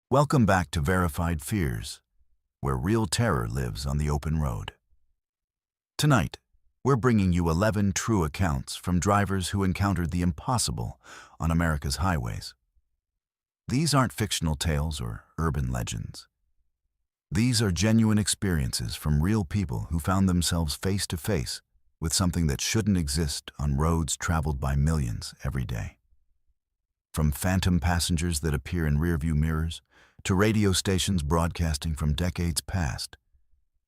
Welcome back to Verified Fears, where real terror lives on the open road. Tonight, we're bringing you 11 true accounts from drivers who encountered the impossible on America's highways. These aren't fictional tales or urban legends. These are genuine experiences from real people who found themselves face to face with something that shouldn't exist on roads traveled by millions every day. From phantom passengers that appear in rearview mirrors to radio stations broadcasting from decades past,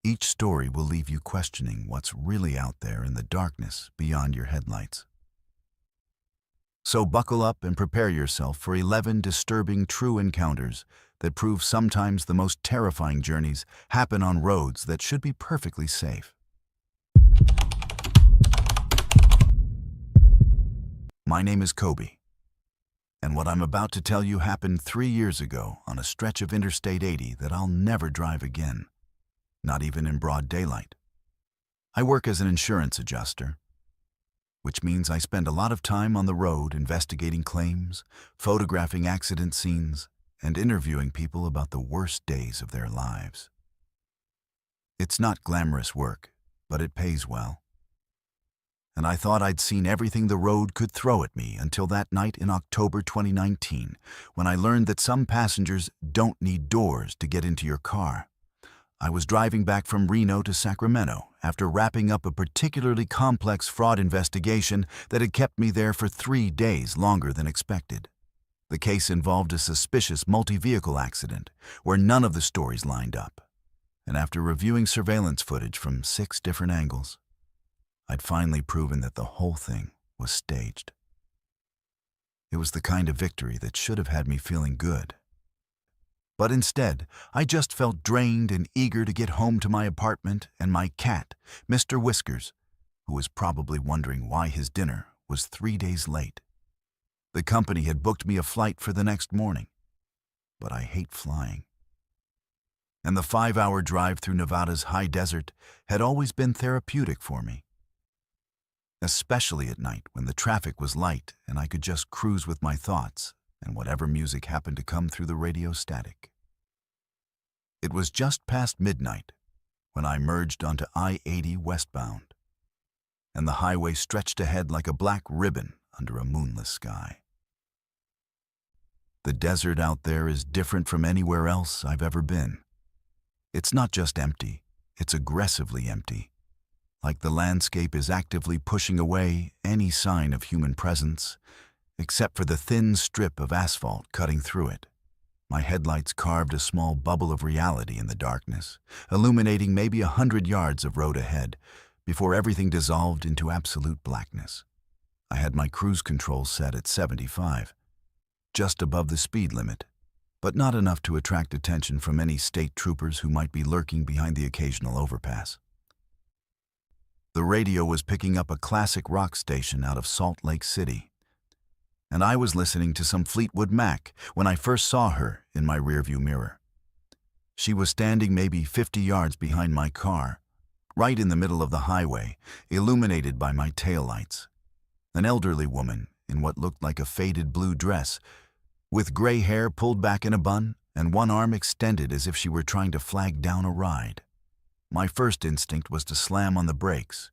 each story will leave you questioning what's really out there in the darkness beyond your headlights. So buckle up and prepare yourself for 11 disturbing true encounters that prove sometimes the most terrifying journeys happen on roads that should be perfectly safe. My name is Kobe, and what I'm about to tell you happened 3 years ago on a stretch of Interstate 80 that I'll never drive again, not even in broad daylight. I work as an insurance adjuster, which means I spend a lot of time on the road investigating claims, photographing accident scenes, and interviewing people about the worst days of their lives. It's not glamorous work, but it pays well. And I thought I'd seen everything the road could throw at me until that night in October 2019, when I learned that some passengers don't need doors to get into your car. I was driving back from Reno to Sacramento after wrapping up a particularly complex fraud investigation that had kept me there for 3 days longer than expected. The case involved a suspicious multi-vehicle accident where none of the stories lined up. And after reviewing surveillance footage from 6 different angles, I'd finally proven that the whole thing was staged. It was the kind of victory that should have had me feeling good. But instead, I just felt drained and eager to get home to my apartment and my cat, Mr. Whiskers, who was probably wondering why his dinner was 3 days late. The company had booked me a flight for the next morning, but I hate flying. And the 5-hour drive through Nevada's high desert had always been therapeutic for me, especially at night when the traffic was light and I could just cruise with my thoughts and whatever music happened to come through the radio static. It was just past midnight when I merged onto I-80 westbound, and the highway stretched ahead like a black ribbon under a moonless sky. The desert out there is different from anywhere else I've ever been. It's not just empty, it's aggressively empty. Like the landscape is actively pushing away any sign of human presence, except for the thin strip of asphalt cutting through it. My headlights carved a small bubble of reality in the darkness, illuminating maybe 100 yards of road ahead, before everything dissolved into absolute blackness. I had my cruise control set at 75, just above the speed limit, but not enough to attract attention from any state troopers who might be lurking behind the occasional overpass. The radio was picking up a classic rock station out of Salt Lake City, and I was listening to some Fleetwood Mac when I first saw her in my rearview mirror. She was standing maybe 50 yards behind my car, right in the middle of the highway, illuminated by my taillights. An elderly woman in what looked like a faded blue dress, with gray hair pulled back in a bun and one arm extended as if she were trying to flag down a ride. My first instinct was to slam on the brakes.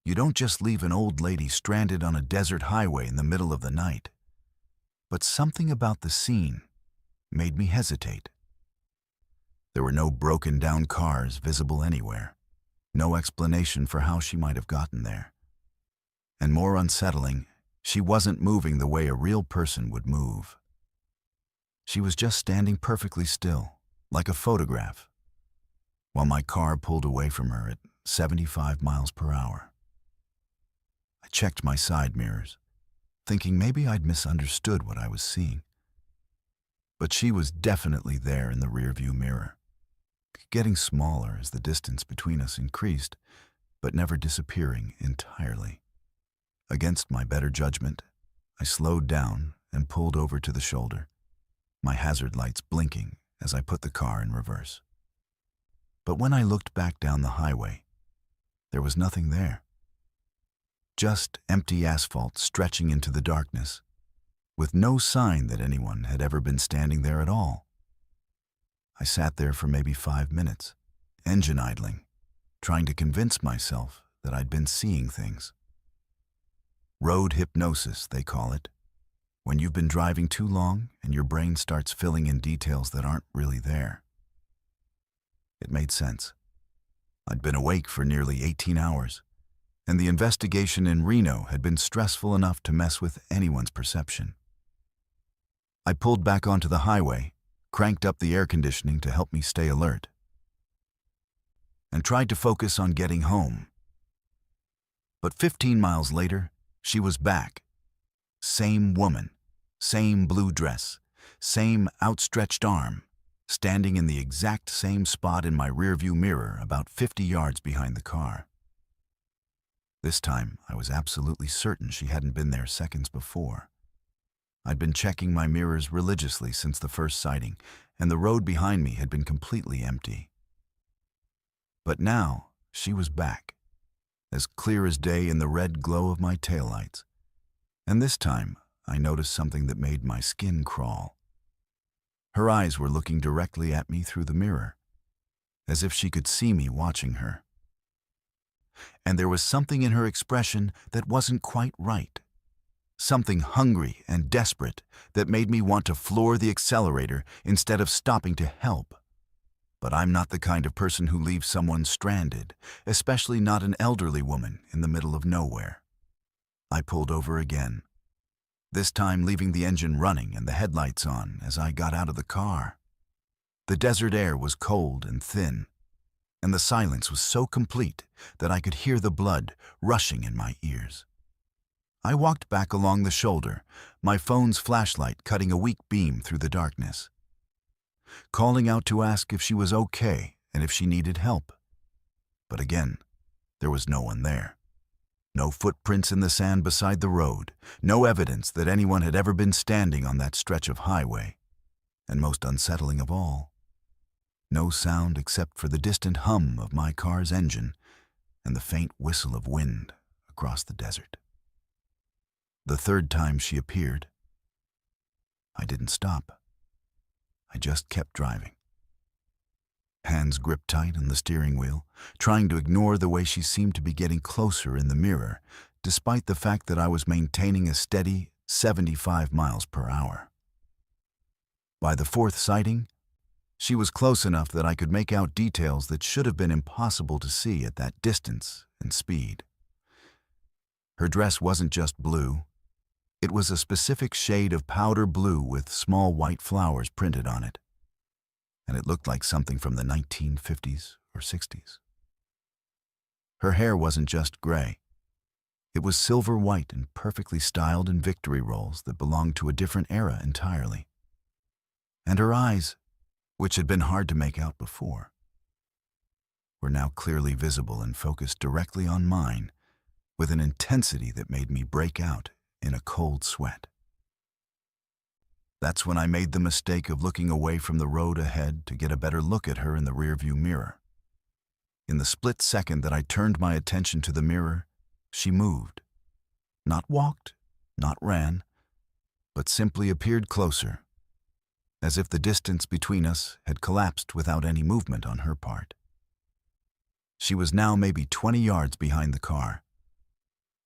You don't just leave an old lady stranded on a desert highway in the middle of the night. But something about the scene made me hesitate. There were no broken down cars visible anywhere, no explanation for how she might have gotten there. And more unsettling, she wasn't moving the way a real person would move. She was just standing perfectly still, like a photograph, while my car pulled away from her at 75 miles per hour. I checked my side mirrors, thinking maybe I'd misunderstood what I was seeing. But she was definitely there in the rearview mirror, getting smaller as the distance between us increased, but never disappearing entirely. Against my better judgment, I slowed down and pulled over to the shoulder, my hazard lights blinking as I put the car in reverse. But when I looked back down the highway, there was nothing there. Just empty asphalt stretching into the darkness, with no sign that anyone had ever been standing there at all. I sat there for maybe 5 minutes, engine idling, trying to convince myself that I'd been seeing things. Road hypnosis, they call it, when you've been driving too long and your brain starts filling in details that aren't really there. It made sense. I'd been awake for nearly 18 hours, and the investigation in Reno had been stressful enough to mess with anyone's perception. I pulled back onto the highway, cranked up the air conditioning to help me stay alert, and tried to focus on getting home. But 15 miles later, she was back. Same woman, same blue dress, same outstretched arm, standing in the exact same spot in my rearview mirror about 50 yards behind the car. This time, I was absolutely certain she hadn't been there seconds before. I'd been checking my mirrors religiously since the first sighting, and the road behind me had been completely empty. But now, she was back, as clear as day in the red glow of my taillights. And this time, I noticed something that made my skin crawl. Her eyes were looking directly at me through the mirror, as if she could see me watching her. And there was something in her expression that wasn't quite right. Something hungry and desperate that made me want to floor the accelerator instead of stopping to help. But I'm not the kind of person who leaves someone stranded, especially not an elderly woman in the middle of nowhere. I pulled over again, this time leaving the engine running and the headlights on as I got out of the car. The desert air was cold and thin, and the silence was so complete that I could hear the blood rushing in my ears. I walked back along the shoulder, my phone's flashlight cutting a weak beam through the darkness, calling out to ask if she was okay and if she needed help. But again, there was no one there. No footprints in the sand beside the road, no evidence that anyone had ever been standing on that stretch of highway. And most unsettling of all, no sound except for the distant hum of my car's engine and the faint whistle of wind across the desert. The third time she appeared, I didn't stop. I just kept driving. Hands gripped tight on the steering wheel, trying to ignore the way she seemed to be getting closer in the mirror, despite the fact that I was maintaining a steady 75 miles per hour. By the fourth sighting, she was close enough that I could make out details that should have been impossible to see at that distance and speed. Her dress wasn't just blue. It was a specific shade of powder blue with small white flowers printed on it, and it looked like something from the 1950s or 60s. Her hair wasn't just gray. It was silver white and perfectly styled in victory rolls that belonged to a different era entirely. And her eyes, which had been hard to make out before, were now clearly visible and focused directly on mine with an intensity that made me break out in a cold sweat. That's when I made the mistake of looking away from the road ahead to get a better look at her in the rearview mirror. In the split second that I turned my attention to the mirror, she moved. Not walked, not ran, but simply appeared closer, as if the distance between us had collapsed without any movement on her part. She was now maybe 20 yards behind the car,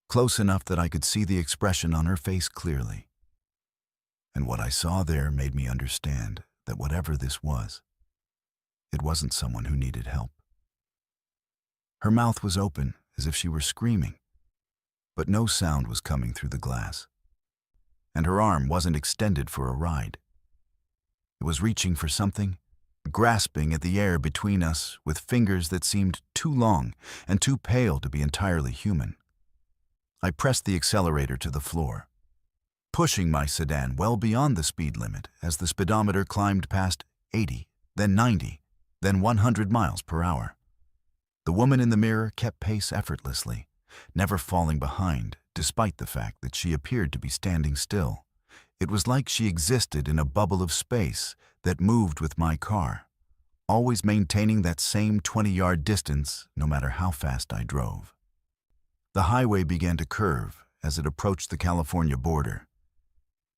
close enough that I could see the expression on her face clearly. And what I saw there made me understand that whatever this was, it wasn't someone who needed help. Her mouth was open as if she were screaming, but no sound was coming through the glass. And her arm wasn't extended for a ride. It was reaching for something, grasping at the air between us with fingers that seemed too long and too pale to be entirely human. I pressed the accelerator to the floor, pushing my sedan well beyond the speed limit as the speedometer climbed past 80, then 90, then 100 miles per hour. The woman in the mirror kept pace effortlessly, never falling behind, despite the fact that she appeared to be standing still. It was like she existed in a bubble of space that moved with my car, always maintaining that same 20-yard distance no matter how fast I drove. The highway began to curve as it approached the California border,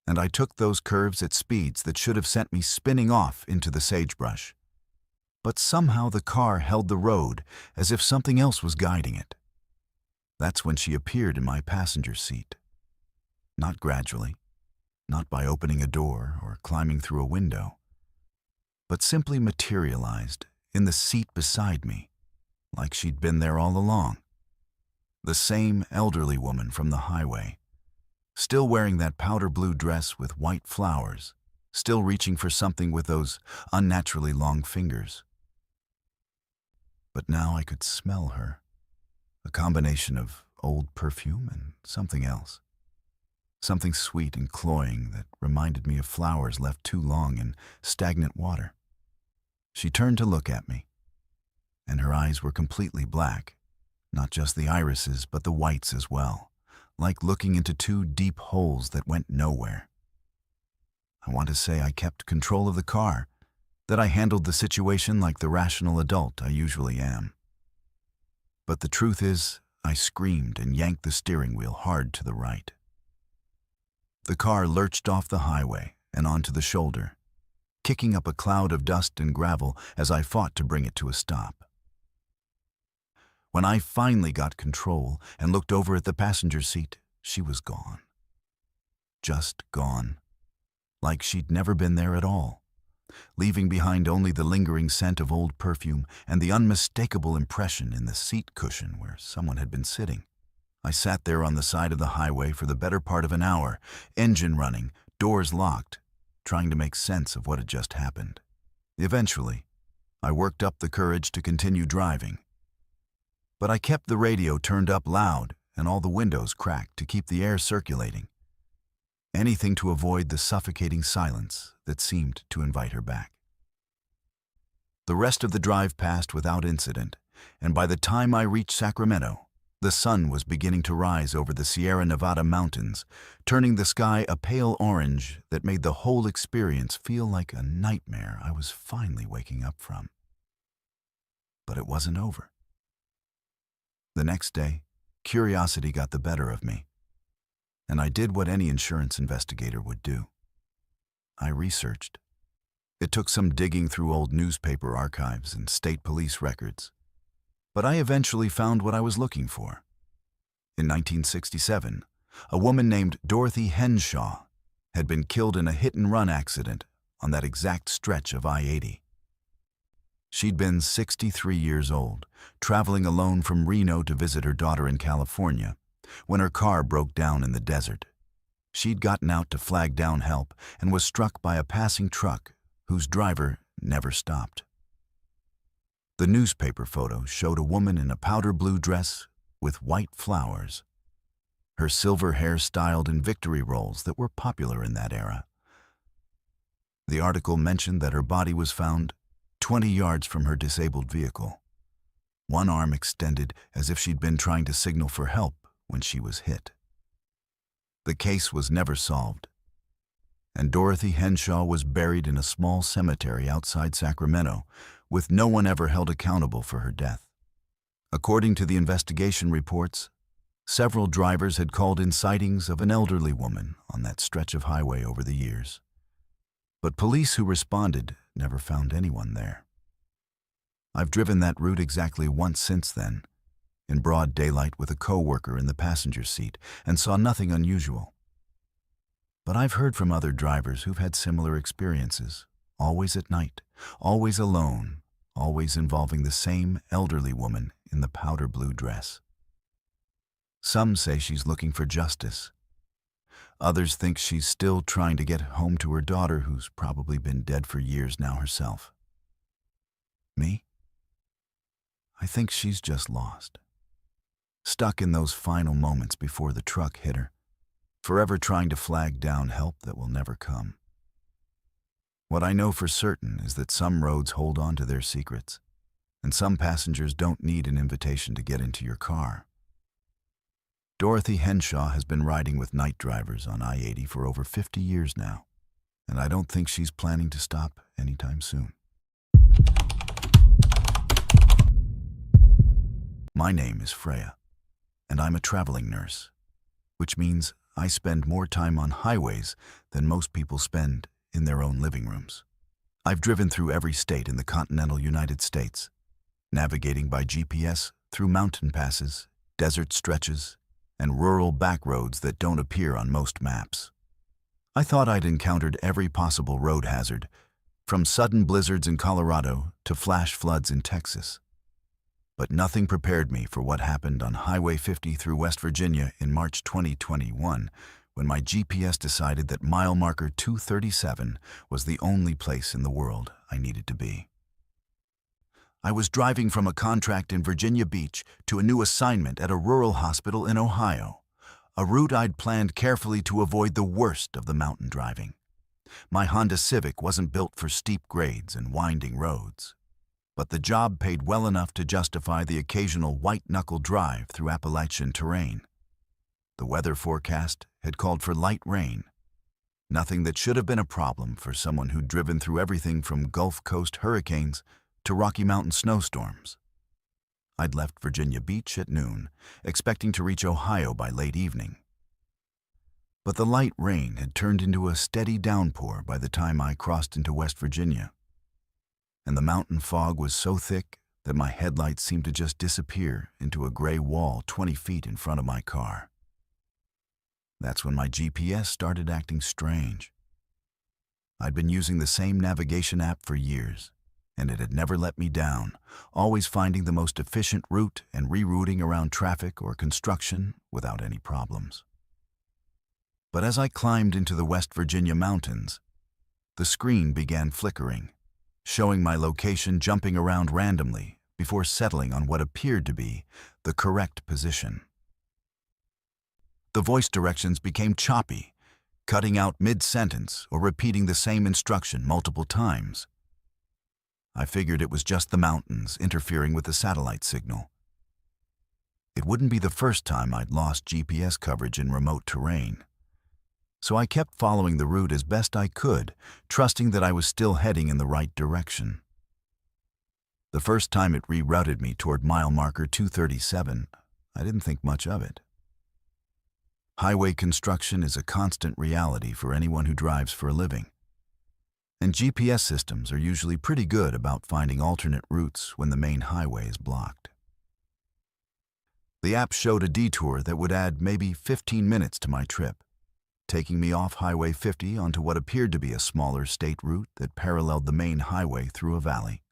and I took those curves at speeds that should have sent me spinning off into the sagebrush. but somehow the car held the road as if something else was guiding it. That's when she appeared in my passenger seat. Not gradually, not by opening a door or climbing through a window, but simply materialized in the seat beside me, like she'd been there all along. The same elderly woman from the highway, still wearing that powder blue dress with white flowers, still reaching for something with those unnaturally long fingers. But now I could smell her, a combination of old perfume and something else. Something sweet and cloying that reminded me of flowers left too long in stagnant water. She turned to look at me, and her eyes were completely black, not just the irises but the whites as well, like looking into two deep holes that went nowhere. I want to say I kept control of the car, that I handled the situation like the rational adult I usually am. But the truth is, I screamed and yanked the steering wheel hard to the right. The car lurched off the highway and onto the shoulder, kicking up a cloud of dust and gravel as I fought to bring it to a stop. When I finally got control and looked over at the passenger seat, she was gone. Just gone. Like she'd never been there at all, leaving behind only the lingering scent of old perfume and the unmistakable impression in the seat cushion where someone had been sitting. I sat there on the side of the highway for the better part of an hour, engine running, doors locked, trying to make sense of what had just happened. Eventually, I worked up the courage to continue driving. But I kept the radio turned up loud and all the windows cracked to keep the air circulating. Anything to avoid the suffocating silence that seemed to invite her back. The rest of the drive passed without incident, and by the time I reached Sacramento, the sun was beginning to rise over the Sierra Nevada mountains, turning the sky a pale orange that made the whole experience feel like a nightmare I was finally waking up from. But it wasn't over. The next day, curiosity got the better of me, and I did what any insurance investigator would do. I researched. It took some digging through old newspaper archives and state police records, but I eventually found what I was looking for. In 1967, a woman named Dorothy Henshaw had been killed in a hit-and-run accident on that exact stretch of I-80. She'd been 63 years old, traveling alone from Reno to visit her daughter in California, when her car broke down in the desert. She'd gotten out to flag down help and was struck by a passing truck whose driver never stopped. The newspaper photo showed a woman in a powder blue dress with white flowers, her silver hair styled in victory rolls that were popular in that era. The article mentioned that her body was found 20 yards from her disabled vehicle, one arm extended as if she'd been trying to signal for help when she was hit. The case was never solved, and Dorothy Henshaw was buried in a small cemetery outside Sacramento, with no one ever held accountable for her death. According to the investigation reports, several drivers had called in sightings of an elderly woman on that stretch of highway over the years, but police who responded never found anyone there. I've driven that route exactly once since then, in broad daylight with a co-worker in the passenger seat, and saw nothing unusual. But I've heard from other drivers who've had similar experiences, always at night, always alone, always involving the same elderly woman in the powder blue dress. Some say she's looking for justice. Others think she's still trying to get home to her daughter, who's probably been dead for years now herself. Me? I think she's just lost. Stuck in those final moments before the truck hit her, forever trying to flag down help that will never come. What I know for certain is that some roads hold on to their secrets, and some passengers don't need an invitation to get into your car. Dorothy Henshaw has been riding with night drivers on I-80 for over 50 years now, and I don't think she's planning to stop anytime soon. My name is Freya, and I'm a traveling nurse, which means I spend more time on highways than most people spend in their own living rooms. I've driven through every state in the continental United States, navigating by GPS through mountain passes, desert stretches, and rural back roads that don't appear on most maps. I thought I'd encountered every possible road hazard, from sudden blizzards in Colorado to flash floods in Texas. But nothing prepared me for what happened on Highway 50 through West Virginia in March 2021, when my GPS decided that mile marker 237 was the only place in the world I needed to be. I was driving from a contract in Virginia Beach to a new assignment at a rural hospital in Ohio, a route I'd planned carefully to avoid the worst of the mountain driving. My Honda Civic wasn't built for steep grades and winding roads, but the job paid well enough to justify the occasional white-knuckle drive through Appalachian terrain. The weather forecast had called for light rain, nothing that should have been a problem for someone who'd driven through everything from Gulf Coast hurricanes to Rocky Mountain snowstorms. I'd left Virginia Beach at noon, expecting to reach Ohio by late evening. But the light rain had turned into a steady downpour by the time I crossed into West Virginia, and the mountain fog was so thick that my headlights seemed to just disappear into a gray wall 20 feet in front of my car. That's when my GPS started acting strange. I'd been using the same navigation app for years, and it had never let me down, always finding the most efficient route and rerouting around traffic or construction without any problems. But as I climbed into the West Virginia mountains, the screen began flickering, showing my location jumping around randomly before settling on what appeared to be the correct position. The voice directions became choppy, cutting out mid-sentence or repeating the same instruction multiple times. I figured it was just the mountains interfering with the satellite signal. It wouldn't be the first time I'd lost GPS coverage in remote terrain, so I kept following the route as best I could, trusting that I was still heading in the right direction. The first time it rerouted me toward mile marker 237, I didn't think much of it. Highway construction is a constant reality for anyone who drives for a living, and GPS systems are usually pretty good about finding alternate routes when the main highway is blocked. The app showed a detour that would add maybe 15 minutes to my trip, taking me off Highway 50 onto what appeared to be a smaller state route that paralleled the main highway through a valley.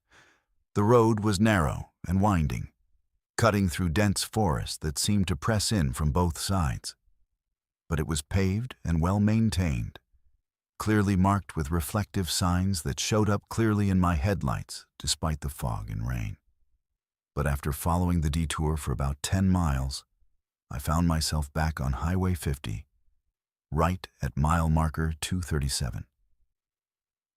The road was narrow and winding, cutting through dense forest that seemed to press in from both sides. But it was paved and well-maintained, clearly marked with reflective signs that showed up clearly in my headlights despite the fog and rain. But after following the detour for about 10 miles, I found myself back on Highway 50, right at mile marker 237.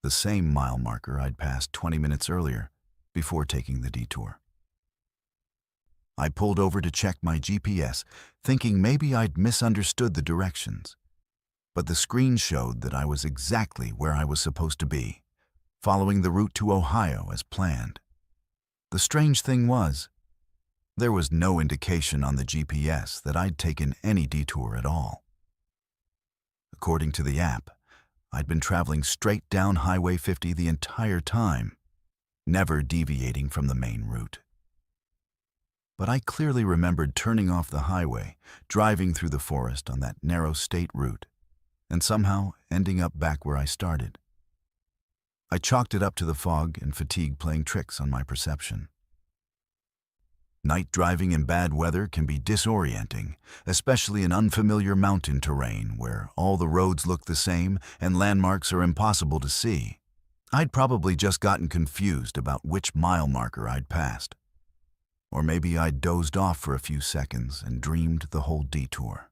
The same mile marker I'd passed 20 minutes earlier before taking the detour. I pulled over to check my GPS, thinking maybe I'd misunderstood the directions. But the screen showed that I was exactly where I was supposed to be, following the route to Ohio as planned. The strange thing was, there was no indication on the GPS that I'd taken any detour at all. According to the app, I'd been traveling straight down Highway 50 the entire time, never deviating from the main route. But I clearly remembered turning off the highway, driving through the forest on that narrow state route, and somehow ending up back where I started. I chalked it up to the fog and fatigue playing tricks on my perception. Night driving in bad weather can be disorienting, especially in unfamiliar mountain terrain where all the roads look the same and landmarks are impossible to see. I'd probably just gotten confused about which mile marker I'd passed. Or maybe I'd dozed off for a few seconds and dreamed the whole detour.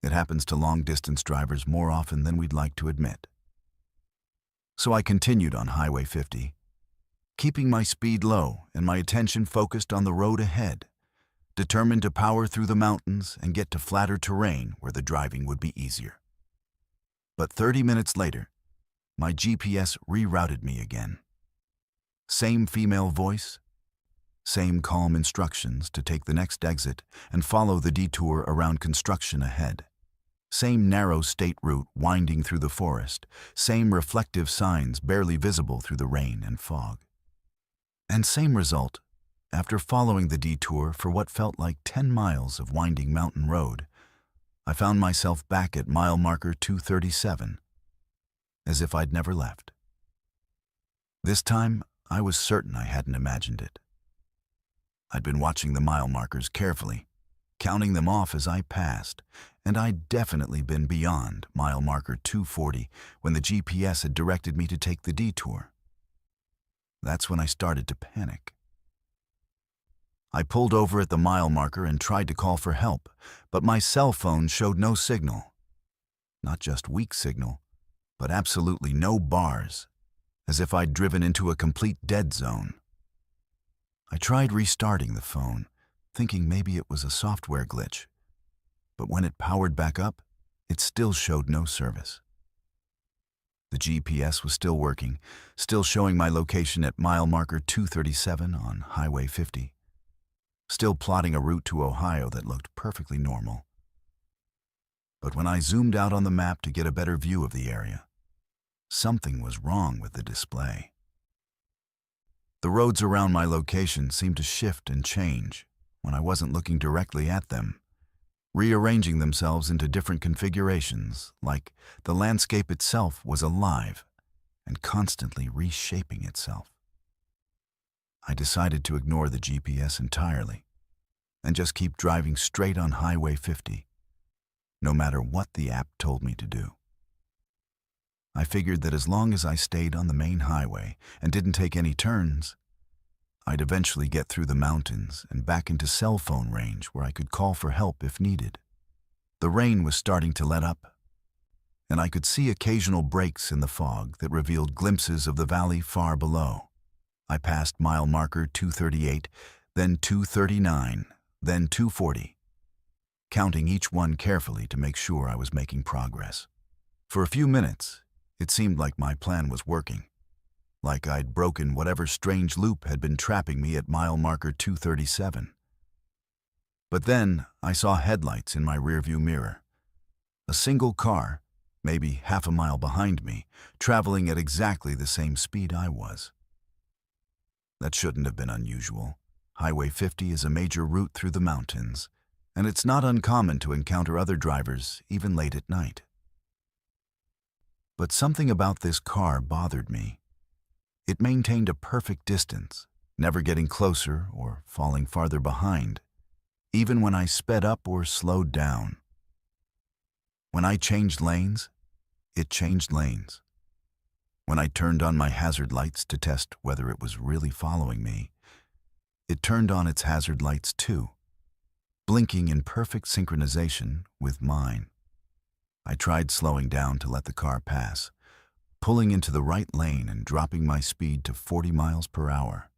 It happens to long-distance drivers more often than we'd like to admit. So I continued on Highway 50, keeping my speed low and my attention focused on the road ahead, determined to power through the mountains and get to flatter terrain where the driving would be easier. But 30 minutes later, my GPS rerouted me again. Same female voice, same calm instructions to take the next exit and follow the detour around construction ahead. Same narrow state route winding through the forest, same reflective signs barely visible through the rain and fog. And same result, after following the detour for what felt like 10 miles of winding mountain road, I found myself back at mile marker 237, as if I'd never left. This time, I was certain I hadn't imagined it. I'd been watching the mile markers carefully, counting them off as I passed, and I'd definitely been beyond mile marker 240 when the GPS had directed me to take the detour. That's when I started to panic. I pulled over at the mile marker and tried to call for help, but my cell phone showed no signal. Not just weak signal, but absolutely no bars, as if I'd driven into a complete dead zone. I tried restarting the phone, thinking maybe it was a software glitch, but when it powered back up, it still showed no service. The GPS was still working, still showing my location at mile marker 237 on Highway 50, still plotting a route to Ohio that looked perfectly normal. But when I zoomed out on the map to get a better view of the area, something was wrong with the display. The roads around my location seemed to shift and change when I wasn't looking directly at them, rearranging themselves into different configurations, like the landscape itself was alive and constantly reshaping itself. I decided to ignore the GPS entirely and just keep driving straight on Highway 50, no matter what the app told me to do. I figured that as long as I stayed on the main highway and didn't take any turns, I'd eventually get through the mountains and back into cell phone range where I could call for help if needed. The rain was starting to let up, and I could see occasional breaks in the fog that revealed glimpses of the valley far below. I passed mile marker 238, then 239, then 240, counting each one carefully to make sure I was making progress. For a few minutes, it seemed like my plan was working, like I'd broken whatever strange loop had been trapping me at mile marker 237. But then I saw headlights in my rearview mirror. A single car, maybe half a mile behind me, traveling at exactly the same speed I was. That shouldn't have been unusual. Highway 50 is a major route through the mountains, and it's not uncommon to encounter other drivers even late at night. But something about this car bothered me. It maintained a perfect distance, never getting closer or falling farther behind, even when I sped up or slowed down. When I changed lanes, it changed lanes. When I turned on my hazard lights to test whether it was really following me, it turned on its hazard lights too, blinking in perfect synchronization with mine. I tried slowing down to let the car pass, pulling into the right lane and dropping my speed to 40 miles per hour.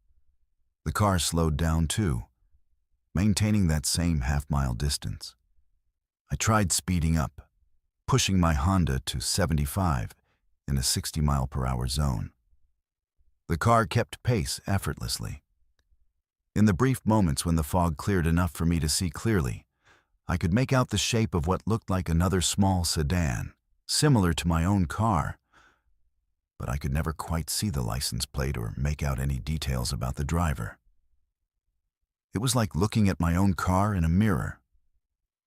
The car slowed down too, maintaining that same half-mile distance. I tried speeding up, pushing my Honda to 75 in a 60-mile-per-hour zone. The car kept pace effortlessly. In the brief moments when the fog cleared enough for me to see clearly, I could make out the shape of what looked like another small sedan, similar to my own car, but I could never quite see the license plate or make out any details about the driver. It was like looking at my own car in a mirror,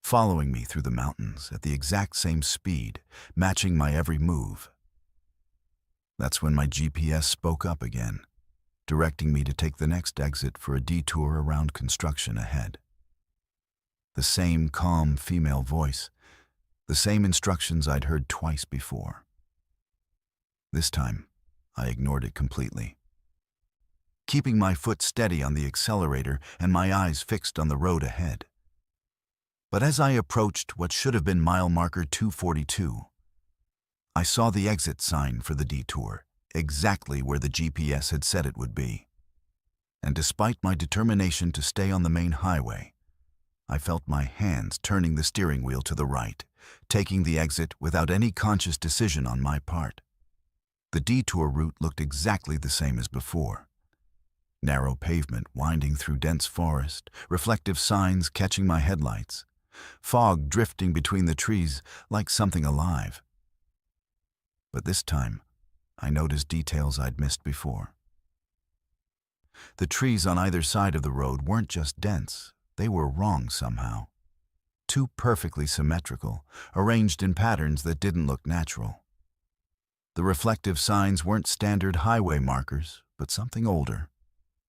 following me through the mountains at the exact same speed, matching my every move. That's when my GPS spoke up again, directing me to take the next exit for a detour around construction ahead. The same calm female voice, the same instructions I'd heard twice before. This time, I ignored it completely, keeping my foot steady on the accelerator and my eyes fixed on the road ahead. But as I approached what should have been mile marker 242, I saw the exit sign for the detour, exactly where the GPS had said it would be. And despite my determination to stay on the main highway, I felt my hands turning the steering wheel to the right, taking the exit without any conscious decision on my part. The detour route looked exactly the same as before. Narrow pavement winding through dense forest, reflective signs catching my headlights, fog drifting between the trees like something alive. But this time, I noticed details I'd missed before. The trees on either side of the road weren't just dense, they were wrong somehow. Too perfectly symmetrical, arranged in patterns that didn't look natural. The reflective signs weren't standard highway markers, but something older,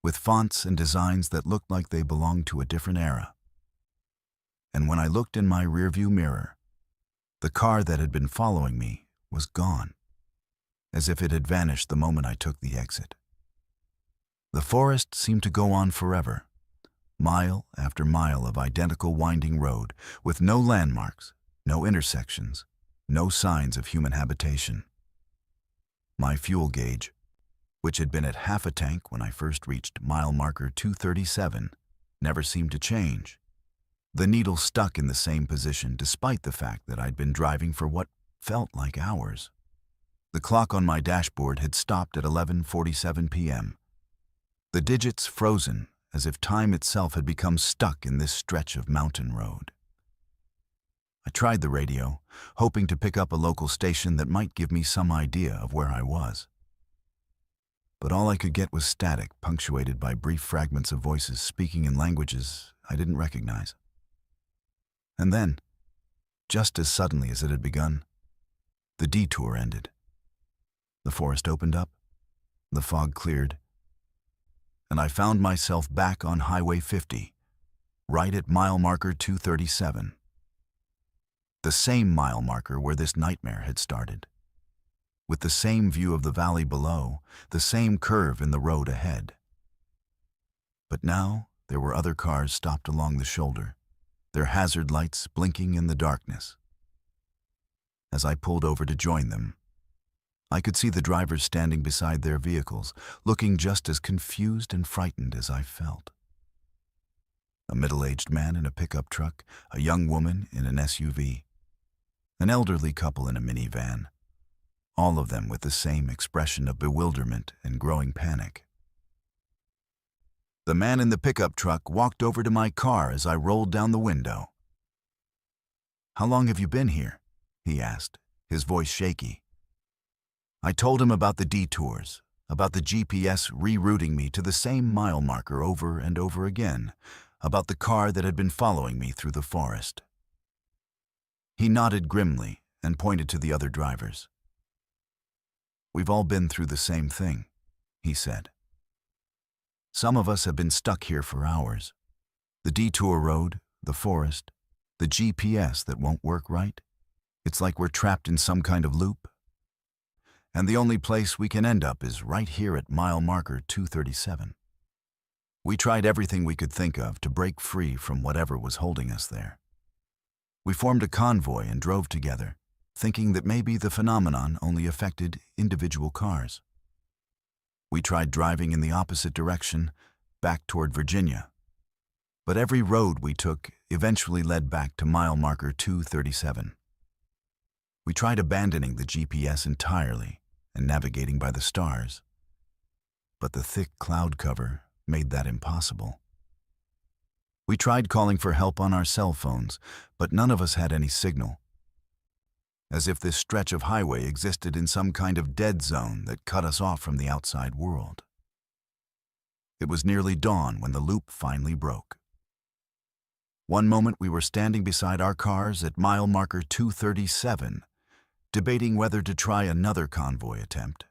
with fonts and designs that looked like they belonged to a different era. And when I looked in my rearview mirror, the car that had been following me was gone, as if it had vanished the moment I took the exit. The forest seemed to go on forever, mile after mile of identical winding road, with no landmarks, no intersections, no signs of human habitation. My fuel gauge, which had been at half a tank when I first reached mile marker 237, never seemed to change. The needle stuck in the same position despite the fact that I'd been driving for what felt like hours. The clock on my dashboard had stopped at 11:47 p.m. The digits frozen, as if time itself had become stuck in this stretch of mountain road. I tried the radio, hoping to pick up a local station that might give me some idea of where I was. But all I could get was static, punctuated by brief fragments of voices speaking in languages I didn't recognize. And then, just as suddenly as it had begun, the detour ended. The forest opened up, the fog cleared, and I found myself back on Highway 50, right at mile marker 237. The same mile marker where this nightmare had started, with the same view of the valley below, the same curve in the road ahead. But now there were other cars stopped along the shoulder, their hazard lights blinking in the darkness. As I pulled over to join them, I could see the drivers standing beside their vehicles, looking just as confused and frightened as I felt. A middle-aged man in a pickup truck, a young woman in an SUV, an elderly couple in a minivan, all of them with the same expression of bewilderment and growing panic. The man in the pickup truck walked over to my car as I rolled down the window. "How long have you been here?" he asked, his voice shaky. I told him about the detours, about the GPS rerouting me to the same mile marker over and over again, about the car that had been following me through the forest. He nodded grimly and pointed to the other drivers. "We've all been through the same thing," he said. "Some of us have been stuck here for hours. The detour road, the forest, the GPS that won't work right. It's like we're trapped in some kind of loop. And the only place we can end up is right here at mile marker 237. We tried everything we could think of to break free from whatever was holding us there. We formed a convoy and drove together, thinking that maybe the phenomenon only affected individual cars. We tried driving in the opposite direction, back toward Virginia. But every road we took eventually led back to mile marker 237. We tried abandoning the GPS entirely and navigating by the stars, but the thick cloud cover made that impossible. We tried calling for help on our cell phones, but none of us had any signal, as if this stretch of highway existed in some kind of dead zone that cut us off from the outside world. It was nearly dawn when the loop finally broke. One moment we were standing beside our cars at mile marker 237, debating whether to try another convoy attempt.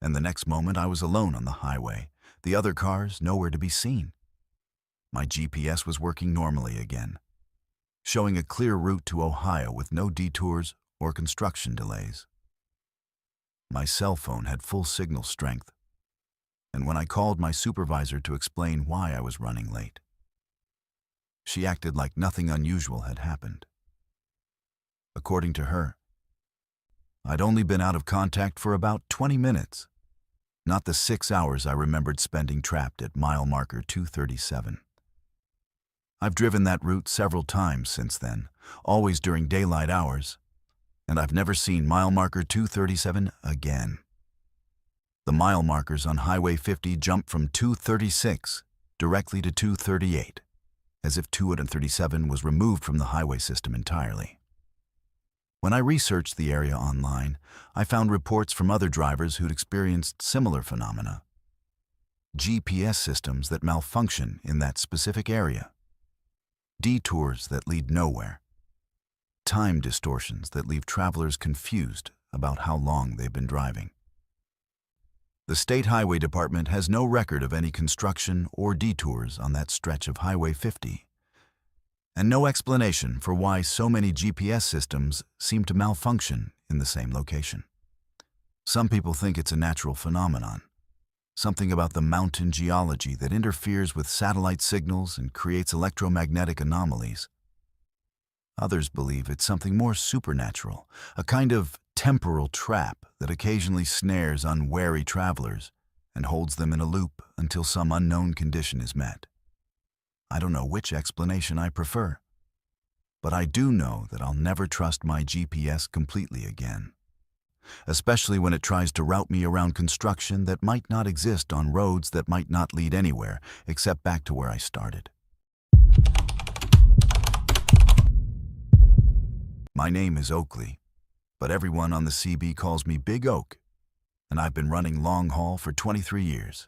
And the next moment I was alone on the highway, the other cars nowhere to be seen. My GPS was working normally again, showing a clear route to Ohio with no detours or construction delays. My cell phone had full signal strength, and when I called my supervisor to explain why I was running late, she acted like nothing unusual had happened. According to her, I'd only been out of contact for about 20 minutes, not the 6 hours I remembered spending trapped at mile marker 237. I've driven that route several times since then, always during daylight hours, and I've never seen mile marker 237 again. The mile markers on Highway 50 jumped from 236 directly to 238, as if 237 was removed from the highway system entirely. When I researched the area online, I found reports from other drivers who'd experienced similar phenomena. GPS systems that malfunction in that specific area. Detours that lead nowhere. Time distortions that leave travelers confused about how long they've been driving. The State Highway Department has no record of any construction or detours on that stretch of Highway 50, and no explanation for why so many GPS systems seem to malfunction in the same location. Some people think it's a natural phenomenon, something about the mountain geology that interferes with satellite signals and creates electromagnetic anomalies. Others believe it's something more supernatural, a kind of temporal trap that occasionally snares unwary travelers and holds them in a loop until some unknown condition is met. I don't know which explanation I prefer, but I do know that I'll never trust my GPS completely again, especially when it tries to route me around construction that might not exist on roads that might not lead anywhere except back to where I started. My name is Oakley, but everyone on the CB calls me Big Oak, and I've been running long haul for 23 years.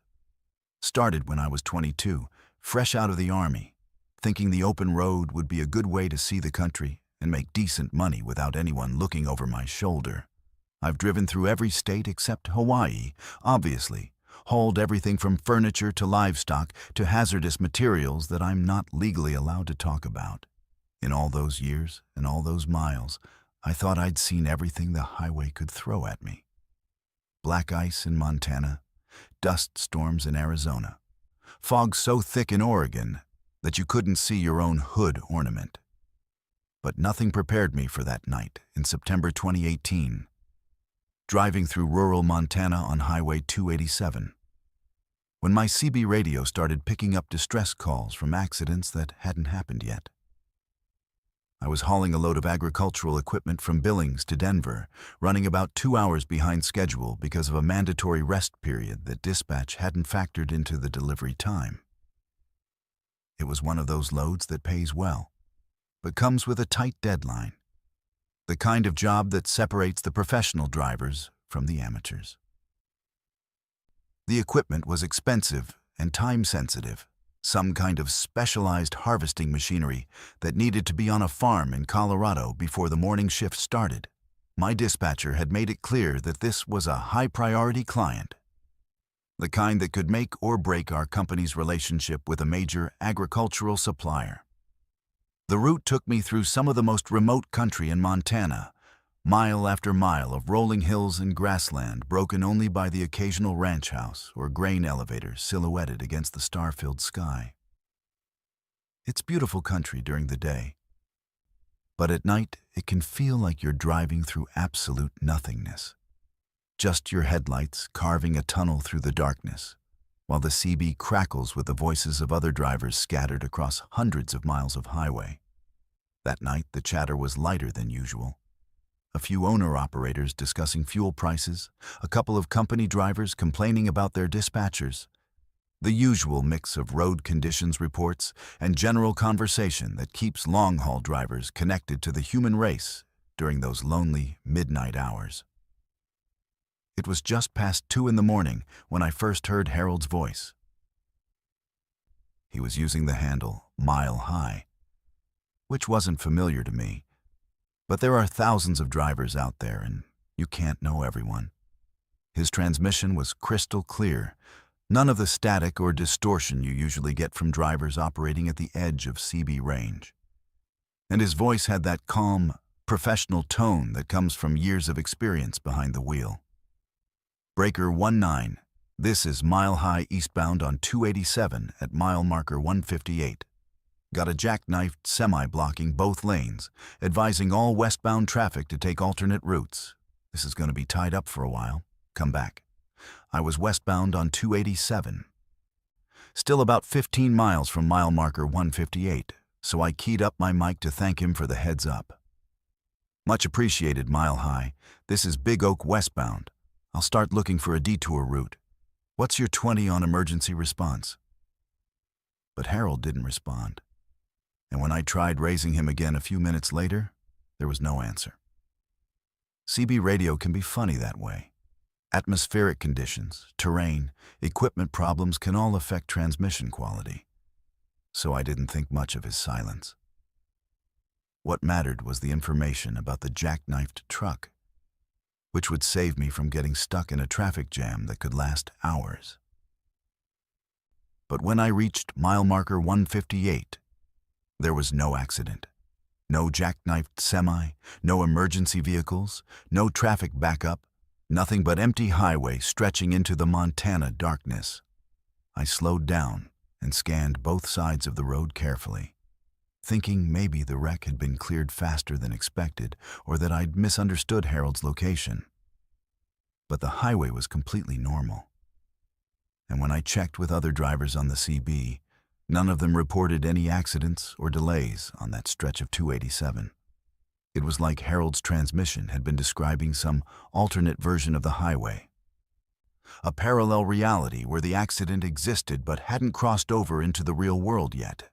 Started when I was 22, fresh out of the Army, thinking the open road would be a good way to see the country and make decent money without anyone looking over my shoulder. I've driven through every state except Hawaii, obviously, hauled everything from furniture to livestock to hazardous materials that I'm not legally allowed to talk about. In all those years and all those miles, I thought I'd seen everything the highway could throw at me. Black ice in Montana, dust storms in Arizona, fog so thick in Oregon that you couldn't see your own hood ornament. But nothing prepared me for that night in September 2018, driving through rural Montana on Highway 287, when my CB radio started picking up distress calls from accidents that hadn't happened yet. I was hauling a load of agricultural equipment from Billings to Denver, running about 2 hours behind schedule because of a mandatory rest period that dispatch hadn't factored into the delivery time. It was one of those loads that pays well, but comes with a tight deadline, the kind of job that separates the professional drivers from the amateurs. The equipment was expensive and time-sensitive, some kind of specialized harvesting machinery that needed to be on a farm in Colorado before the morning shift started. My dispatcher had made it clear that this was a high-priority client, the kind that could make or break our company's relationship with a major agricultural supplier. The route took me through some of the most remote country in Montana, mile after mile of rolling hills and grassland broken only by the occasional ranch house or grain elevator silhouetted against the star-filled sky. It's beautiful country during the day, but at night it can feel like you're driving through absolute nothingness. Just your headlights carving a tunnel through the darkness, while the CB crackles with the voices of other drivers scattered across hundreds of miles of highway. That night the chatter was lighter than usual. A few owner-operators discussing fuel prices, a couple of company drivers complaining about their dispatchers, the usual mix of road conditions reports and general conversation that keeps long-haul drivers connected to the human race during those lonely midnight hours. It was just past 2 in the morning when I first heard Harold's voice. He was using the handle Mile High, which wasn't familiar to me. But there are thousands of drivers out there, and you can't know everyone. His transmission was crystal clear, none of the static or distortion you usually get from drivers operating at the edge of CB range. And his voice had that calm, professional tone that comes from years of experience behind the wheel. Breaker 19, this is Mile High eastbound on 287 at mile marker 158. Got a jackknifed semi blocking both lanes, advising all westbound traffic to take alternate routes. This is going to be tied up for a while. Come back. I was westbound on 287. Still about 15 miles from mile marker 158, so I keyed up my mic to thank him for the heads up. Much appreciated, Mile High. This is Big Oak westbound. I'll start looking for a detour route. What's your 20 on emergency response? But Harold didn't respond. and when I tried raising him again a few minutes later, there was no answer. CB radio can be funny that way. Atmospheric conditions, terrain, equipment problems can all affect transmission quality. So I didn't think much of his silence. What mattered was the information about the jackknifed truck, which would save me from getting stuck in a traffic jam that could last hours. But when I reached mile marker 158, there was no accident. No jackknifed semi, no emergency vehicles, no traffic backup, nothing but empty highway stretching into the Montana darkness. I slowed down and scanned both sides of the road carefully, thinking maybe the wreck had been cleared faster than expected or that I'd misunderstood Harold's location. But the highway was completely normal. And when I checked with other drivers on the CB, none of them reported any accidents or delays on that stretch of 287. It was like Harold's transmission had been describing some alternate version of the highway. A parallel reality where the accident existed but hadn't crossed over into the real world yet.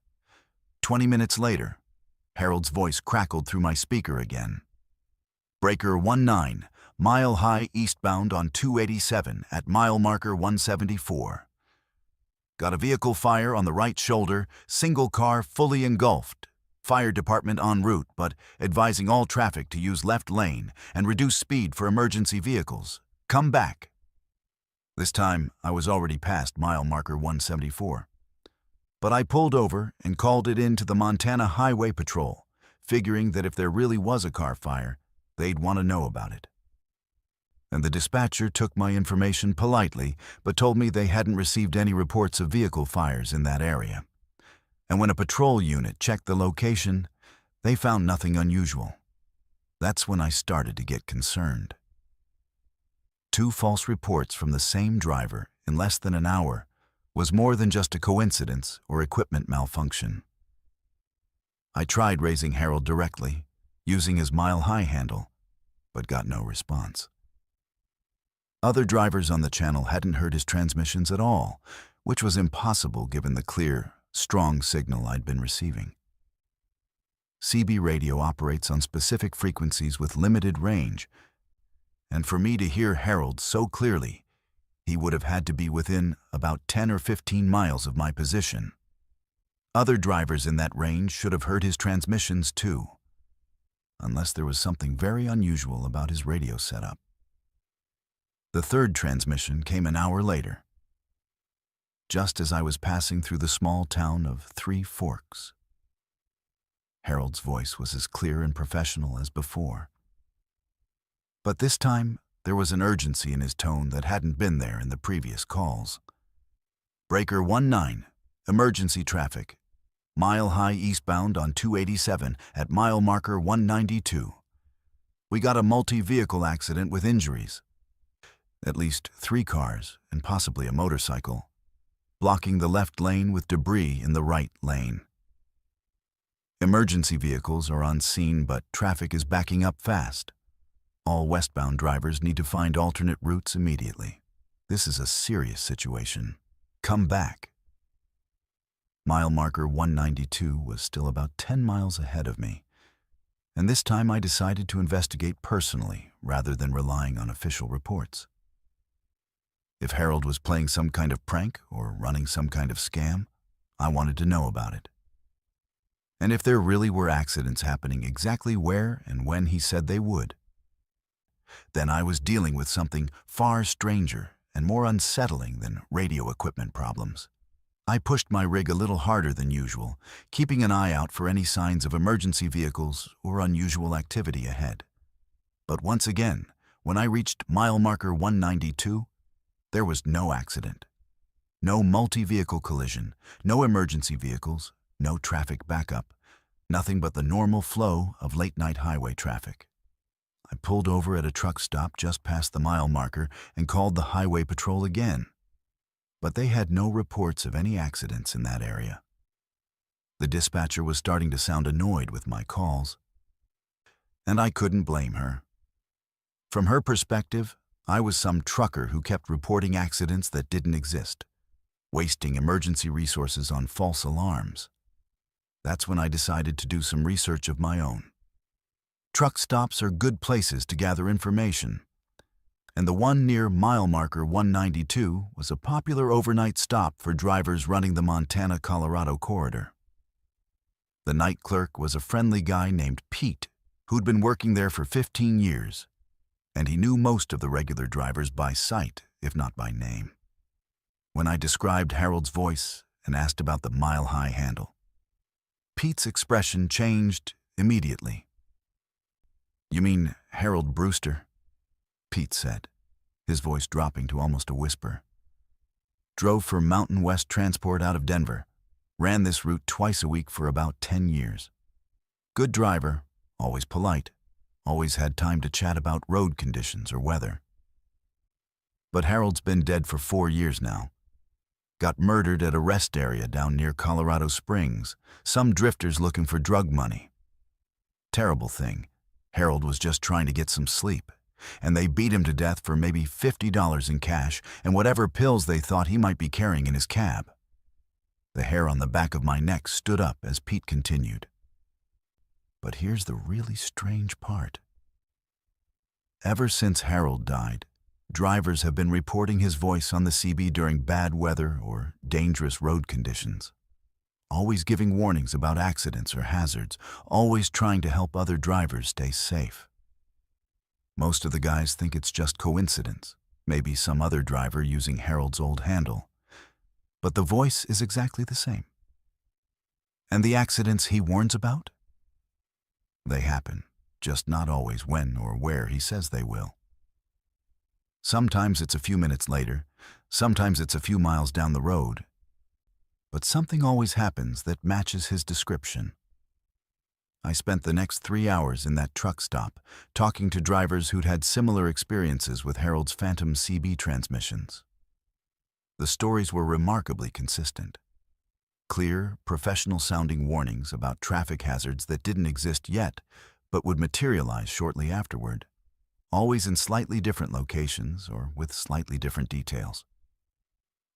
20 minutes later, Harold's voice crackled through my speaker again. Breaker 19, mile high eastbound on 287 at mile marker 174. Got a vehicle fire on the right shoulder, single car fully engulfed. Fire department en route, but advising all traffic to use left lane and reduce speed for emergency vehicles. Come back. This time, I was already past mile marker 174. But I pulled over and called it in to the Montana Highway Patrol, figuring that if there really was a car fire, they'd want to know about it. And the dispatcher took my information politely, but told me they hadn't received any reports of vehicle fires in that area. And when a patrol unit checked the location, they found nothing unusual. That's when I started to get concerned. 2 false reports from the same driver in less than an hour was more than just a coincidence or equipment malfunction. I tried raising Harold directly, using his mile-high handle, but got no response. Other drivers on the channel hadn't heard his transmissions at all, which was impossible given the clear, strong signal I'd been receiving. CB radio operates on specific frequencies with limited range, and for me to hear Harold so clearly, he would have had to be within about 10 or 15 miles of my position. Other drivers in that range should have heard his transmissions too, unless there was something very unusual about his radio setup. The third transmission came an hour later, just as I was passing through the small town of Three Forks. Harold's voice was as clear and professional as before. But this time, there was an urgency in his tone that hadn't been there in the previous calls. Breaker 19, emergency traffic, mile high eastbound on 287 at mile marker 192. We got a multi-vehicle accident with injuries. At least 3 cars, and possibly a motorcycle, blocking the left lane with debris in the right lane. Emergency vehicles are on scene, but traffic is backing up fast. All westbound drivers need to find alternate routes immediately. This is a serious situation. Come back. Mile marker 192 was still about 10 miles ahead of me, and this time I decided to investigate personally rather than relying on official reports. If Harold was playing some kind of prank or running some kind of scam, I wanted to know about it. And if there really were accidents happening exactly where and when he said they would, then I was dealing with something far stranger and more unsettling than radio equipment problems. I pushed my rig a little harder than usual, keeping an eye out for any signs of emergency vehicles or unusual activity ahead. But once again, when I reached mile marker 192, there was no accident. No multi-vehicle collision, no emergency vehicles, no traffic backup, nothing but the normal flow of late-night highway traffic. I pulled over at a truck stop just past the mile marker and called the highway patrol again. But they had no reports of any accidents in that area. The dispatcher was starting to sound annoyed with my calls, and I couldn't blame her. From her perspective, I was some trucker who kept reporting accidents that didn't exist, wasting emergency resources on false alarms. That's when I decided to do some research of my own. Truck stops are good places to gather information, and the one near mile marker 192 was a popular overnight stop for drivers running the Montana-Colorado corridor. The night clerk was a friendly guy named Pete, who'd been working there for 15 years, and he knew most of the regular drivers by sight, if not by name. When I described Harold's voice and asked about the mile-high handle, Pete's expression changed immediately. "You mean Harold Brewster?" Pete said, his voice dropping to almost a whisper. "Drove for Mountain West Transport out of Denver. Ran this route twice a week for about 10 years. Good driver, always polite, always had time to chat about road conditions or weather. But Harold's been dead for 4 years now. Got murdered at a rest area down near Colorado Springs, some drifters looking for drug money. Terrible thing, Harold was just trying to get some sleep, and they beat him to death for maybe $50 in cash and whatever pills they thought he might be carrying in his cab." The hair on the back of my neck stood up as Pete continued. But here's the really strange part. Ever since Harold died, drivers have been reporting his voice on the CB during bad weather or dangerous road conditions. Always giving warnings about accidents or hazards, always trying to help other drivers stay safe. Most of the guys think it's just coincidence, maybe some other driver using Harold's old handle. But the voice is exactly the same. And the accidents he warns about? They happen, just not always when or where he says they will. Sometimes it's a few minutes later, sometimes it's a few miles down the road. But something always happens that matches his description. I spent the next 3 hours in that truck stop, talking to drivers who'd had similar experiences with Harold's phantom CB transmissions. The stories were remarkably consistent. Clear, professional-sounding warnings about traffic hazards that didn't exist yet, but would materialize shortly afterward, always in slightly different locations or with slightly different details.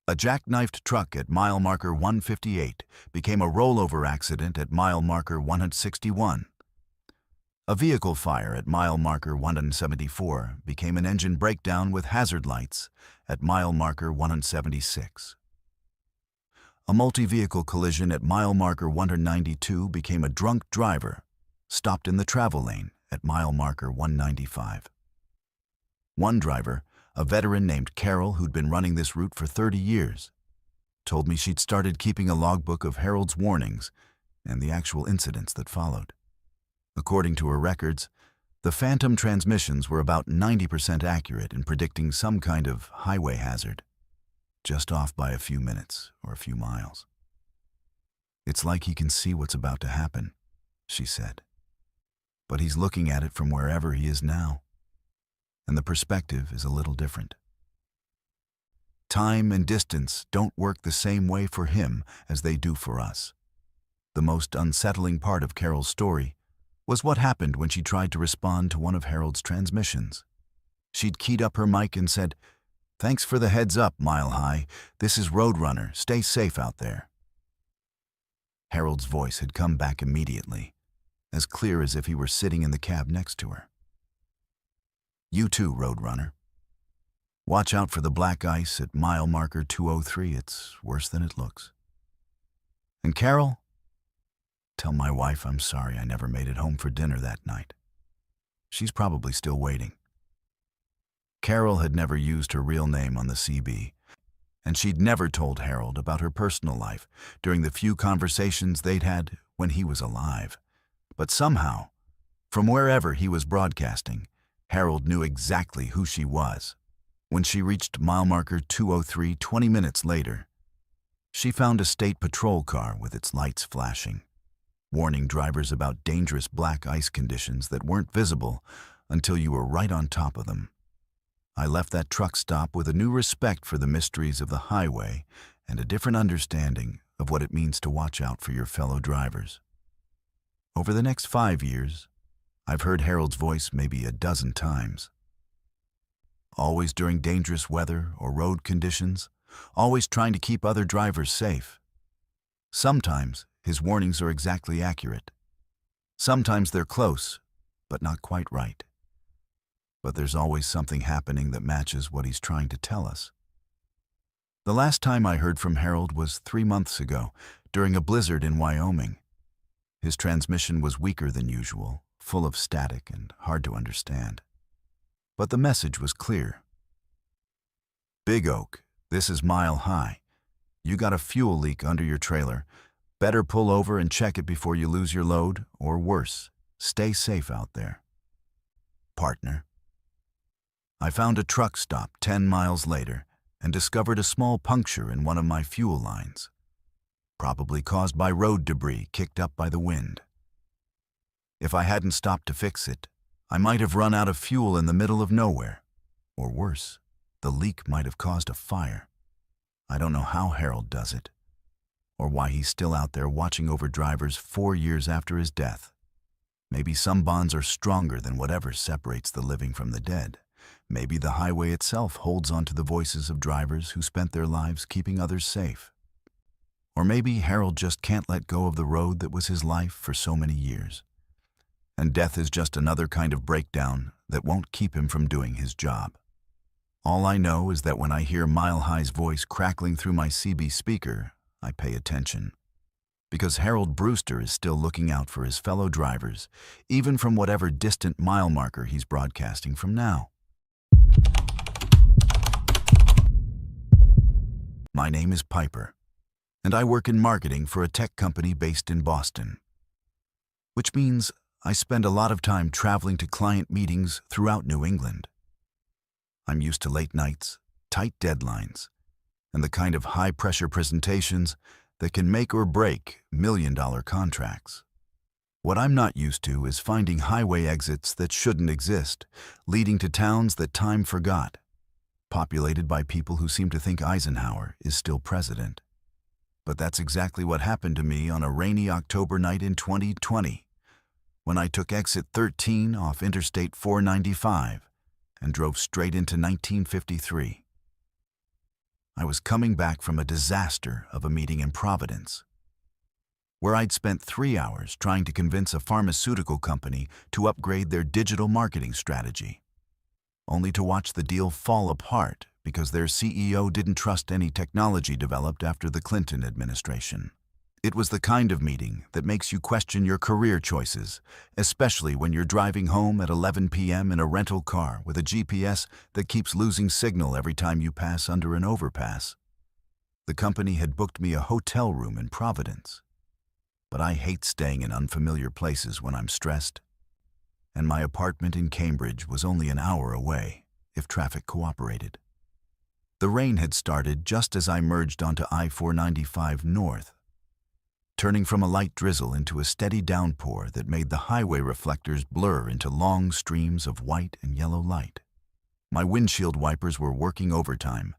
A jackknifed truck at mile marker 158 became a rollover accident at mile marker 161. A vehicle fire at mile marker 174 became an engine breakdown with hazard lights at mile marker 176. A multi-vehicle collision at mile marker 192 became a drunk driver stopped in the travel lane at mile marker 195. One driver, a veteran named Carol who'd been running this route for 30 years, told me she'd started keeping a logbook of Harold's warnings and the actual incidents that followed. According to her records, the phantom transmissions were about 90% accurate in predicting some kind of highway hazard, just off by a few minutes or a few miles. "It's like he can see what's about to happen," she said. "But he's looking at it from wherever he is now, and the perspective is a little different. Time and distance don't work the same way for him as they do for us." The most unsettling part of Carol's story was what happened when she tried to respond to one of Harold's transmissions. She'd keyed up her mic and said, "Thanks for the heads up, Mile High. This is Roadrunner. Stay safe out there." Harold's voice had come back immediately, as clear as if he were sitting in the cab next to her. "You too, Roadrunner. Watch out for the black ice at mile marker 203. It's worse than it looks. And Carol, tell my wife I'm sorry I never made it home for dinner that night. She's probably still waiting." Carol had never used her real name on the CB, and she'd never told Harold about her personal life during the few conversations they'd had when he was alive. But somehow, from wherever he was broadcasting, Harold knew exactly who she was. When she reached mile marker 203 20 minutes later, she found a state patrol car with its lights flashing, warning drivers about dangerous black ice conditions that weren't visible until you were right on top of them. I left that truck stop with a new respect for the mysteries of the highway and a different understanding of what it means to watch out for your fellow drivers. Over the next 5 years, I've heard Harold's voice maybe a dozen times. Always during dangerous weather or road conditions, always trying to keep other drivers safe. Sometimes his warnings are exactly accurate. Sometimes they're close, but not quite right. But there's always something happening that matches what he's trying to tell us. The last time I heard from Harold was 3 months ago, during a blizzard in Wyoming. His transmission was weaker than usual, full of static and hard to understand. But the message was clear. Big Oak, this is Mile High. You got a fuel leak under your trailer. Better pull over and check it before you lose your load, or worse, stay safe out there. Partner. I found a truck stop 10 miles later and discovered a small puncture in one of my fuel lines, probably caused by road debris kicked up by the wind. If I hadn't stopped to fix it, I might have run out of fuel in the middle of nowhere, or worse, the leak might have caused a fire. I don't know how Harold does it, or why he's still out there watching over drivers 4 years after his death. Maybe some bonds are stronger than whatever separates the living from the dead. Maybe the highway itself holds on to the voices of drivers who spent their lives keeping others safe. Or maybe Harold just can't let go of the road that was his life for so many years. And death is just another kind of breakdown that won't keep him from doing his job. All I know is that when I hear Mile High's voice crackling through my CB speaker, I pay attention. Because Harold Brewster is still looking out for his fellow drivers, even from whatever distant mile marker he's broadcasting from now. My name is Piper, and I work in marketing for a tech company based in Boston. Which means I spend a lot of time traveling to client meetings throughout New England. I'm used to late nights, tight deadlines, and the kind of high-pressure presentations that can make or break million-dollar contracts. What I'm not used to is finding highway exits that shouldn't exist, leading to towns that time forgot, populated by people who seem to think Eisenhower is still president. But that's exactly what happened to me on a rainy October night in 2020, when I took exit 13 off Interstate 495 and drove straight into 1953. I was coming back from a disaster of a meeting in Providence, where I'd spent 3 hours trying to convince a pharmaceutical company to upgrade their digital marketing strategy, only to watch the deal fall apart because their CEO didn't trust any technology developed after the Clinton administration. It was the kind of meeting that makes you question your career choices, especially when you're driving home at 11 p.m. in a rental car with a GPS that keeps losing signal every time you pass under an overpass. The company had booked me a hotel room in Providence, but I hate staying in unfamiliar places when I'm stressed, and my apartment in Cambridge was only an hour away, if traffic cooperated. The rain had started just as I merged onto I-495 North, turning from a light drizzle into a steady downpour that made the highway reflectors blur into long streams of white and yellow light. My windshield wipers were working overtime,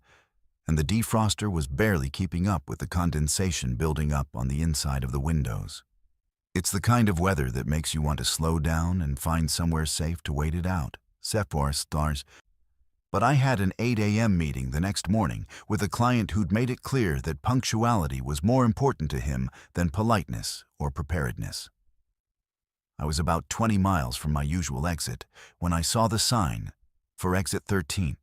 and the defroster was barely keeping up with the condensation building up on the inside of the windows. It's the kind of weather that makes you want to slow down and find somewhere safe to wait it out. 6oFT9mWe9h8we2rtytrtb. But I had an 8 a.m. meeting the next morning with a client who'd made it clear that punctuality was more important to him than politeness or preparedness. I was about 20 miles from my usual exit when I saw the sign for exit 13.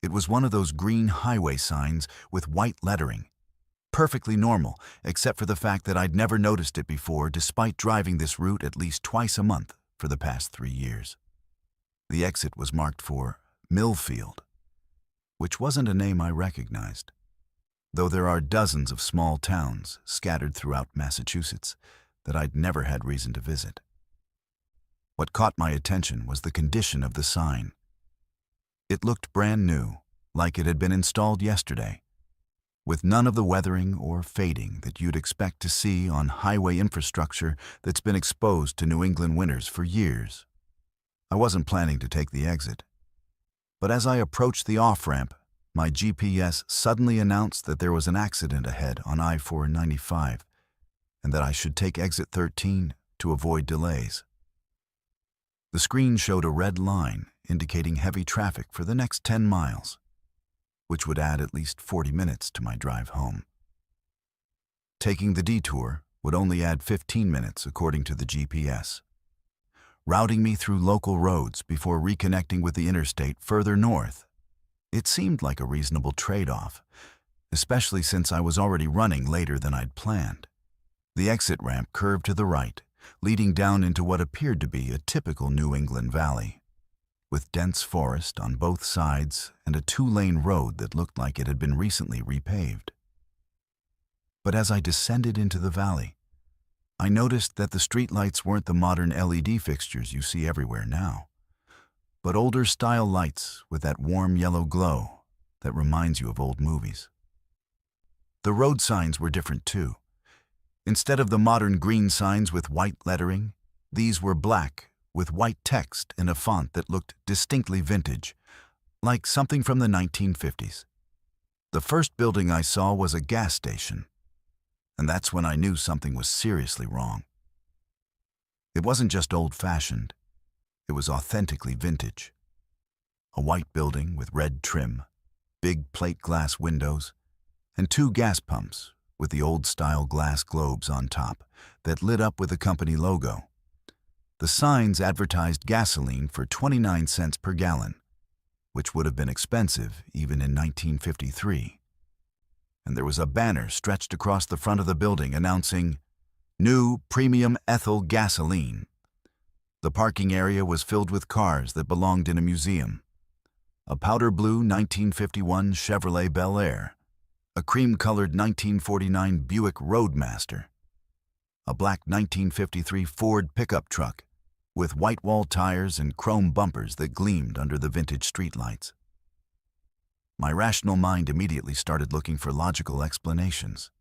It was one of those green highway signs with white lettering. Perfectly normal, except for the fact that I'd never noticed it before despite driving this route at least twice a month for the past 3 years. The exit was marked for Millfield, which wasn't a name I recognized, though there are dozens of small towns scattered throughout Massachusetts that I'd never had reason to visit. What caught my attention was the condition of the sign. It looked brand new, like it had been installed yesterday, with none of the weathering or fading that you'd expect to see on highway infrastructure that's been exposed to New England winters for years. I wasn't planning to take the exit, but as I approached the off-ramp, my GPS suddenly announced that there was an accident ahead on I-495 and that I should take exit 13 to avoid delays. The screen showed a red line indicating heavy traffic for the next 10 miles, which would add at least 40 minutes to my drive home. Taking the detour would only add 15 minutes according to the GPS, routing me through local roads before reconnecting with the interstate further north. It seemed like a reasonable trade-off, especially since I was already running later than I'd planned. The exit ramp curved to the right, leading down into what appeared to be a typical New England valley, with dense forest on both sides and a two-lane road that looked like it had been recently repaved. But as I descended into the valley, I noticed that the streetlights weren't the modern LED fixtures you see everywhere now, but older-style lights with that warm yellow glow that reminds you of old movies. The road signs were different too. Instead of the modern green signs with white lettering, these were black with white text in a font that looked distinctly vintage, like something from the 1950s. The first building I saw was a gas station, and that's when I knew something was seriously wrong. It wasn't just old-fashioned, it was authentically vintage. A white building with red trim, big plate glass windows, and two gas pumps with the old-style glass globes on top that lit up with the company logo. The signs advertised gasoline for 29 cents per gallon, which would have been expensive even in 1953. And there was a banner stretched across the front of the building announcing, "New Premium Ethyl Gasoline." The parking area was filled with cars that belonged in a museum. A powder blue 1951 Chevrolet Bel Air, a cream-colored 1949 Buick Roadmaster, a black 1953 Ford pickup truck with white-wall tires and chrome bumpers that gleamed under the vintage streetlights. My rational mind immediately started looking for logical explanations.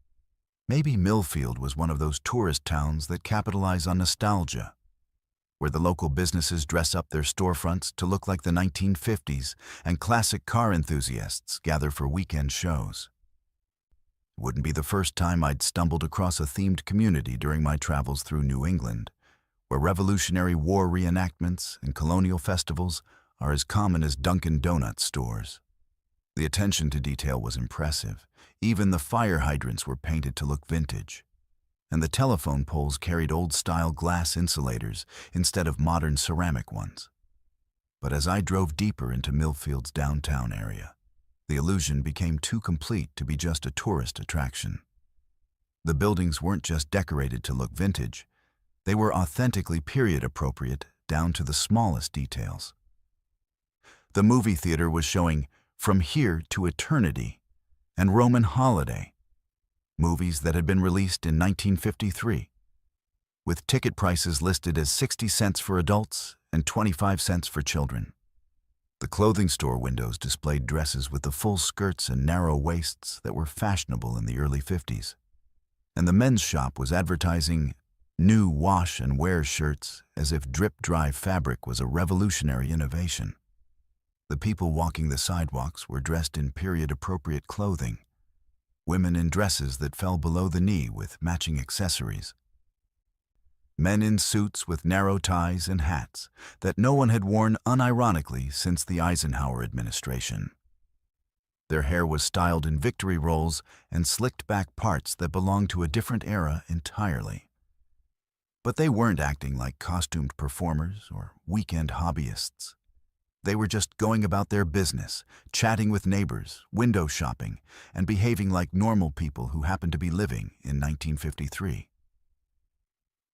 Maybe Millfield was one of those tourist towns that capitalize on nostalgia, where the local businesses dress up their storefronts to look like the 1950s and classic car enthusiasts gather for weekend shows. It wouldn't be the first time I'd stumbled across a themed community during my travels through New England, where Revolutionary War reenactments and colonial festivals are as common as Dunkin' Donuts stores. The attention to detail was impressive. Even the fire hydrants were painted to look vintage, and the telephone poles carried old-style glass insulators instead of modern ceramic ones. But as I drove deeper into Millfield's downtown area, the illusion became too complete to be just a tourist attraction. The buildings weren't just decorated to look vintage, they were authentically period-appropriate down to the smallest details. The movie theater was showing From Here to Eternity and Roman Holiday, movies that had been released in 1953, with ticket prices listed as 60 cents for adults and 25 cents for children. The clothing store windows displayed dresses with the full skirts and narrow waists that were fashionable in the early 50s. And the men's shop was advertising new wash and wear shirts as if drip-dry fabric was a revolutionary innovation. The people walking the sidewalks were dressed in period-appropriate clothing, women in dresses that fell below the knee with matching accessories, men in suits with narrow ties and hats that no one had worn unironically since the Eisenhower administration. Their hair was styled in victory rolls and slicked back parts that belonged to a different era entirely. But they weren't acting like costumed performers or weekend hobbyists. They were just going about their business, chatting with neighbors, window shopping, and behaving like normal people who happened to be living in 1953.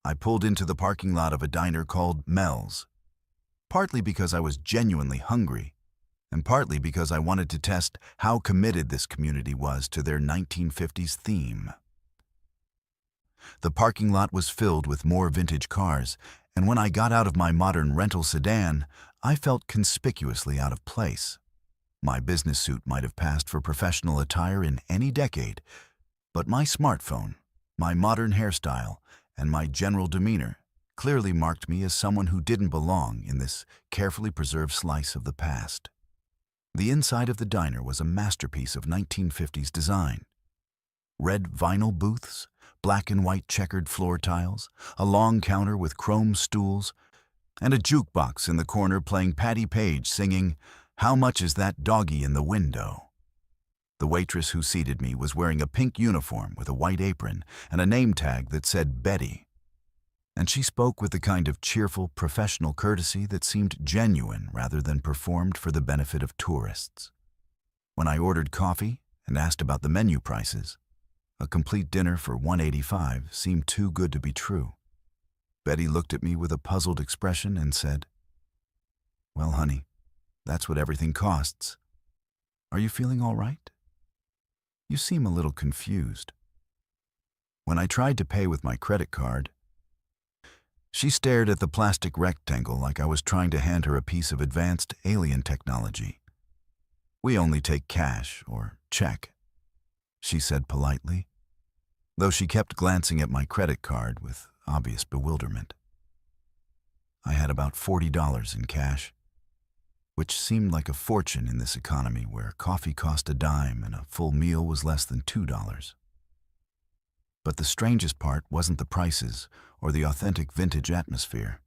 I pulled into the parking lot of a diner called Mel's, partly because I was genuinely hungry, and partly because I wanted to test how committed this community was to their 1950s theme. The parking lot was filled with more vintage cars, and when I got out of my modern rental sedan, I felt conspicuously out of place. My business suit might have passed for professional attire in any decade, but my smartphone, my modern hairstyle, and my general demeanor clearly marked me as someone who didn't belong in this carefully preserved slice of the past. The inside of the diner was a masterpiece of 1950s design. Red vinyl booths, black and white checkered floor tiles, a long counter with chrome stools, and a jukebox in the corner playing Patti Page singing, "How Much Is That Doggy in the Window?" The waitress who seated me was wearing a pink uniform with a white apron and a name tag that said Betty. And she spoke with the kind of cheerful, professional courtesy that seemed genuine rather than performed for the benefit of tourists. When I ordered coffee and asked about the menu prices, a complete dinner for $185 seemed too good to be true. Betty looked at me with a puzzled expression and said, "Well, honey, that's what everything costs. Are you feeling all right? You seem a little confused." When I tried to pay with my credit card, she stared at the plastic rectangle like I was trying to hand her a piece of advanced alien technology. "We only take cash or check," she said politely, though she kept glancing at my credit card with obvious bewilderment. I had about $40 in cash, which seemed like a fortune in this economy where coffee cost a dime and a full meal was less than $2. But the strangest part wasn't the prices or the authentic vintage atmosphere.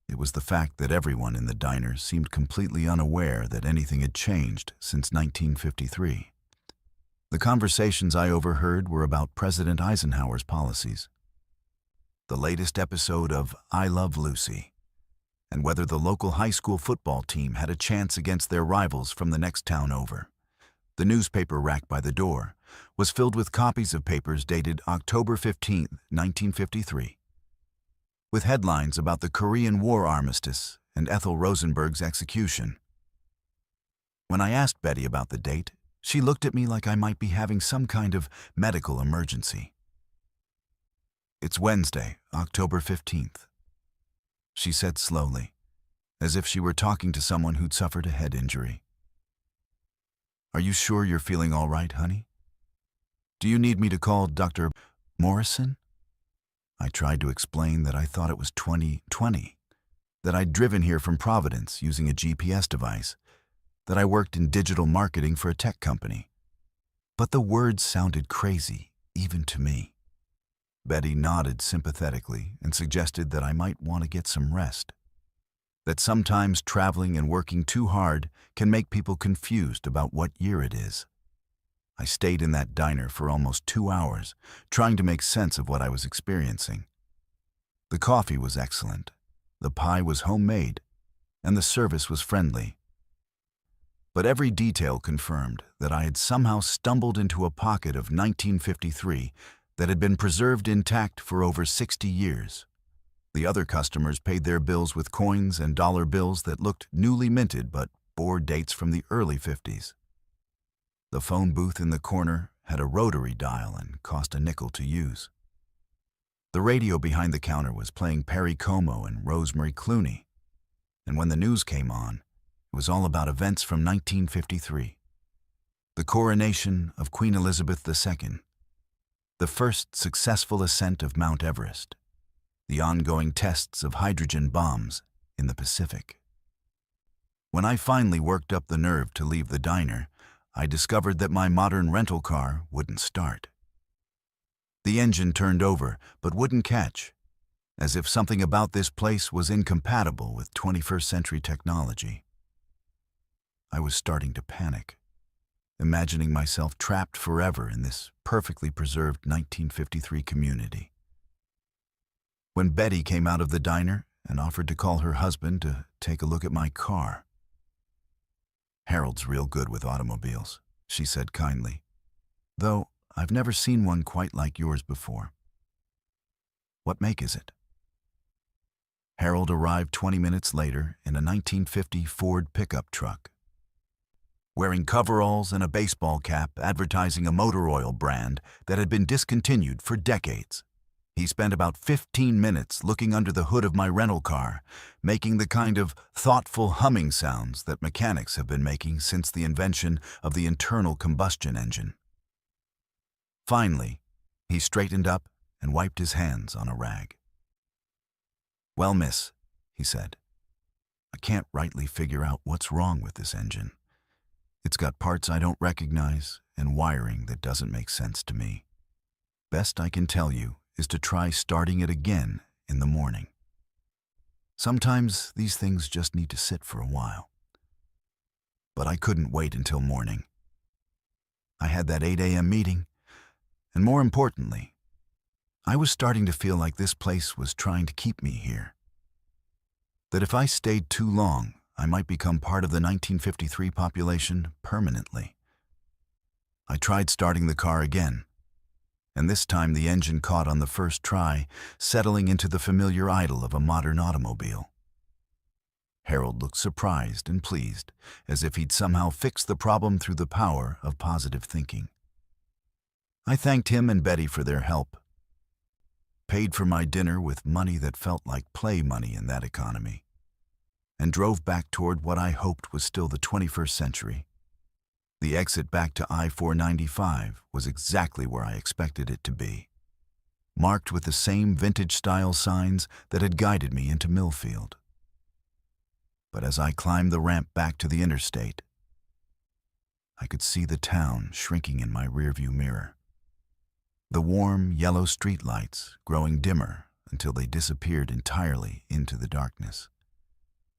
It was the fact that everyone in the diner seemed completely unaware that anything had changed since 1953. The conversations I overheard were about President Eisenhower's policies, the latest episode of I Love Lucy, and whether the local high school football team had a chance against their rivals from the next town over. The newspaper rack by the door was filled with copies of papers dated October 15, 1953, with headlines about the Korean War armistice and Ethel Rosenberg's execution. When I asked Betty about the date, she looked at me like I might be having some kind of medical emergency. "It's Wednesday, October 15th, she said slowly, as if she were talking to someone who'd suffered a head injury. "Are you sure you're feeling all right, honey? Do you need me to call Dr. Morrison?" I tried to explain that I thought it was 2020, that I'd driven here from Providence using a GPS device, that I worked in digital marketing for a tech company. But the words sounded crazy, even to me. Betty nodded sympathetically and suggested that I might want to get some rest, that sometimes traveling and working too hard can make people confused about what year it is. I stayed in that diner for almost 2 hours, trying to make sense of what I was experiencing. The coffee was excellent, the pie was homemade, and the service was friendly. But every detail confirmed that I had somehow stumbled into a pocket of 1953 that had been preserved intact for over 60 years. The other customers paid their bills with coins and dollar bills that looked newly minted but bore dates from the early 50s. The phone booth in the corner had a rotary dial and cost a nickel to use. The radio behind the counter was playing Perry Como and Rosemary Clooney, and when the news came on, it was all about events from 1953. The coronation of Queen Elizabeth II, the first successful ascent of Mount Everest, the ongoing tests of hydrogen bombs in the Pacific. When I finally worked up the nerve to leave the diner, I discovered that my modern rental car wouldn't start. The engine turned over but wouldn't catch, as if something about this place was incompatible with 21st century technology. I was starting to panic, imagining myself trapped forever in this perfectly preserved 1953 community. When Betty came out of the diner and offered to call her husband to take a look at my car. "Harold's real good with automobiles," she said kindly, "though I've never seen one quite like yours before. What make is it?" Harold arrived 20 minutes later in a 1950 Ford pickup truck, wearing coveralls and a baseball cap advertising a motor oil brand that had been discontinued for decades. He spent about 15 minutes looking under the hood of my rental car, making the kind of thoughtful humming sounds that mechanics have been making since the invention of the internal combustion engine. Finally, he straightened up and wiped his hands on a rag. "Well, miss," he said, "I can't rightly figure out what's wrong with this engine. It's got parts I don't recognize and wiring that doesn't make sense to me. Best I can tell you is to try starting it again in the morning. Sometimes these things just need to sit for a while." But I couldn't wait until morning. I had that 8 a.m. meeting, and more importantly, I was starting to feel like this place was trying to keep me here. That if I stayed too long, I might become part of the 1953 population permanently. I tried starting the car again, and this time the engine caught on the first try, settling into the familiar idle of a modern automobile. Harold looked surprised and pleased, as if he'd somehow fixed the problem through the power of positive thinking. I thanked him and Betty for their help, paid for my dinner with money that felt like play money in that economy, and drove back toward what I hoped was still the 21st century. The exit back to I-495 was exactly where I expected it to be, marked with the same vintage-style signs that had guided me into Millfield. But as I climbed the ramp back to the interstate, I could see the town shrinking in my rearview mirror. The warm, yellow streetlights growing dimmer until they disappeared entirely into the darkness.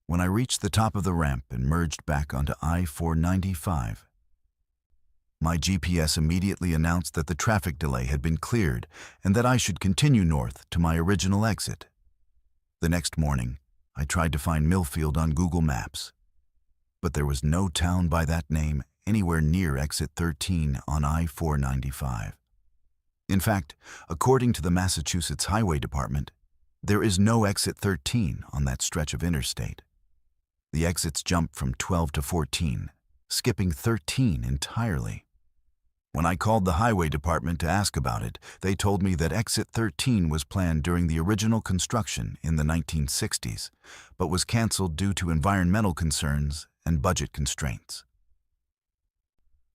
When I reached the top of the ramp and merged back onto I-495, my GPS immediately announced that the traffic delay had been cleared and that I should continue north to my original exit. The next morning, I tried to find Millfield on Google Maps, but there was no town by that name anywhere near exit 13 on I-495. In fact, according to the Massachusetts Highway Department, there is no exit 13 on that stretch of interstate. The exits jump from 12 to 14, skipping 13 entirely. When I called the Highway Department to ask about it, they told me that exit 13 was planned during the original construction in the 1960s, but was canceled due to environmental concerns and budget constraints.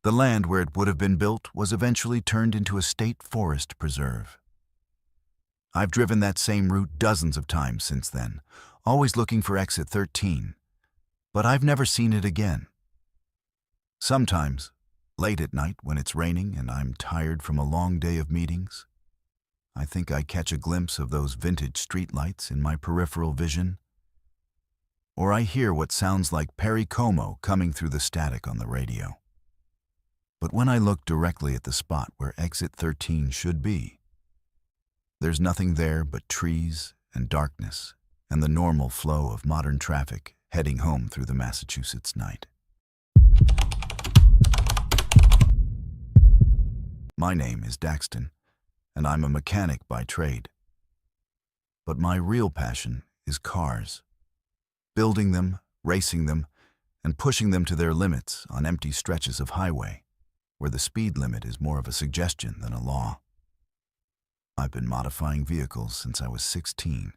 The land where it would have been built was eventually turned into a state forest preserve. I've driven that same route dozens of times since then, always looking for exit 13, but I've never seen it again. Sometimes, late at night when it's raining and I'm tired from a long day of meetings, I think I catch a glimpse of those vintage streetlights in my peripheral vision, or I hear what sounds like Perry Como coming through the static on the radio. But when I look directly at the spot where exit 13 should be, there's nothing there but trees and darkness and the normal flow of modern traffic heading home through the Massachusetts night. My name is Daxton, and I'm a mechanic by trade. But my real passion is cars. Building them, racing them, and pushing them to their limits on empty stretches of highway, where the speed limit is more of a suggestion than a law. I've been modifying vehicles since I was 16,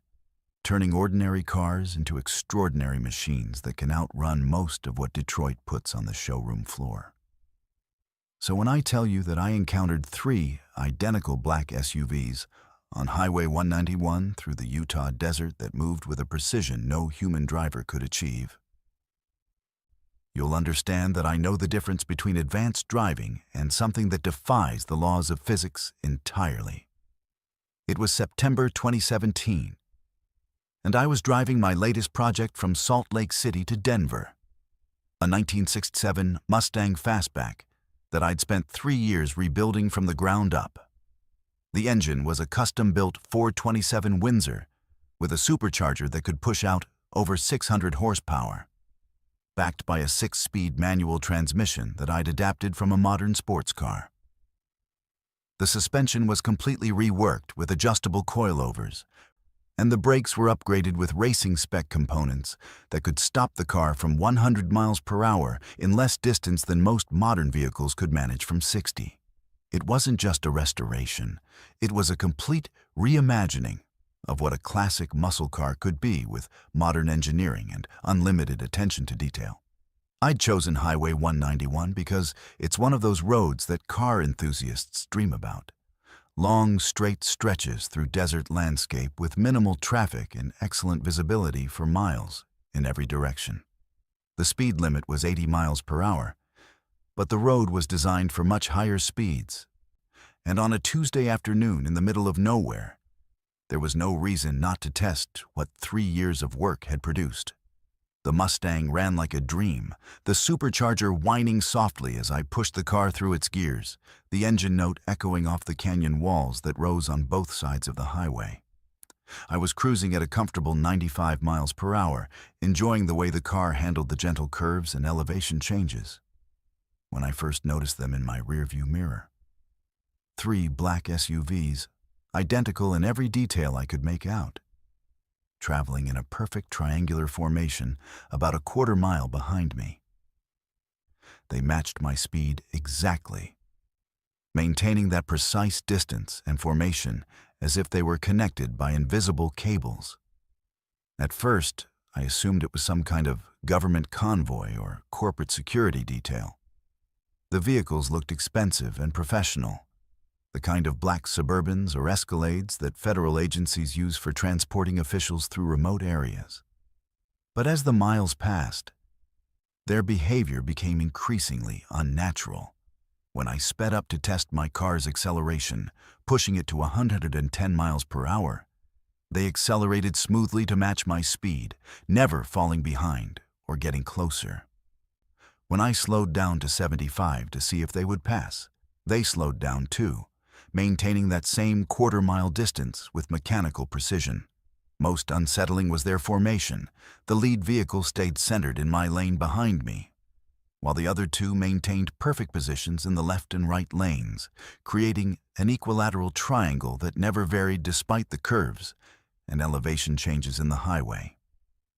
turning ordinary cars into extraordinary machines that can outrun most of what Detroit puts on the showroom floor. So when I tell you that I encountered 3 identical black SUVs on Highway 191 through the Utah desert that moved with a precision no human driver could achieve, you'll understand that I know the difference between advanced driving and something that defies the laws of physics entirely. It was September 2017, and I was driving my latest project from Salt Lake City to Denver, a 1967 Mustang Fastback that I'd spent 3 years rebuilding from the ground up. The engine was a custom-built 427 Windsor with a supercharger that could push out over 600 horsepower, backed by a 6-speed manual transmission that I'd adapted from a modern sports car. The suspension was completely reworked with adjustable coilovers, and the brakes were upgraded with racing spec components that could stop the car from 100 miles per hour in less distance than most modern vehicles could manage from 60. It wasn't just a restoration, it was a complete reimagining of what a classic muscle car could be with modern engineering and unlimited attention to detail. I'd chosen Highway 191 because it's one of those roads that car enthusiasts dream about. Long, straight stretches through desert landscape with minimal traffic and excellent visibility for miles in every direction. The speed limit was 80 miles per hour, but the road was designed for much higher speeds. And on a Tuesday afternoon in the middle of nowhere, there was no reason not to test what 3 years of work had produced. The Mustang ran like a dream, the supercharger whining softly as I pushed the car through its gears, the engine note echoing off the canyon walls that rose on both sides of the highway. I was cruising at a comfortable 95 miles per hour, enjoying the way the car handled the gentle curves and elevation changes, when I first noticed them in my rearview mirror. 3 black SUVs, identical in every detail I could make out, traveling in a perfect triangular formation about a quarter mile behind me. They matched my speed exactly, maintaining that precise distance and formation as if they were connected by invisible cables. At first, I assumed it was some kind of government convoy or corporate security detail. The vehicles looked expensive and professional, the kind of black Suburbans or Escalades that federal agencies use for transporting officials through remote areas. But as the miles passed, their behavior became increasingly unnatural. When I sped up to test my car's acceleration, pushing it to 110 miles per hour, they accelerated smoothly to match my speed, never falling behind or getting closer. When I slowed down to 75 to see if they would pass, they slowed down too, maintaining that same quarter-mile distance with mechanical precision. Most unsettling was their formation. The lead vehicle stayed centered in my lane behind me, while the other 2 maintained perfect positions in the left and right lanes, creating an equilateral triangle that never varied despite the curves and elevation changes in the highway.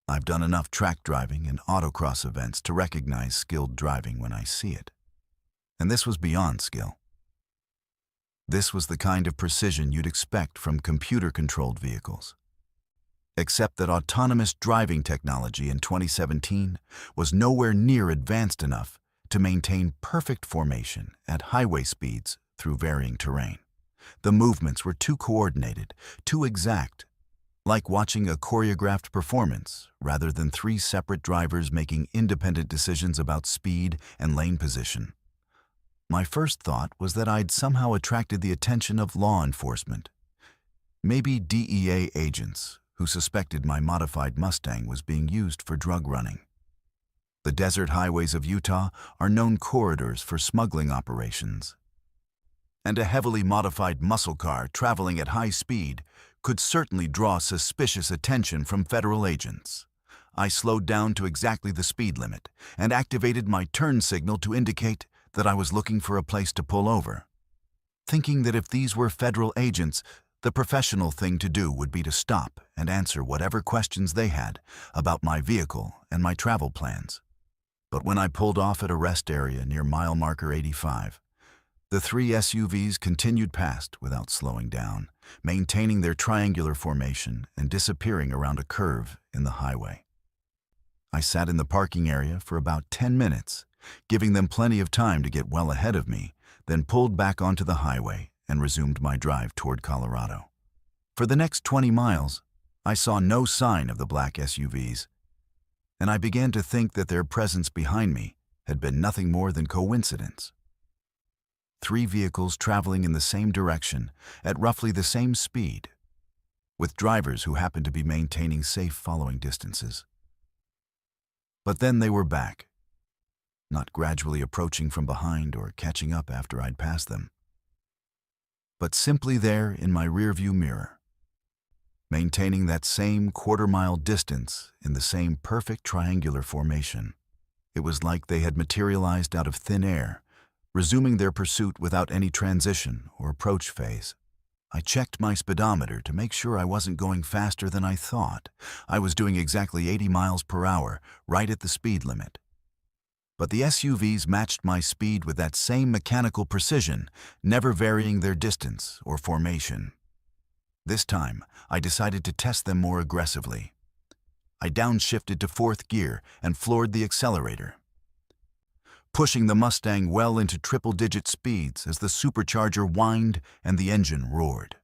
I've done enough track driving and autocross events to recognize skilled driving when I see it. And this was beyond skill. This was the kind of precision you'd expect from computer-controlled vehicles. Except that autonomous driving technology in 2017 was nowhere near advanced enough to maintain perfect formation at highway speeds through varying terrain. The movements were too coordinated, too exact, like watching a choreographed performance rather than 3 separate drivers making independent decisions about speed and lane position. My first thought was that I'd somehow attracted the attention of law enforcement, maybe DEA agents who suspected my modified Mustang was being used for drug running. The desert highways of Utah are known corridors for smuggling operations, and a heavily modified muscle car traveling at high speed could certainly draw suspicious attention from federal agents. I slowed down to exactly the speed limit and activated my turn signal to indicate that I was looking for a place to pull over, thinking that if these were federal agents, the professional thing to do would be to stop and answer whatever questions they had about my vehicle and my travel plans. But when I pulled off at a rest area near mile marker 85, the 3 SUVs continued past without slowing down, maintaining their triangular formation and disappearing around a curve in the highway. I sat in the parking area for about 10 minutes, giving them plenty of time to get well ahead of me, then pulled back onto the highway and resumed my drive toward Colorado. For the next 20 miles, I saw no sign of the black SUVs, and I began to think that their presence behind me had been nothing more than coincidence. 3 vehicles traveling in the same direction at roughly the same speed, with drivers who happened to be maintaining safe following distances. But then they were back, not gradually approaching from behind or catching up after I'd passed them, but simply there in my rearview mirror, maintaining that same quarter-mile distance in the same perfect triangular formation. It was like they had materialized out of thin air, resuming their pursuit without any transition or approach phase. I checked my speedometer to make sure I wasn't going faster than I thought. I was doing exactly 80 miles per hour, right at the speed limit. But the SUVs matched my speed with that same mechanical precision, never varying their distance or formation. This time, I decided to test them more aggressively. I downshifted to 4th gear and floored the accelerator, pushing the Mustang well into triple-digit speeds as the supercharger whined and the engine roared.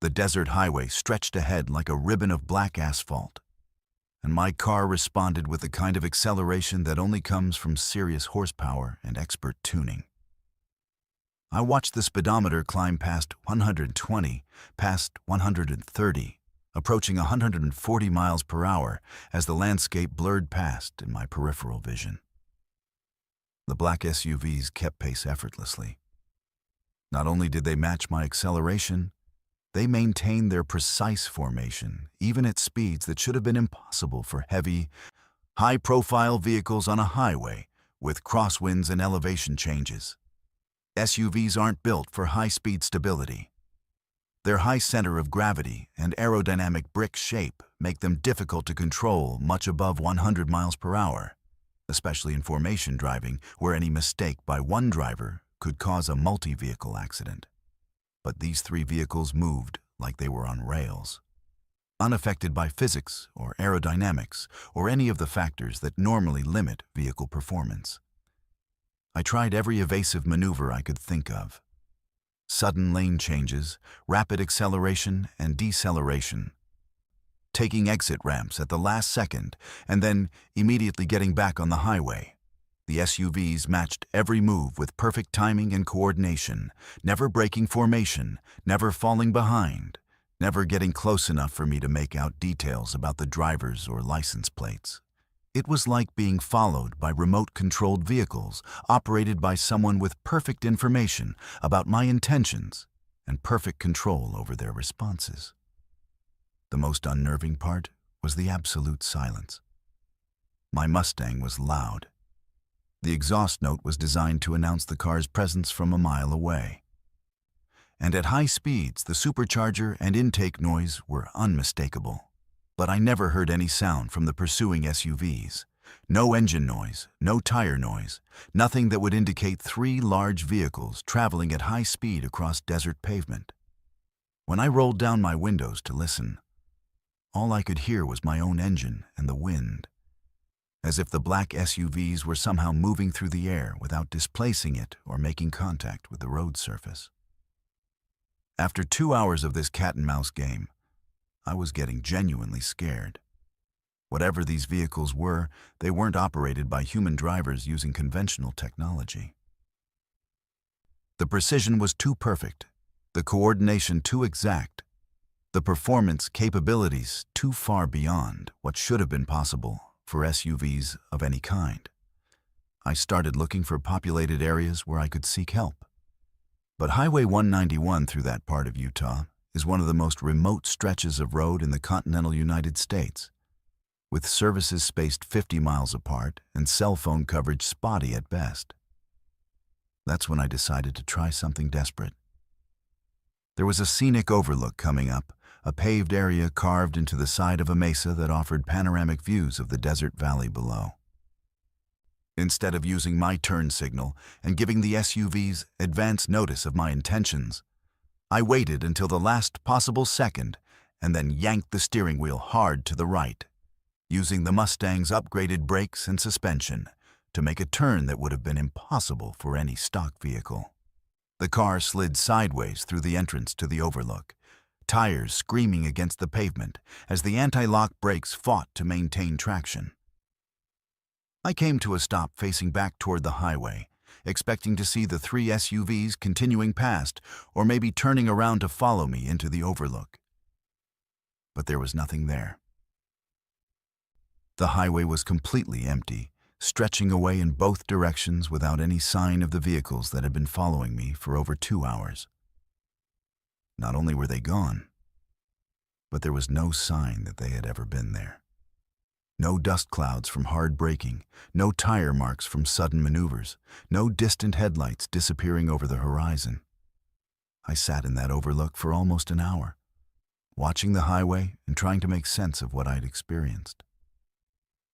The desert highway stretched ahead like a ribbon of black asphalt, and my car responded with the kind of acceleration that only comes from serious horsepower and expert tuning. I watched the speedometer climb past 120, past 130, approaching 140 miles per hour as the landscape blurred past in my peripheral vision. The black SUVs kept pace effortlessly. Not only did they match my acceleration, they maintained their precise formation, even at speeds that should have been impossible for heavy, high-profile vehicles on a highway with crosswinds and elevation changes. SUVs aren't built for high-speed stability. Their high center of gravity and aerodynamic brick shape make them difficult to control much above 100 miles per hour, especially in formation driving, where any mistake by one driver could cause a multi-vehicle accident. But these three vehicles moved like they were on rails, unaffected by physics or aerodynamics or any of the factors that normally limit vehicle performance. I tried every evasive maneuver I could think of. Sudden lane changes, rapid acceleration and deceleration, taking exit ramps at the last second, and then immediately getting back on the highway. The SUVs matched every move with perfect timing and coordination, never breaking formation, never falling behind, never getting close enough for me to make out details about the drivers or license plates. It was like being followed by remote-controlled vehicles operated by someone with perfect information about my intentions and perfect control over their responses. The most unnerving part was the absolute silence. My Mustang was loud. The exhaust note was designed to announce the car's presence from a mile away. And at high speeds, the supercharger and intake noise were unmistakable. But I never heard any sound from the pursuing SUVs. No engine noise, no tire noise, nothing that would indicate three large vehicles traveling at high speed across desert pavement. When I rolled down my windows to listen, all I could hear was my own engine and the wind, as if the black SUVs were somehow moving through the air without displacing it or making contact with the road surface. After 2 hours of this cat-and-mouse game, I was getting genuinely scared. Whatever these vehicles were, they weren't operated by human drivers using conventional technology. The precision was too perfect, the coordination too exact, the performance capabilities too far beyond what should have been possible for SUVs of any kind. I started looking for populated areas where I could seek help. But Highway 191 through that part of Utah is one of the most remote stretches of road in the continental United States, with services spaced 50 miles apart and cell phone coverage spotty at best. That's when I decided to try something desperate. There was a scenic overlook coming up, a paved area carved into the side of a mesa that offered panoramic views of the desert valley below. Instead of using my turn signal and giving the SUVs advance notice of my intentions, I waited until the last possible second and then yanked the steering wheel hard to the right, using the Mustang's upgraded brakes and suspension to make a turn that would have been impossible for any stock vehicle. The car slid sideways through the entrance to the overlook, tires screaming against the pavement as the anti-lock brakes fought to maintain traction. I came to a stop facing back toward the highway, expecting to see the three SUVs continuing past or maybe turning around to follow me into the overlook. But there was nothing there. The highway was completely empty, stretching away in both directions without any sign of the vehicles that had been following me for over 2 hours. Not only were they gone, but there was no sign that they had ever been there. No dust clouds from hard braking, no tire marks from sudden maneuvers, no distant headlights disappearing over the horizon. I sat in that overlook for almost an hour, watching the highway and trying to make sense of what I'd experienced.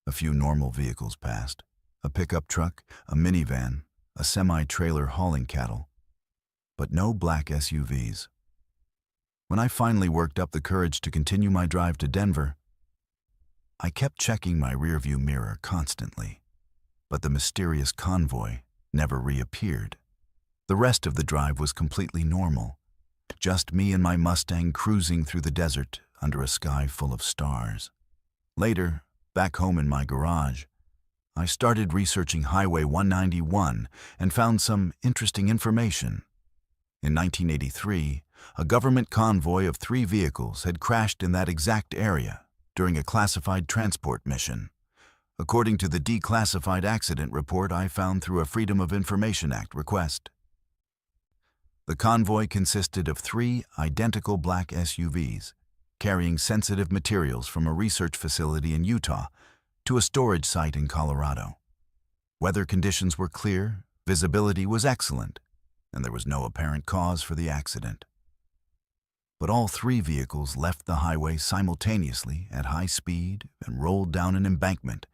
A few normal vehicles passed, a pickup truck, a minivan, a semi-trailer hauling cattle, but no black SUVs. When I finally worked up the courage to continue my drive to Denver, I kept checking my rearview mirror constantly, but the mysterious convoy never reappeared. The rest of the drive was completely normal, just me and my Mustang cruising through the desert under a sky full of stars. Later, back home in my garage, I started researching Highway 191 and found some interesting information. In 1983, a government convoy of 3 vehicles had crashed in that exact area during a classified transport mission, according to the declassified accident report I found through a Freedom of Information Act request. The convoy consisted of 3 identical black SUVs, carrying sensitive materials from a research facility in Utah to a storage site in Colorado. Weather conditions were clear, visibility was excellent, and there was no apparent cause for the accident. But all 3 vehicles left the highway simultaneously at high speed and rolled down an embankment,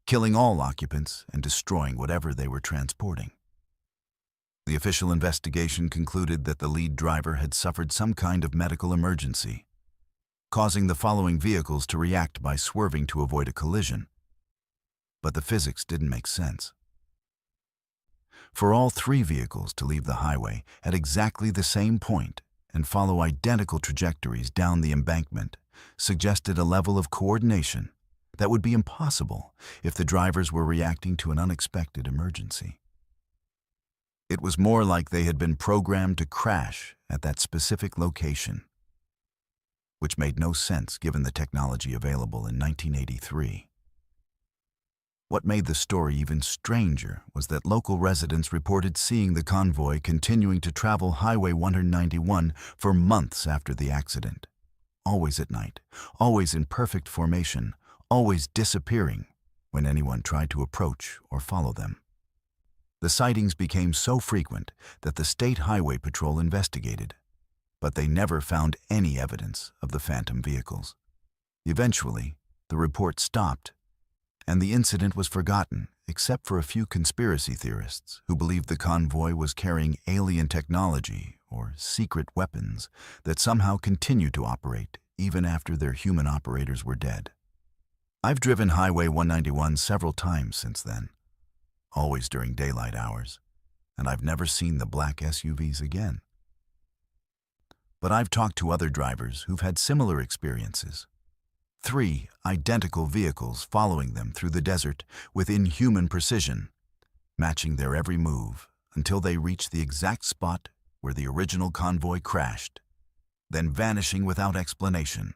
killing all occupants and destroying whatever they were transporting. The official investigation concluded that the lead driver had suffered some kind of medical emergency, causing the following vehicles to react by swerving to avoid a collision. But the physics didn't make sense. For all 3 vehicles to leave the highway at exactly the same point and follow identical trajectories down the embankment suggested a level of coordination that would be impossible if the drivers were reacting to an unexpected emergency. It was more like they had been programmed to crash at that specific location, which made no sense given the technology available in 1983. What made the story even stranger was that local residents reported seeing the convoy continuing to travel Highway 191 for months after the accident, always at night, always in perfect formation, always disappearing when anyone tried to approach or follow them. The sightings became so frequent that the State Highway Patrol investigated, but they never found any evidence of the phantom vehicles. Eventually, the report stopped, and the incident was forgotten except for a few conspiracy theorists who believed the convoy was carrying alien technology or secret weapons that somehow continued to operate even after their human operators were dead. I've driven Highway 191 several times since then, always during daylight hours, and I've never seen the black SUVs again. But I've talked to other drivers who've had similar experiences. 3 identical vehicles following them through the desert with inhuman precision, matching their every move until they reached the exact spot where the original convoy crashed, then vanishing without explanation.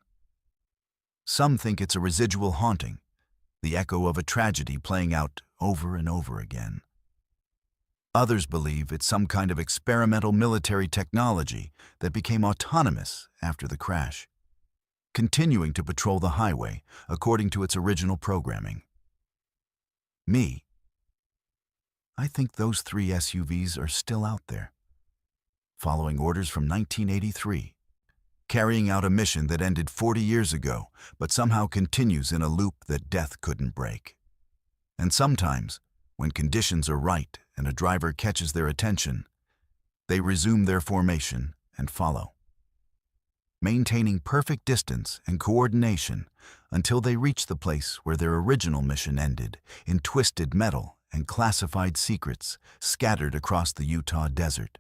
Some think it's a residual haunting, the echo of a tragedy playing out over and over again. Others believe it's some kind of experimental military technology that became autonomous after the crash, continuing to patrol the highway according to its original programming. I think those 3 SUVs are still out there, following orders from 1983, carrying out a mission that ended 40 years ago, but somehow continues in a loop that death couldn't break. And sometimes, when conditions are right and a driver catches their attention, they resume their formation and follow, maintaining perfect distance and coordination until they reach the place where their original mission ended, in twisted metal and classified secrets scattered across the Utah desert.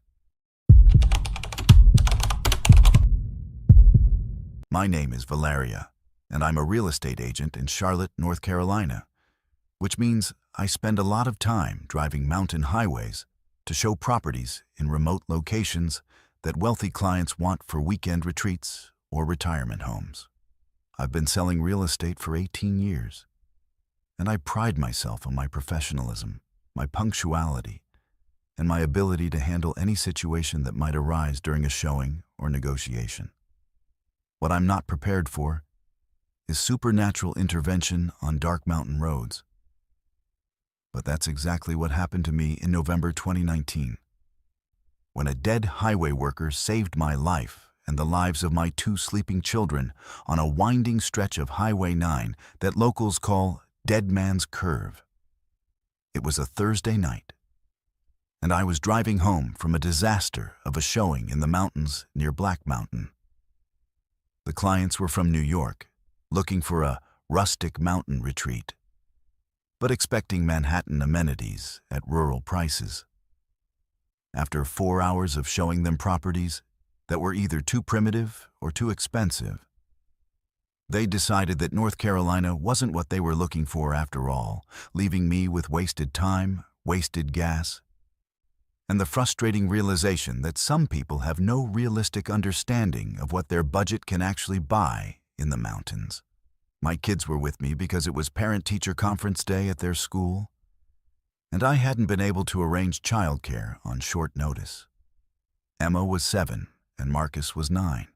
My name is Valeria, and I'm a real estate agent in Charlotte, North Carolina, which means I spend a lot of time driving mountain highways to show properties in remote locations that wealthy clients want for weekend retreats or retirement homes. I've been selling real estate for 18 years, and I pride myself on my professionalism, my punctuality, and my ability to handle any situation that might arise during a showing or negotiation. What I'm not prepared for is supernatural intervention on dark mountain roads. But that's exactly what happened to me in November 2019, when a dead highway worker saved my life and the lives of my 2 sleeping children on a winding stretch of Highway 9 that locals call Dead Man's Curve. It was a Thursday night, and I was driving home from a disaster of a showing in the mountains near Black Mountain. The clients were from New York, looking for a rustic mountain retreat, but expecting Manhattan amenities at rural prices. After 4 hours of showing them properties that were either too primitive or too expensive, they decided that North Carolina wasn't what they were looking for after all, leaving me with wasted time, wasted gas, and the frustrating realization that some people have no realistic understanding of what their budget can actually buy in the mountains. My kids were with me because it was parent-teacher conference day at their school, and I hadn't been able to arrange childcare on short notice. Emma was 7 and Marcus was 9,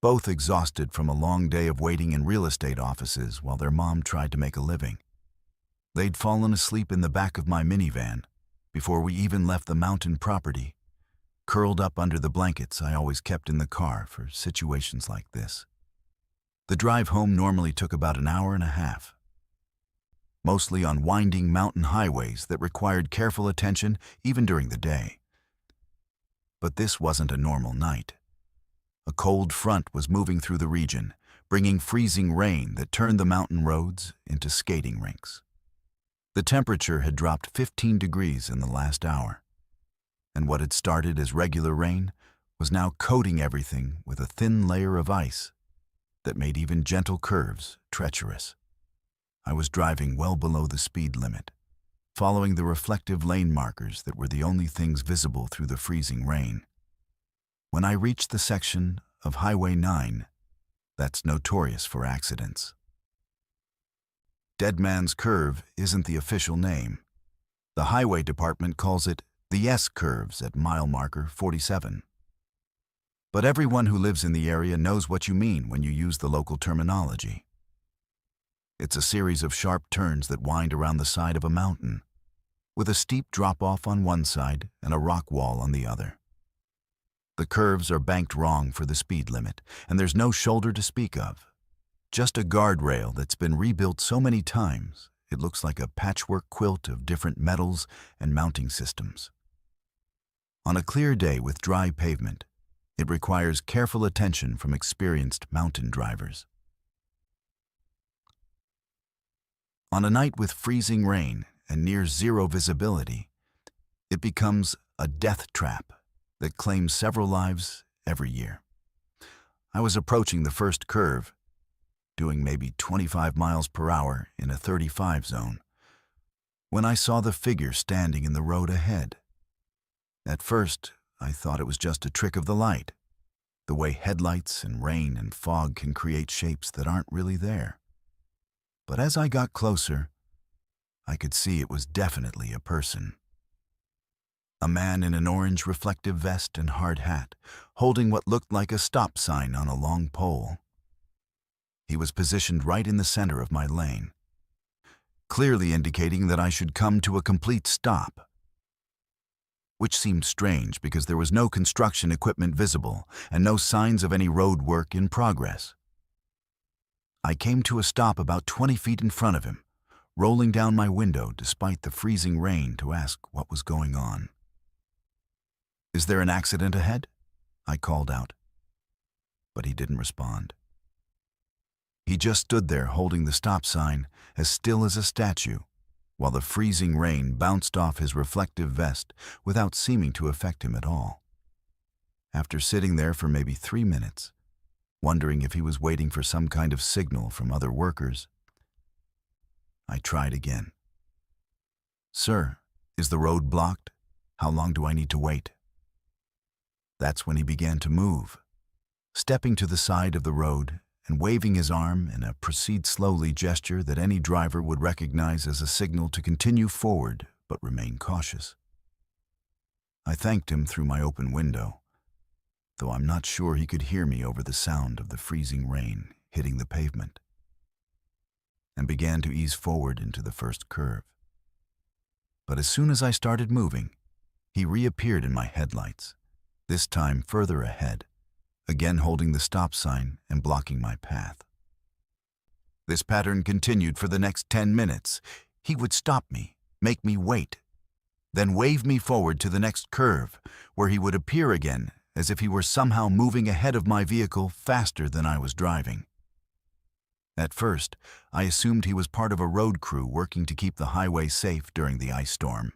both exhausted from a long day of waiting in real estate offices while their mom tried to make a living. They'd fallen asleep in the back of my minivan before we even left the mountain property, curled up under the blankets I always kept in the car for situations like this. The drive home normally took about an hour and a half, mostly on winding mountain highways that required careful attention even during the day. But this wasn't a normal night. A cold front was moving through the region, bringing freezing rain that turned the mountain roads into skating rinks. The temperature had dropped 15 degrees in the last hour, and what had started as regular rain was now coating everything with a thin layer of ice that made even gentle curves treacherous. I was driving well below the speed limit, following the reflective lane markers that were the only things visible through the freezing rain. When I reached the section of Highway 9 that's notorious for accidents. Dead Man's Curve isn't the official name. The highway department calls it the S-curves at mile marker 47. But everyone who lives in the area knows what you mean when you use the local terminology. It's a series of sharp turns that wind around the side of a mountain, with a steep drop-off on one side and a rock wall on the other. The curves are banked wrong for the speed limit, and there's no shoulder to speak of. Just a guardrail that's been rebuilt so many times, it looks like a patchwork quilt of different metals and mounting systems. On a clear day with dry pavement, it requires careful attention from experienced mountain drivers. On a night with freezing rain and near zero visibility, it becomes a death trap that claims several lives every year. I was approaching the first curve, doing maybe 25 miles per hour in a 35 zone, when I saw the figure standing in the road ahead. At first, I thought it was just a trick of the light, the way headlights and rain and fog can create shapes that aren't really there. But as I got closer, I could see it was definitely a person. A man in an orange reflective vest and hard hat, holding what looked like a stop sign on a long pole. He was positioned right in the center of my lane, clearly indicating that I should come to a complete stop, which seemed strange because there was no construction equipment visible and no signs of any road work in progress. I came to a stop about 20 feet in front of him, rolling down my window despite the freezing rain to ask what was going on. "Is there an accident ahead?" I called out, but he didn't respond. He just stood there holding the stop sign, as still as a statue, while the freezing rain bounced off his reflective vest without seeming to affect him at all. After sitting there for maybe 3 minutes, wondering if he was waiting for some kind of signal from other workers, I tried again. "Sir, is the road blocked? How long do I need to wait?" That's when he began to move, stepping to the side of the road and waving his arm in a proceed slowly gesture that any driver would recognize as a signal to continue forward but remain cautious. I thanked him through my open window, though I'm not sure he could hear me over the sound of the freezing rain hitting the pavement, and began to ease forward into the first curve. But as soon as I started moving, he reappeared in my headlights, this time further ahead, again holding the stop sign and blocking my path. This pattern continued for the next 10 minutes. He would stop me, make me wait, then wave me forward to the next curve, where he would appear again as if he were somehow moving ahead of my vehicle faster than I was driving. At first, I assumed he was part of a road crew working to keep the highway safe during the ice storm,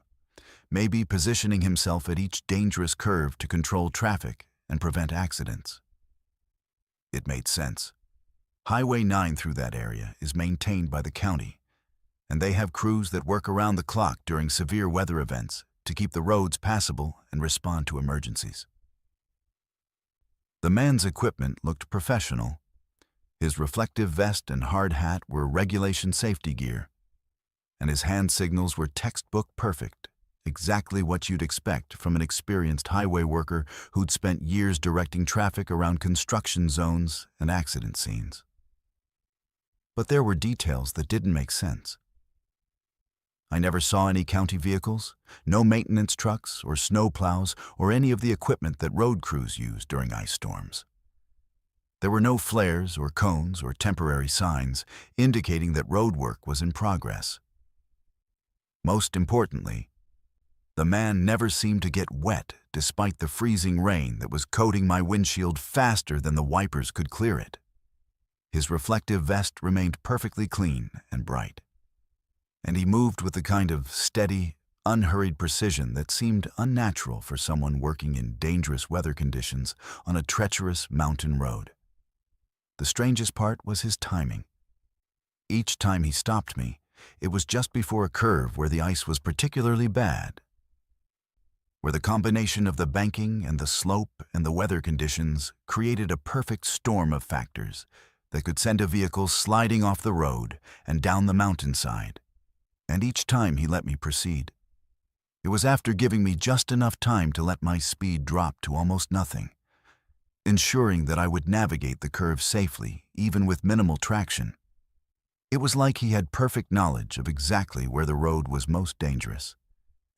maybe positioning himself at each dangerous curve to control traffic and prevent accidents. It made sense. Highway 9 through that area is maintained by the county, and they have crews that work around the clock during severe weather events to keep the roads passable and respond to emergencies. The man's equipment looked professional. His reflective vest and hard hat were regulation safety gear, and his hand signals were textbook perfect, exactly what you'd expect from an experienced highway worker who'd spent years directing traffic around construction zones and accident scenes. But there were details that didn't make sense. I never saw any county vehicles, no maintenance trucks or snow plows or any of the equipment that road crews use during ice storms. There were no flares or cones or temporary signs indicating that road work was in progress. Most importantly, the man never seemed to get wet despite the freezing rain that was coating my windshield faster than the wipers could clear it. His reflective vest remained perfectly clean and bright, and he moved with the kind of steady, unhurried precision that seemed unnatural for someone working in dangerous weather conditions on a treacherous mountain road. The strangest part was his timing. Each time he stopped me, it was just before a curve where the ice was particularly bad, where the combination of the banking and the slope and the weather conditions created a perfect storm of factors that could send a vehicle sliding off the road and down the mountainside. And each time he let me proceed. It was after giving me just enough time to let my speed drop to almost nothing, ensuring that I would navigate the curve safely, even with minimal traction. It was like he had perfect knowledge of exactly where the road was most dangerous,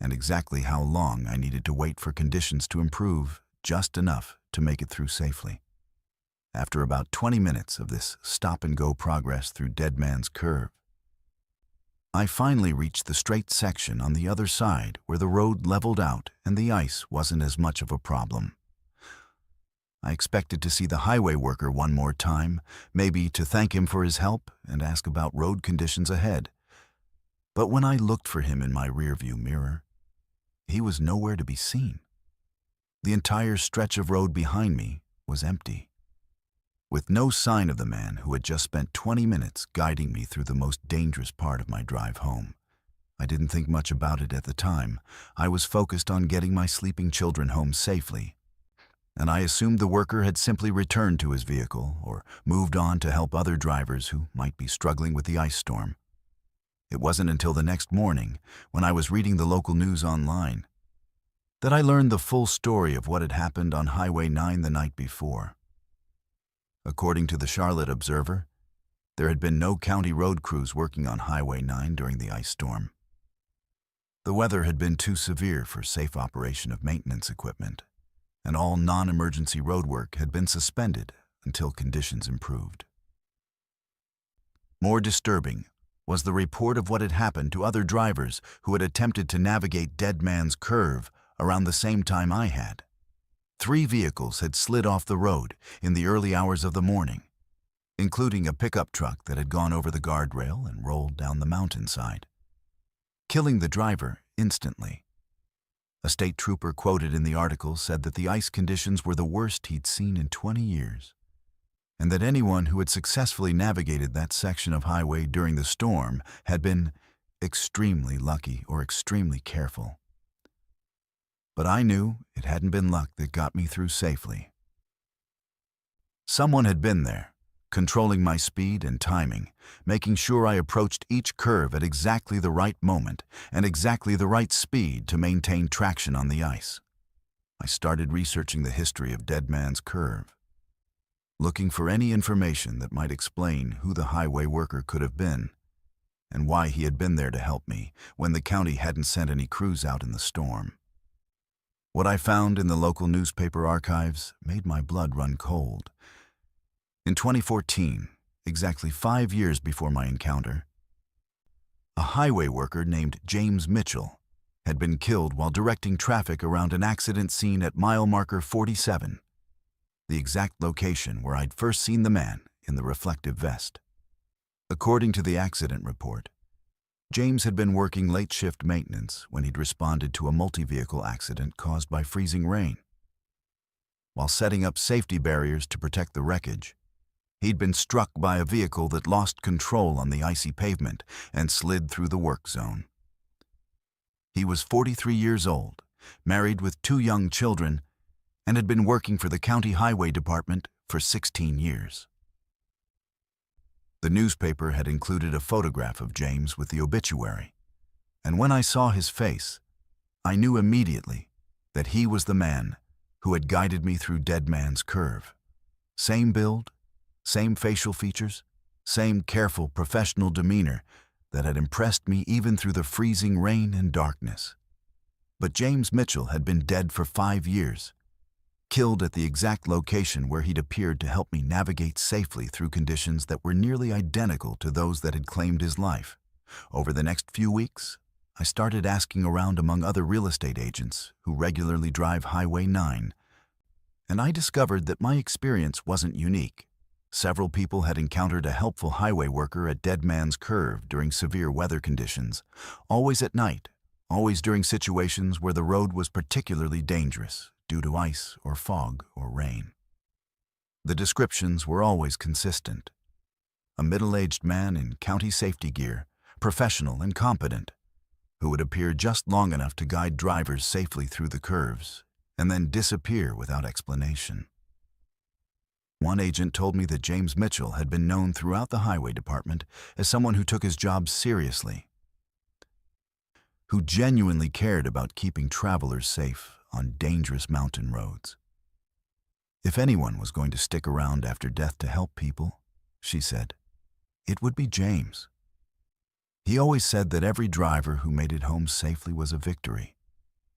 and exactly how long I needed to wait for conditions to improve just enough to make it through safely. After about 20 minutes of this stop-and-go progress through Dead Man's Curve, I finally reached the straight section on the other side where the road leveled out and the ice wasn't as much of a problem. I expected to see the highway worker one more time, maybe to thank him for his help and ask about road conditions ahead. But when I looked for him in my rearview mirror, he was nowhere to be seen. The entire stretch of road behind me was empty, with no sign of the man who had just spent 20 minutes guiding me through the most dangerous part of my drive home. I didn't think much about it at the time. I was focused on getting my sleeping children home safely, and I assumed the worker had simply returned to his vehicle or moved on to help other drivers who might be struggling with the ice storm. It wasn't until the next morning, when I was reading the local news online, that I learned the full story of what had happened on Highway 9 the night before. According to the Charlotte Observer, there had been no county road crews working on Highway 9 during the ice storm. The weather had been too severe for safe operation of maintenance equipment, and all non-emergency road work had been suspended until conditions improved. More disturbing was the report of what had happened to other drivers who had attempted to navigate Dead Man's Curve around the same time I had. 3 vehicles had slid off the road in the early hours of the morning, including a pickup truck that had gone over the guardrail and rolled down the mountainside, killing the driver instantly. A state trooper quoted in the article said that the ice conditions were the worst he'd seen in 20 years, and that anyone who had successfully navigated that section of highway during the storm had been extremely lucky or extremely careful. But I knew it hadn't been luck that got me through safely. Someone had been there, controlling my speed and timing, making sure I approached each curve at exactly the right moment and exactly the right speed to maintain traction on the ice. I started researching the history of Dead Man's Curve, looking for any information that might explain who the highway worker could have been and why he had been there to help me when the county hadn't sent any crews out in the storm. What I found in the local newspaper archives made my blood run cold. In 2014, exactly 5 years before my encounter, a highway worker named James Mitchell had been killed while directing traffic around an accident scene at mile marker 47, the exact location where I'd first seen the man in the reflective vest. According to the accident report, James had been working late shift maintenance when he'd responded to a multi-vehicle accident caused by freezing rain. While setting up safety barriers to protect the wreckage, he'd been struck by a vehicle that lost control on the icy pavement and slid through the work zone. He was 43 years old, married with 2 young children, and had been working for the county highway department for 16 years. The newspaper had included a photograph of James with the obituary, and when I saw his face, I knew immediately that he was the man who had guided me through Dead Man's Curve. Same build, same facial features, same careful professional demeanor that had impressed me even through the freezing rain and darkness. But James Mitchell had been dead for 5 years, killed at the exact location where he'd appeared to help me navigate safely through conditions that were nearly identical to those that had claimed his life. Over the next few weeks, I started asking around among other real estate agents who regularly drive Highway 9, and I discovered that my experience wasn't unique. Several people had encountered a helpful highway worker at Dead Man's Curve during severe weather conditions, always at night, always during situations where the road was particularly dangerous due to ice or fog or rain. The descriptions were always consistent. A middle-aged man in county safety gear, professional and competent, who would appear just long enough to guide drivers safely through the curves and then disappear without explanation. One agent told me that James Mitchell had been known throughout the highway department as someone who took his job seriously, who genuinely cared about keeping travelers safe on dangerous mountain roads. If anyone was going to stick around after death to help people, she said, it would be James. He always said that every driver who made it home safely was a victory,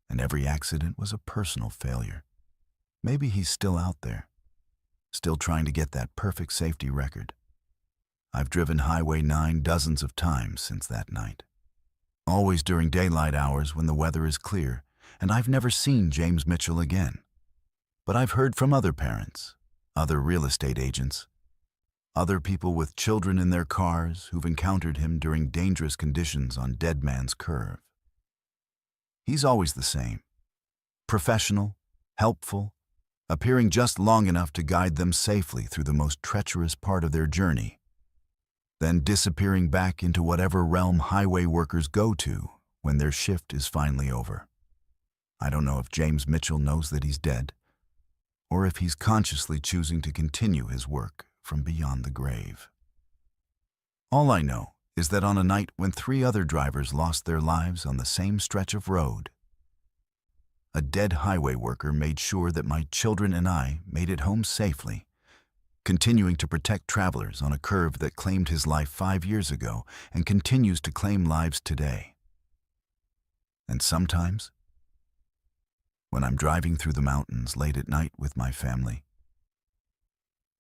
and every accident was a personal failure. Maybe he's still out there, still trying to get that perfect safety record. I've driven Highway 9 dozens of times since that night, always during daylight hours when the weather is clear, and I've never seen James Mitchell again. But I've heard from other parents, other real estate agents, other people with children in their cars who've encountered him during dangerous conditions on Dead Man's Curve. He's always the same, professional, helpful, appearing just long enough to guide them safely through the most treacherous part of their journey, then disappearing back into whatever realm highway workers go to when their shift is finally over. I don't know if James Mitchell knows that he's dead, or if he's consciously choosing to continue his work from beyond the grave. All I know is that on a night when 3 other drivers lost their lives on the same stretch of road, a dead highway worker made sure that my children and I made it home safely, continuing to protect travelers on a curve that claimed his life 5 years ago and continues to claim lives today. And sometimes, when I'm driving through the mountains late at night with my family,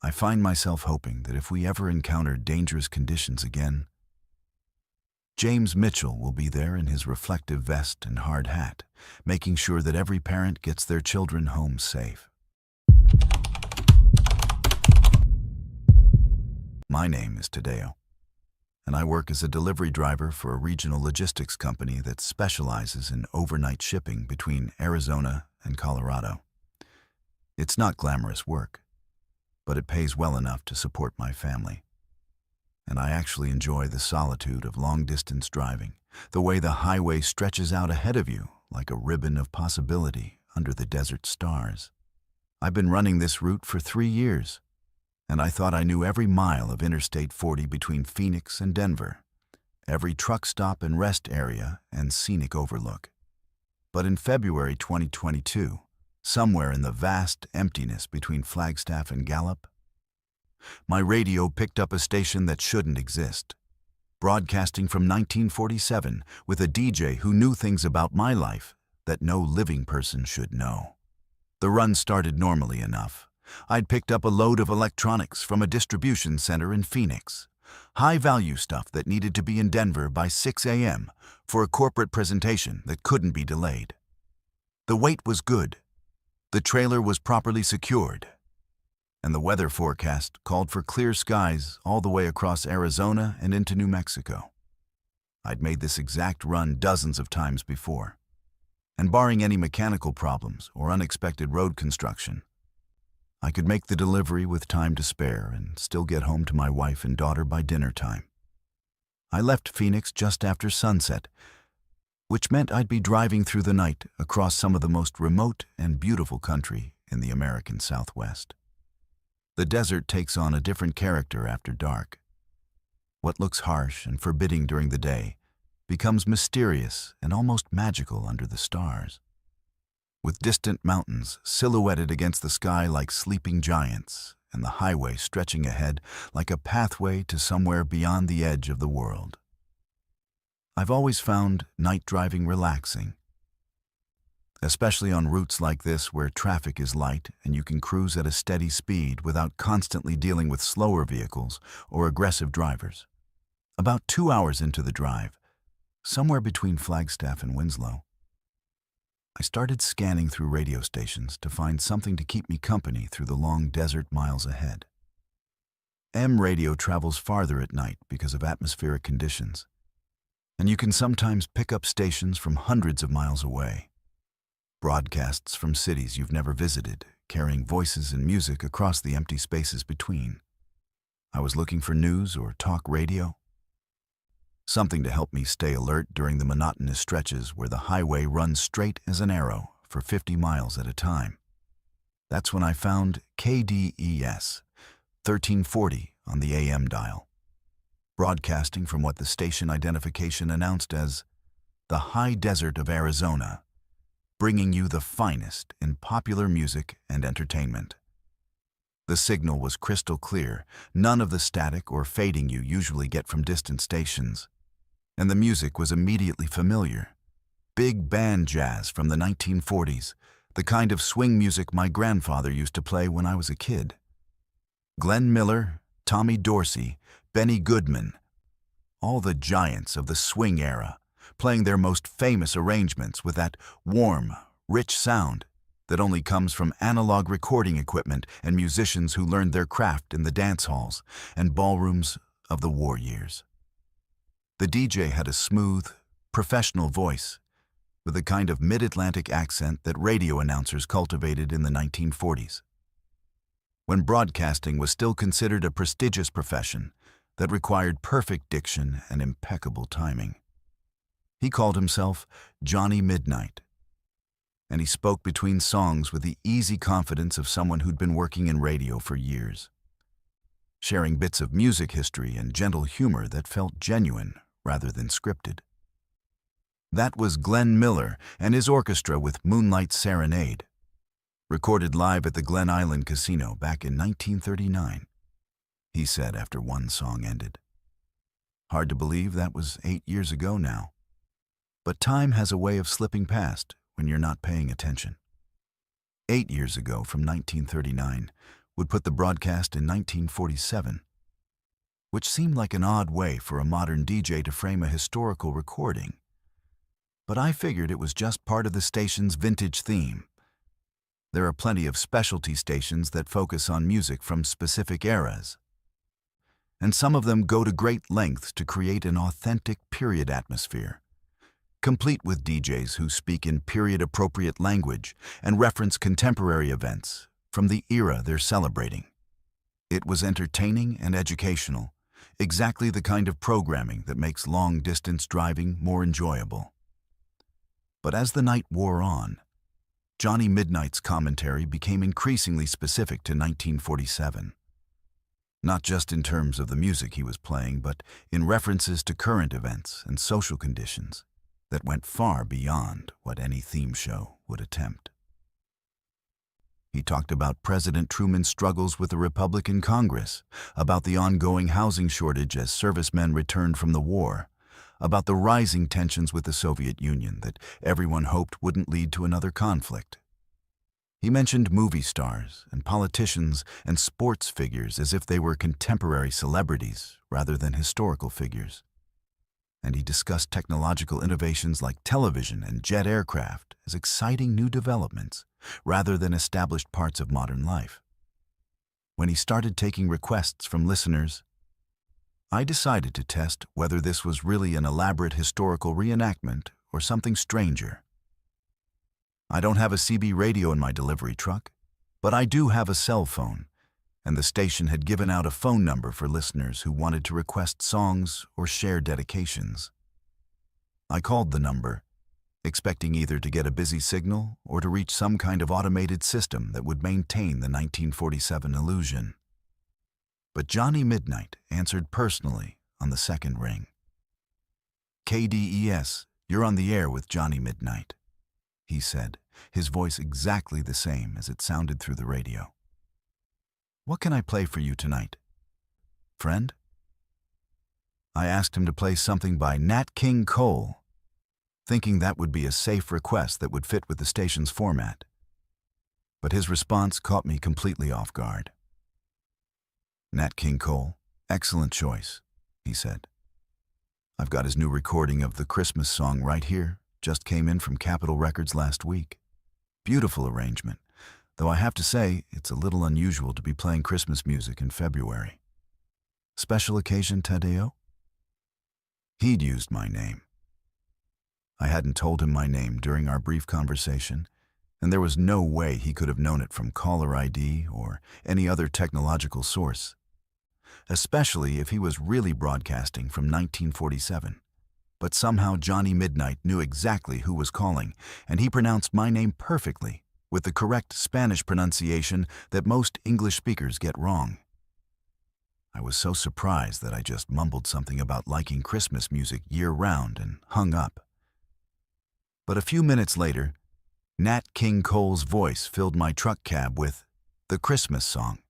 I find myself hoping that if we ever encounter dangerous conditions again, James Mitchell will be there in his reflective vest and hard hat, making sure that every parent gets their children home safe. My name is Tadeo, and I work as a delivery driver for a regional logistics company that specializes in overnight shipping between Arizona and Colorado. It's not glamorous work, but it pays well enough to support my family. And I actually enjoy the solitude of long-distance driving, the way the highway stretches out ahead of you like a ribbon of possibility under the desert stars. I've been running this route for 3 years, and I thought I knew every mile of Interstate 40 between Phoenix and Denver, every truck stop and rest area and scenic overlook. But in February 2022, somewhere in the vast emptiness between Flagstaff and Gallup, my radio picked up a station that shouldn't exist, broadcasting from 1947 with a DJ who knew things about my life that no living person should know. The run started normally enough. I'd picked up a load of electronics from a distribution center in Phoenix, high-value stuff that needed to be in Denver by 6 a.m. for a corporate presentation that couldn't be delayed. The weight was good. The trailer was properly secured, and the weather forecast called for clear skies all the way across Arizona and into New Mexico. I'd made this exact run dozens of times before, and barring any mechanical problems or unexpected road construction, I could make the delivery with time to spare and still get home to my wife and daughter by dinner time. I left Phoenix just after sunset, which meant I'd be driving through the night across some of the most remote and beautiful country in the American Southwest. The desert takes on a different character after dark. What looks harsh and forbidding during the day becomes mysterious and almost magical under the stars. With distant mountains silhouetted against the sky like sleeping giants, and the highway stretching ahead like a pathway to somewhere beyond the edge of the world. I've always found night driving relaxing, especially on routes like this where traffic is light and you can cruise at a steady speed without constantly dealing with slower vehicles or aggressive drivers. About 2 hours into the drive, somewhere between Flagstaff and Winslow, I started scanning through radio stations to find something to keep me company through the long desert miles ahead. AM radio travels farther at night because of atmospheric conditions, and you can sometimes pick up stations from hundreds of miles away. Broadcasts from cities you've never visited, carrying voices and music across the empty spaces between. I was looking for news or talk radio. Something to help me stay alert during the monotonous stretches where the highway runs straight as an arrow for 50 miles at a time. That's when I found KDES 1340 on the AM dial, broadcasting from what the station identification announced as the high desert of Arizona, bringing you the finest in popular music and entertainment. The signal was crystal clear, none of the static or fading you usually get from distant stations. And the music was immediately familiar. Big band jazz from the 1940s, the kind of swing music my grandfather used to play when I was a kid. Glenn Miller, Tommy Dorsey, Benny Goodman, all the giants of the swing era, playing their most famous arrangements with that warm, rich sound that only comes from analog recording equipment and musicians who learned their craft in the dance halls and ballrooms of the war years. The DJ had a smooth, professional voice with a kind of mid-Atlantic accent that radio announcers cultivated in the 1940s, when broadcasting was still considered a prestigious profession that required perfect diction and impeccable timing. He called himself Johnny Midnight, and he spoke between songs with the easy confidence of someone who'd been working in radio for years, sharing bits of music history and gentle humor that felt genuine rather than scripted. That was Glenn Miller and his orchestra with Moonlight Serenade, recorded live at the Glen Island Casino back in 1939, he said after one song ended. Hard to believe that was 8 years ago now, but time has a way of slipping past when you're not paying attention. 8 years ago from 1939 would put the broadcast in 1947, which seemed like an odd way for a modern DJ to frame a historical recording. But I figured it was just part of the station's vintage theme. There are plenty of specialty stations that focus on music from specific eras, and some of them go to great lengths to create an authentic period atmosphere, complete with DJs who speak in period-appropriate language and reference contemporary events from the era they're celebrating. It was entertaining and educational, exactly the kind of programming that makes long-distance driving more enjoyable. But as the night wore on, Johnny Midnight's commentary became increasingly specific to 1947. Not just in terms of the music he was playing, but in references to current events and social conditions that went far beyond what any theme show would attempt. He talked about President Truman's struggles with the Republican Congress, about the ongoing housing shortage as servicemen returned from the war, about the rising tensions with the Soviet Union that everyone hoped wouldn't lead to another conflict. He mentioned movie stars and politicians and sports figures as if they were contemporary celebrities rather than historical figures. And he discussed technological innovations like television and jet aircraft as exciting new developments rather than established parts of modern life. When he started taking requests from listeners, I decided to test whether this was really an elaborate historical reenactment or something stranger. I don't have a CB radio in my delivery truck, but I do have a cell phone, and the station had given out a phone number for listeners who wanted to request songs or share dedications. I called the number expecting either to get a busy signal or to reach some kind of automated system that would maintain the 1947 illusion. But Johnny Midnight answered personally on the second ring. "KDES, you're on the air with Johnny Midnight," he said, his voice exactly the same as it sounded through the radio. "What can I play for you tonight, friend?" I asked him to play something by Nat King Cole, thinking that would be a safe request that would fit with the station's format. But his response caught me completely off guard. "Nat King Cole, excellent choice," he said. "I've got his new recording of the Christmas song right here, just came in from Capitol Records last week. Beautiful arrangement, though I have to say it's a little unusual to be playing Christmas music in February. Special occasion, Tadeo?" He'd used my name. I hadn't told him my name during our brief conversation, and there was no way he could have known it from caller ID or any other technological source, especially if he was really broadcasting from 1947. But somehow Johnny Midnight knew exactly who was calling, and he pronounced my name perfectly, with the correct Spanish pronunciation that most English speakers get wrong. I was so surprised that I just mumbled something about liking Christmas music year-round and hung up. But a few minutes later, Nat King Cole's voice filled my truck cab with the Christmas song,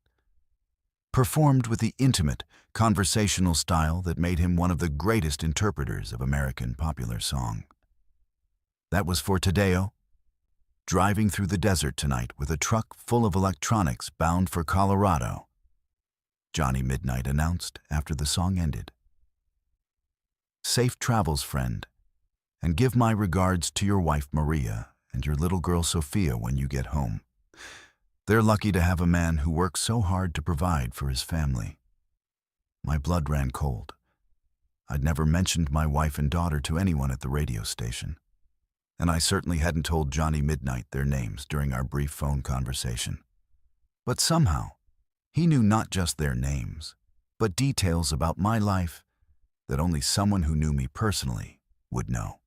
performed with the intimate, conversational style that made him one of the greatest interpreters of American popular song. That was for Tadeo, driving through the desert tonight with a truck full of electronics bound for Colorado, Johnny Midnight announced after the song ended. "Safe travels, friend, and give my regards to your wife Maria and your little girl Sophia when you get home. They're lucky to have a man who works so hard to provide for his family." My blood ran cold. I'd never mentioned my wife and daughter to anyone at the radio station, and I certainly hadn't told Johnny Midnight their names during our brief phone conversation. But somehow, he knew not just their names, but details about my life that only someone who knew me personally would know.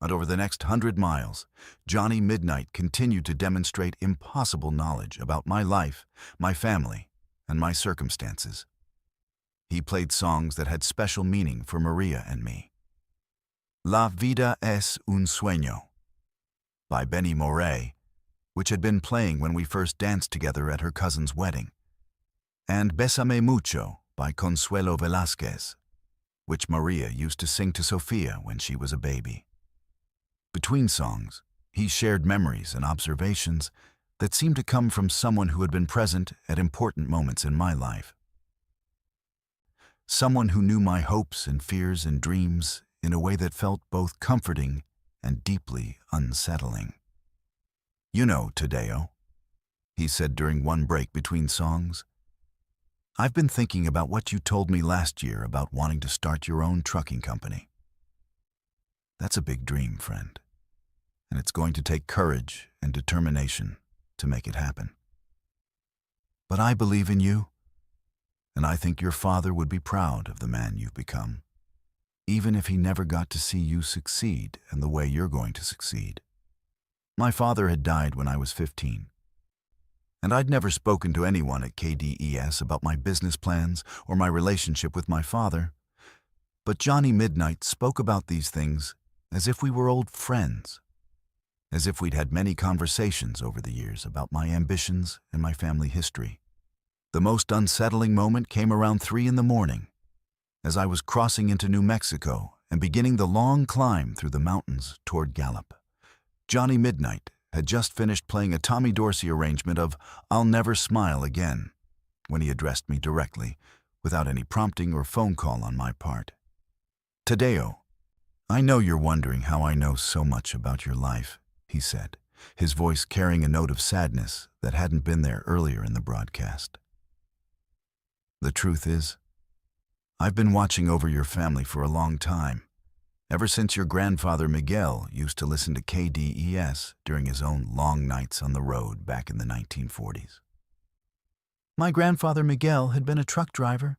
And over the next 100 miles, Johnny Midnight continued to demonstrate impossible knowledge about my life, my family, and my circumstances. He played songs that had special meaning for Maria and me. "La vida es un sueño" by Benny Moré, which had been playing when we first danced together at her cousin's wedding, and "Bésame mucho" by Consuelo Velázquez, which Maria used to sing to Sophia when she was a baby. Between songs, he shared memories and observations that seemed to come from someone who had been present at important moments in my life. Someone who knew my hopes and fears and dreams in a way that felt both comforting and deeply unsettling. "You know, Tadeo," he said during one break between songs, "I've been thinking about what you told me last year about wanting to start your own trucking company. That's a big dream, friend, and it's going to take courage and determination to make it happen. But I believe in you, and I think your father would be proud of the man you've become, even if he never got to see you succeed in the way you're going to succeed. My father had died when I was 15, and I'd never spoken to anyone at KDES about my business plans or my relationship with my father, but Johnny Midnight spoke about these things as if we were old friends, as if we'd had many conversations over the years about my ambitions and my family history. The most unsettling moment came around 3 in the morning, as I was crossing into New Mexico and beginning the long climb through the mountains toward Gallup. Johnny Midnight had just finished playing a Tommy Dorsey arrangement of "I'll Never Smile Again" when he addressed me directly, without any prompting or phone call on my part. "Tadeo, I know you're wondering how I know so much about your life," he said, his voice carrying a note of sadness that hadn't been there earlier in the broadcast. "The truth is, I've been watching over your family for a long time, ever since your grandfather Miguel used to listen to KDES during his own long nights on the road back in the 1940s. My grandfather Miguel had been a truck driver,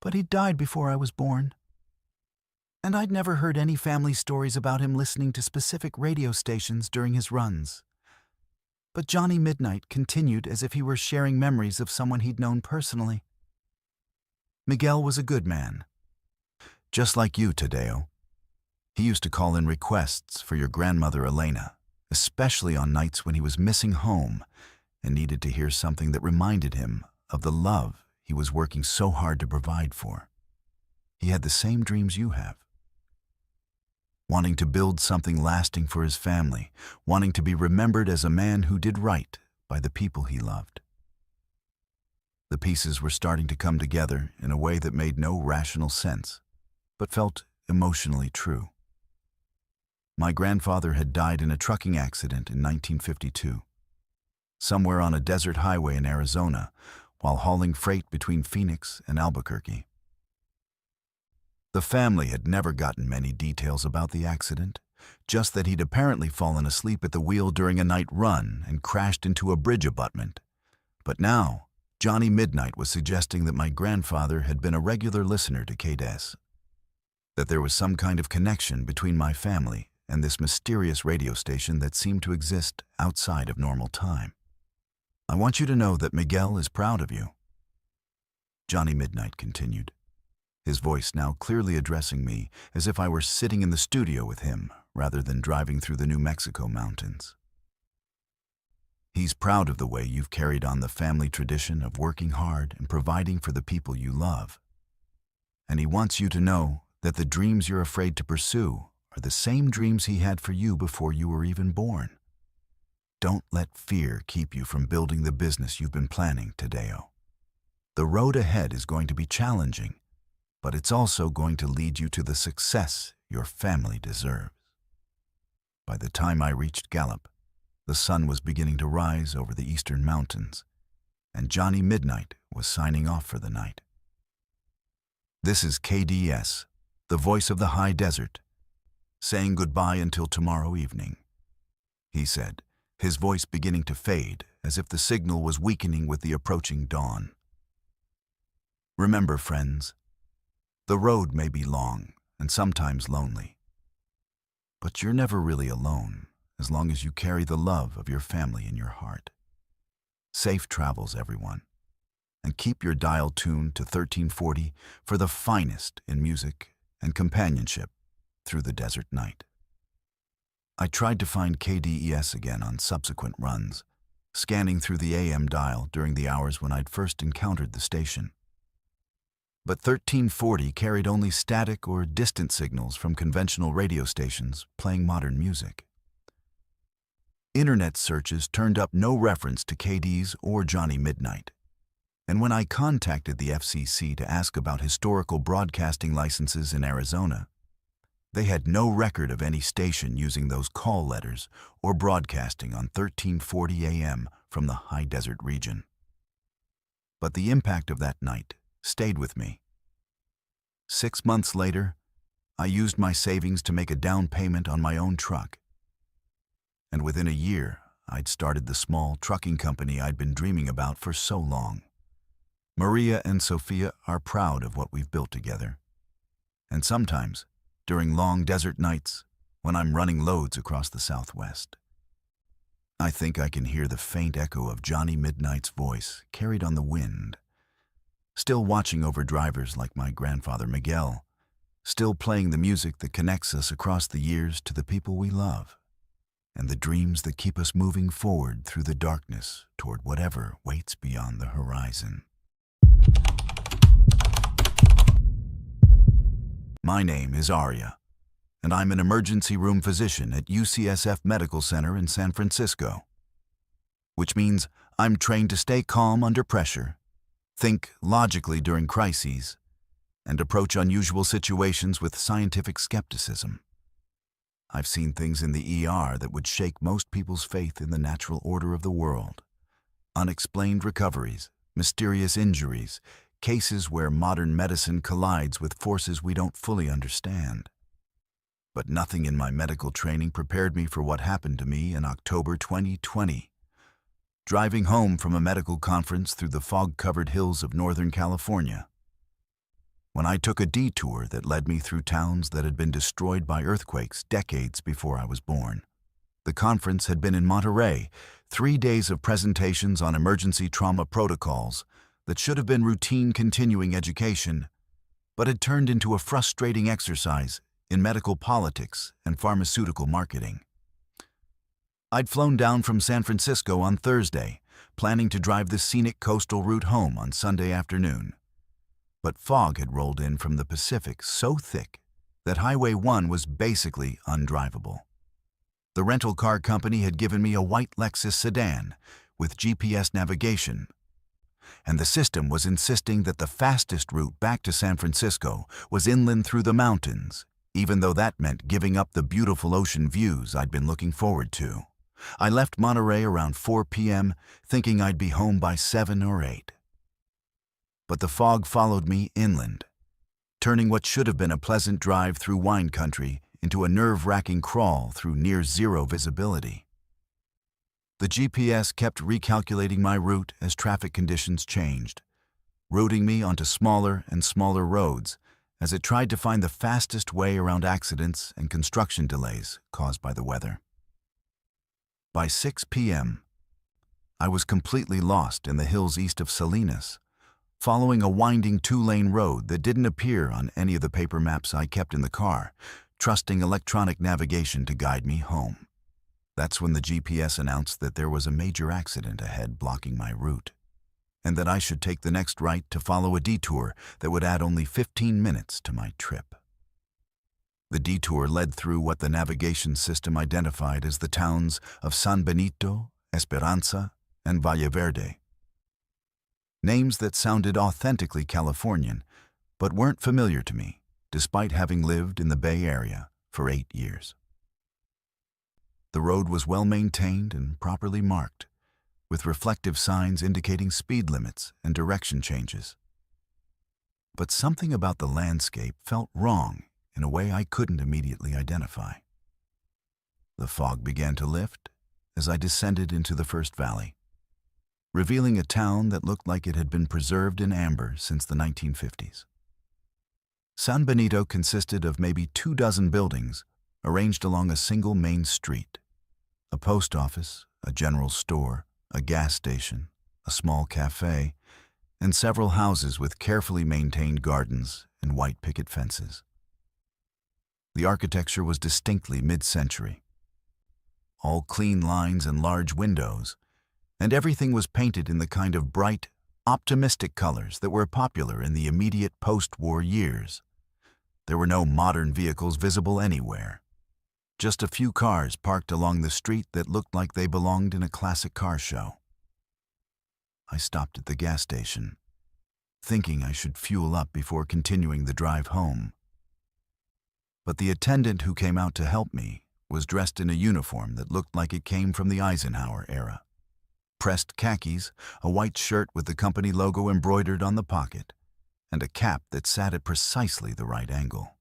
but he died before I was born. And I'd never heard any family stories about him listening to specific radio stations during his runs. But Johnny Midnight continued as if he were sharing memories of someone he'd known personally. Miguel was a good man. Just like you, Tadeo. He used to call in requests for your grandmother Elena, especially on nights when he was missing home and needed to hear something that reminded him of the love he was working so hard to provide for. He had the same dreams you have. Wanting to build something lasting for his family, wanting to be remembered as a man who did right by the people he loved. The pieces were starting to come together in a way that made no rational sense, but felt emotionally true. My grandfather had died in a trucking accident in 1952, somewhere on a desert highway in Arizona, while hauling freight between Phoenix and Albuquerque. The family had never gotten many details about the accident, just that he'd apparently fallen asleep at the wheel during a night run and crashed into a bridge abutment. But now, Johnny Midnight was suggesting that my grandfather had been a regular listener to KDS, that there was some kind of connection between my family and this mysterious radio station that seemed to exist outside of normal time. I want you to know that Miguel is proud of you. Johnny Midnight continued, his voice now clearly addressing me as if I were sitting in the studio with him rather than driving through the New Mexico mountains. He's proud of the way you've carried on the family tradition of working hard and providing for the people you love. And he wants you to know that the dreams you're afraid to pursue are the same dreams he had for you before you were even born. Don't let fear keep you from building the business you've been planning, Tadeo. The road ahead is going to be challenging, but it's also going to lead you to the success your family deserves. By the time I reached Gallup, the sun was beginning to rise over the eastern mountains, and Johnny Midnight was signing off for the night. This is KDS, the voice of the high desert, saying goodbye until tomorrow evening, he said, his voice beginning to fade as if the signal was weakening with the approaching dawn. Remember, friends, the road may be long and sometimes lonely, but you're never really alone as long as you carry the love of your family in your heart. Safe travels, everyone, and keep your dial tuned to 1340 for the finest in music and companionship through the desert night. I tried to find KDES again on subsequent runs, scanning through the AM dial during the hours when I'd first encountered the station. But 1340 carried only static or distant signals from conventional radio stations playing modern music. Internet searches turned up no reference to KD's or Johnny Midnight, and when I contacted the FCC to ask about historical broadcasting licenses in Arizona, they had no record of any station using those call letters or broadcasting on 1340 AM from the high desert region. But the impact of that night stayed with me. 6 months later, I used my savings to make a down payment on my own truck. And within a year, I'd started the small trucking company I'd been dreaming about for so long. Maria and Sophia are proud of what we've built together. And sometimes, during long desert nights, when I'm running loads across the Southwest, I think I can hear the faint echo of Johnny Midnight's voice carried on the wind, still watching over drivers like my grandfather Miguel, still playing the music that connects us across the years to the people we love, and the dreams that keep us moving forward through the darkness toward whatever waits beyond the horizon. My name is Arya, and I'm an emergency room physician at UCSF Medical Center in San Francisco, which means I'm trained to stay calm under pressure, think logically during crises, and approach unusual situations with scientific skepticism. I've seen things in the ER that would shake most people's faith in the natural order of the world. Unexplained recoveries, mysterious injuries, cases where modern medicine collides with forces we don't fully understand. But nothing in my medical training prepared me for what happened to me in October 2020. Driving home from a medical conference through the fog-covered hills of Northern California. when I took a detour that led me through towns that had been destroyed by earthquakes decades before I was born. The conference had been in Monterey, 3 days of presentations on emergency trauma protocols that should have been routine continuing education, but had turned into a frustrating exercise in medical politics and pharmaceutical marketing. I'd flown down from San Francisco on Thursday, planning to drive the scenic coastal route home on Sunday afternoon. But fog had rolled in from the Pacific so thick that Highway 1 was basically undrivable. The rental car company had given me a white Lexus sedan with GPS navigation, and the system was insisting that the fastest route back to San Francisco was inland through the mountains, even though that meant giving up the beautiful ocean views I'd been looking forward to. I left Monterey around 4 p.m., thinking I'd be home by 7 or 8. But the fog followed me inland, turning what should have been a pleasant drive through wine country into a nerve-wracking crawl through near-zero visibility. The GPS kept recalculating my route as traffic conditions changed, routing me onto smaller and smaller roads as it tried to find the fastest way around accidents and construction delays caused by the weather. By 6 p.m., I was completely lost in the hills east of Salinas, following a winding 2-lane road that didn't appear on any of the paper maps I kept in the car, trusting electronic navigation to guide me home. That's when the GPS announced that there was a major accident ahead blocking my route, and that I should take the next right to follow a detour that would add only 15 minutes to my trip. The detour led through what the navigation system identified as the towns of San Benito, Esperanza, and Valle Verde. Names that sounded authentically Californian, but weren't familiar to me, despite having lived in the Bay Area for 8 years. The road was well maintained and properly marked, with reflective signs indicating speed limits and direction changes. But something about the landscape felt wrong in a way I couldn't immediately identify. The fog began to lift as I descended into the first valley, revealing a town that looked like it had been preserved in amber since the 1950s. San Benito consisted of maybe 24 buildings arranged along a single main street: a post office, a general store, a gas station, a small cafe, and several houses with carefully maintained gardens and white picket fences. The architecture was distinctly mid-century. All clean lines and large windows, and everything was painted in the kind of bright, optimistic colors that were popular in the immediate post-war years. There were no modern vehicles visible anywhere. Just a few cars parked along the street that looked like they belonged in a classic car show. I stopped at the gas station, thinking I should fuel up before continuing the drive home. But the attendant who came out to help me was dressed in a uniform that looked like it came from the Eisenhower era. Pressed khakis, a white shirt with the company logo embroidered on the pocket, and a cap that sat at precisely the right angle.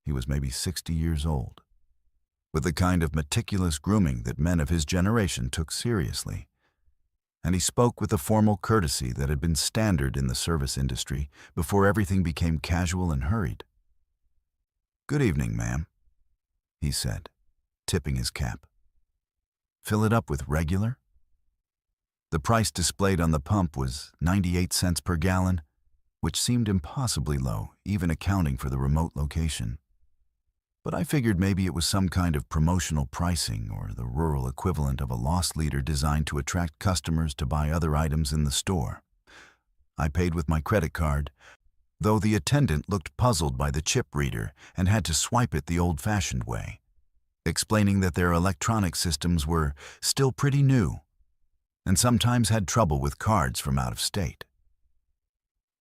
He was maybe 60 years old, with the kind of meticulous grooming that men of his generation took seriously, and he spoke with the formal courtesy that had been standard in the service industry before everything became casual and hurried. "Good evening, ma'am," he said, tipping his cap. "Fill it up with regular?" The price displayed on the pump was 98 cents per gallon, which seemed impossibly low, even accounting for the remote location. But I figured maybe it was some kind of promotional pricing or the rural equivalent of a loss leader designed to attract customers to buy other items in the store. I paid with my credit card, though the attendant looked puzzled by the chip reader and had to swipe it the old-fashioned way, explaining that their electronic systems were still pretty new and sometimes had trouble with cards from out of state.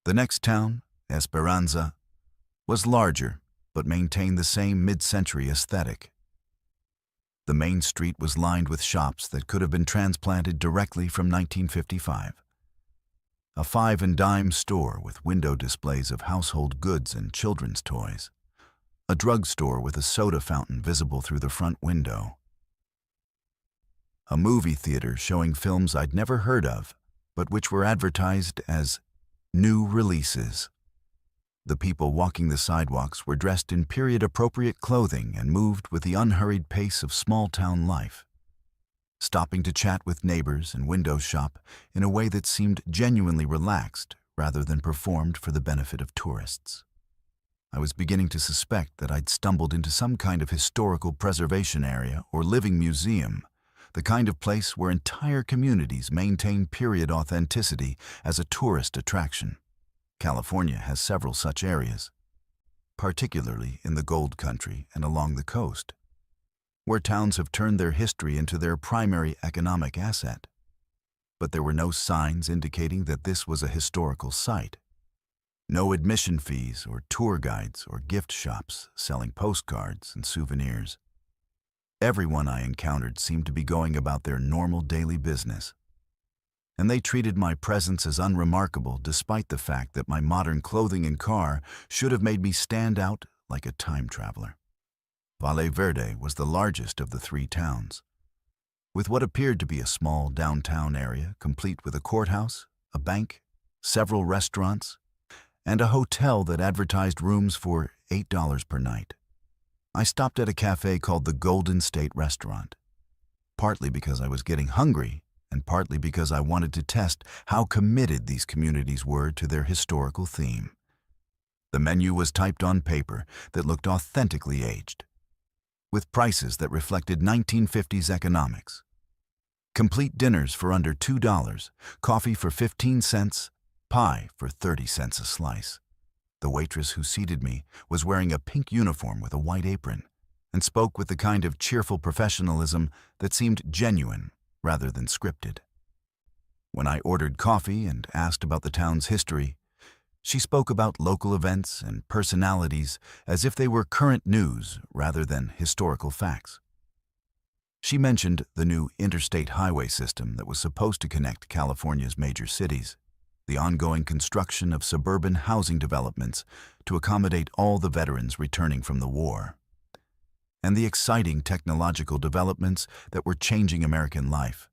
The next town, Esperanza, was larger but maintained the same mid-century aesthetic. The main street was lined with shops that could have been transplanted directly from 1955. A 5-and-dime store with window displays of household goods and children's toys. A drugstore with a soda fountain visible through the front window. A movie theater showing films I'd never heard of, but which were advertised as new releases. The people walking the sidewalks were dressed in period-appropriate clothing and moved with the unhurried pace of small-town life, stopping to chat with neighbors and window shop in a way that seemed genuinely relaxed rather than performed for the benefit of tourists. I was beginning to suspect that I'd stumbled into some kind of historical preservation area or living museum, the kind of place where entire communities maintain period authenticity as a tourist attraction. California has several such areas, particularly in the Gold Country and along the coast, where towns have turned their history into their primary economic asset. But there were no signs indicating that this was a historical site. No admission fees or tour guides or gift shops selling postcards and souvenirs. Everyone I encountered seemed to be going about their normal daily business, and they treated my presence as unremarkable despite the fact that my modern clothing and car should have made me stand out like a time traveler. Valle Verde was the largest of the three towns, with what appeared to be a small downtown area complete with a courthouse, a bank, several restaurants, and a hotel that advertised rooms for $8 per night. I stopped at a cafe called the Golden State Restaurant, partly because I was getting hungry and partly because I wanted to test how committed these communities were to their historical theme. The menu was typed on paper that looked authentically aged, with prices that reflected 1950s economics. Complete dinners for under $2, coffee for 15 cents, pie for 30 cents a slice. The waitress who seated me was wearing a pink uniform with a white apron and spoke with the kind of cheerful professionalism that seemed genuine rather than scripted. When I ordered coffee and asked about the town's history, she spoke about local events and personalities as if they were current news rather than historical facts. She mentioned the new interstate highway system that was supposed to connect California's major cities, the ongoing construction of suburban housing developments to accommodate all the veterans returning from the war, and the exciting technological developments that were changing American life.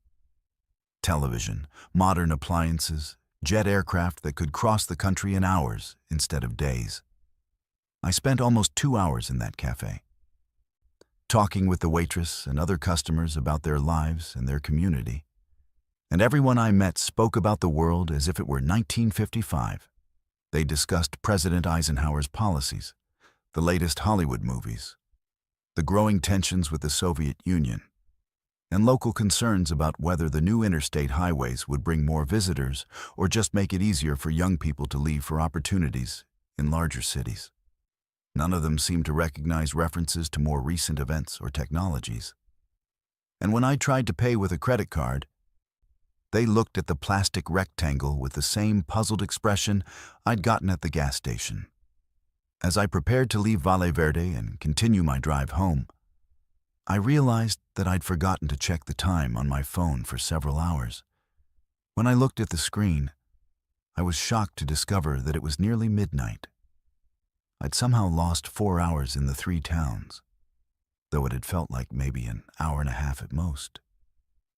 Television, modern appliances, jet aircraft that could cross the country in hours instead of days. I spent almost 2 hours in that cafe, talking with the waitress and other customers about their lives and their community. And everyone I met spoke about the world as if it were 1955. They discussed President Eisenhower's policies, the latest Hollywood movies, the growing tensions with the Soviet Union, and local concerns about whether the new interstate highways would bring more visitors or just make it easier for young people to leave for opportunities in larger cities. None of them seemed to recognize references to more recent events or technologies. And when I tried to pay with a credit card, they looked at the plastic rectangle with the same puzzled expression I'd gotten at the gas station. As I prepared to leave Valle Verde and continue my drive home, I realized that I'd forgotten to check the time on my phone for several hours. When I looked at the screen, I was shocked to discover that it was nearly midnight. I'd somehow lost 4 hours in the three towns, though it had felt like maybe an hour and a half at most.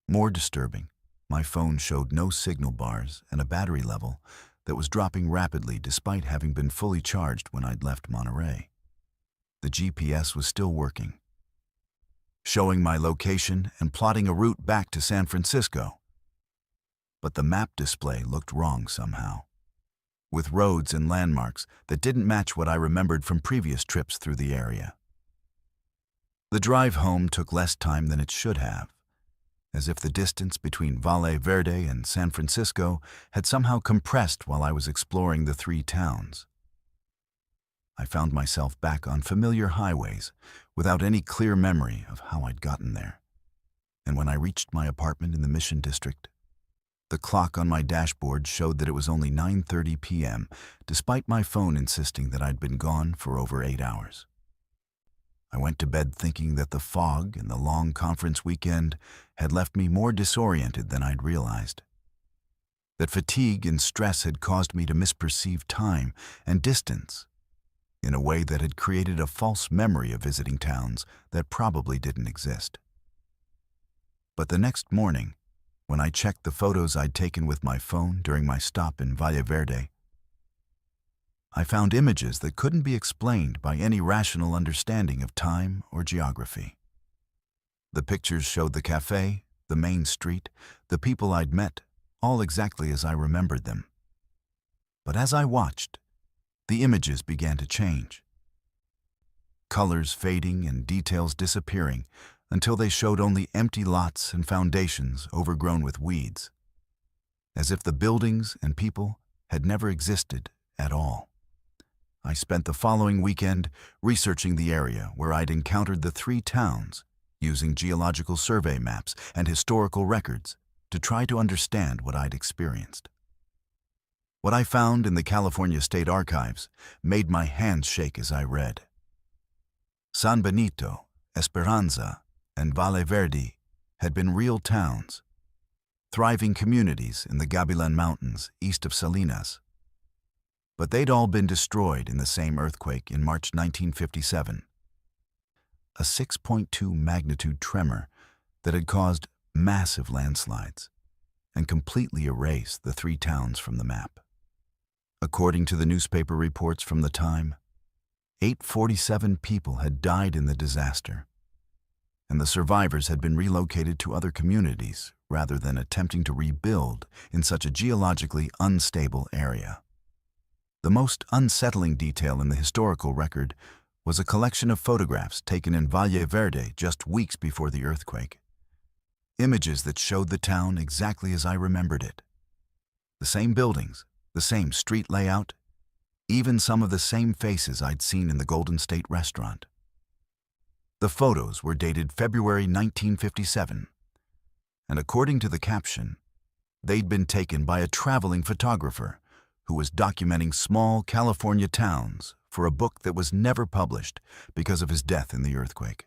More disturbing, my phone showed no signal bars and a battery level that was dropping rapidly despite having been fully charged when I'd left Monterey. The GPS was still working, showing my location and plotting a route back to San Francisco. But the map display looked wrong somehow, with roads and landmarks that didn't match what I remembered from previous trips through the area. The drive home took less time than it should have, as if the distance between Valle Verde and San Francisco had somehow compressed while I was exploring the three towns. I found myself back on familiar highways without any clear memory of how I'd gotten there. And when I reached my apartment in the Mission District, the clock on my dashboard showed that it was only 9:30 p.m., despite my phone insisting that I'd been gone for over 8 hours. I went to bed thinking that the fog and the long conference weekend had left me more disoriented than I'd realized. That fatigue and stress had caused me to misperceive time and distance in a way that had created a false memory of visiting towns that probably didn't exist. But the next morning, when I checked the photos I'd taken with my phone during my stop in Valle Verde, I found images that couldn't be explained by any rational understanding of time or geography. The pictures showed the cafe, the main street, the people I'd met, all exactly as I remembered them. But as I watched, the images began to change. Colors fading and details disappearing until they showed only empty lots and foundations overgrown with weeds, as if the buildings and people had never existed at all. I spent the following weekend researching the area where I'd encountered the 3 towns, using geological survey maps and historical records to try to understand what I'd experienced. What I found in the California State Archives made my hands shake as I read. San Benito, Esperanza, and Valle Verde had been real towns, thriving communities in the Gabilan Mountains east of Salinas. But they'd all been destroyed in the same earthquake in March 1957. A 6.2 magnitude tremor that had caused massive landslides and completely erased the 3 towns from the map. According to the newspaper reports from the time, 847 people had died in the disaster, and the survivors had been relocated to other communities rather than attempting to rebuild in such a geologically unstable area. The most unsettling detail in the historical record was a collection of photographs taken in Valle Verde just weeks before the earthquake. Images that showed the town exactly as I remembered it. The same buildings, the same street layout, even some of the same faces I'd seen in the Golden State restaurant. The photos were dated February 1957, and according to the caption, they'd been taken by a traveling photographer who was documenting small California towns for a book that was never published because of his death in the earthquake.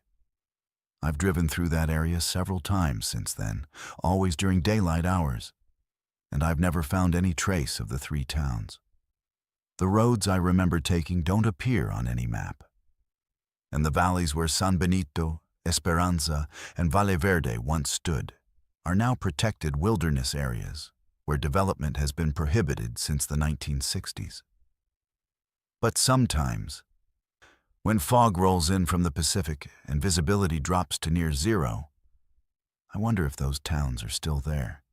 I've driven through that area several times since then, always during daylight hours, and I've never found any trace of the 3 towns. The roads I remember taking don't appear on any map, and the valleys where San Benito, Esperanza, and Valle Verde once stood are now protected wilderness areas where development has been prohibited since the 1960s. But sometimes, when fog rolls in from the Pacific and visibility drops to near zero, I wonder if those towns are still there,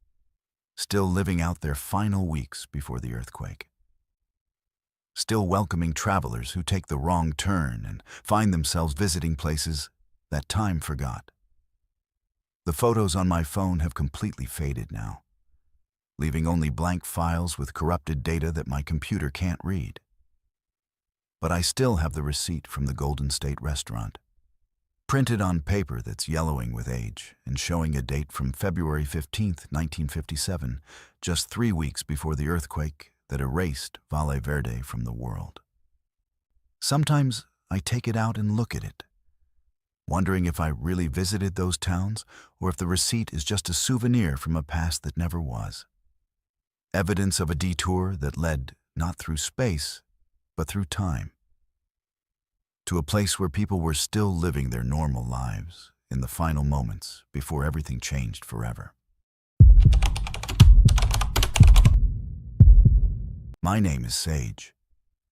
still living out their final weeks before the earthquake, still welcoming travelers who take the wrong turn and find themselves visiting places that time forgot. The photos on my phone have completely faded now, leaving only blank files with corrupted data that my computer can't read. But I still have the receipt from the Golden State restaurant, printed on paper that's yellowing with age and showing a date from February 15, 1957, just 3 weeks before the earthquake that erased Valle Verde from the world. Sometimes I take it out and look at it, wondering if I really visited those towns or if the receipt is just a souvenir from a past that never was. Evidence of a detour that led not through space, but through time, to a place where people were still living their normal lives in the final moments before everything changed forever. My name is Sage,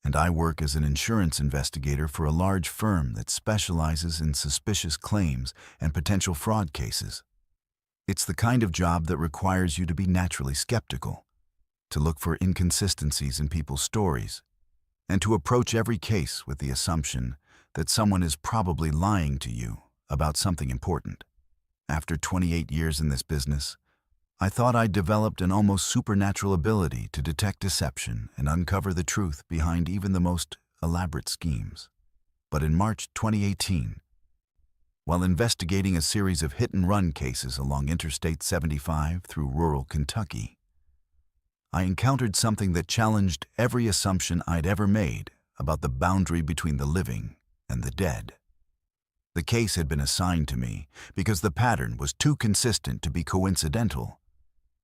and I work as an insurance investigator for a large firm that specializes in suspicious claims and potential fraud cases. It's the kind of job that requires you to be naturally skeptical, to look for inconsistencies in people's stories, and to approach every case with the assumption that someone is probably lying to you about something important. After 28 years in this business, I thought I'd developed an almost supernatural ability to detect deception and uncover the truth behind even the most elaborate schemes. But in March 2018, while investigating a series of hit-and-run cases along Interstate 75 through rural Kentucky, I encountered something that challenged every assumption I'd ever made about the boundary between the living and the dead. The case had been assigned to me because the pattern was too consistent to be coincidental,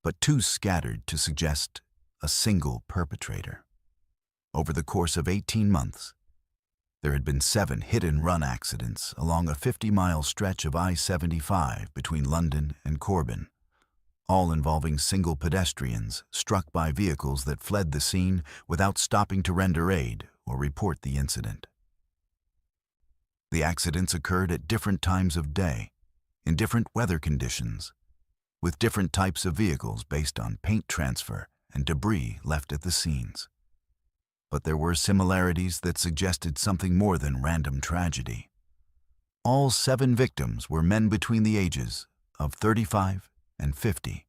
but too scattered to suggest a single perpetrator. Over the course of 18 months, there had been 7 hit-and-run accidents along a 50-mile stretch of I-75 between London and Corbin, all involving single pedestrians struck by vehicles that fled the scene without stopping to render aid or report the incident. The accidents occurred at different times of day, in different weather conditions, with different types of vehicles based on paint transfer and debris left at the scenes. But there were similarities that suggested something more than random tragedy. All 7 victims were men between the ages of 35 and 50.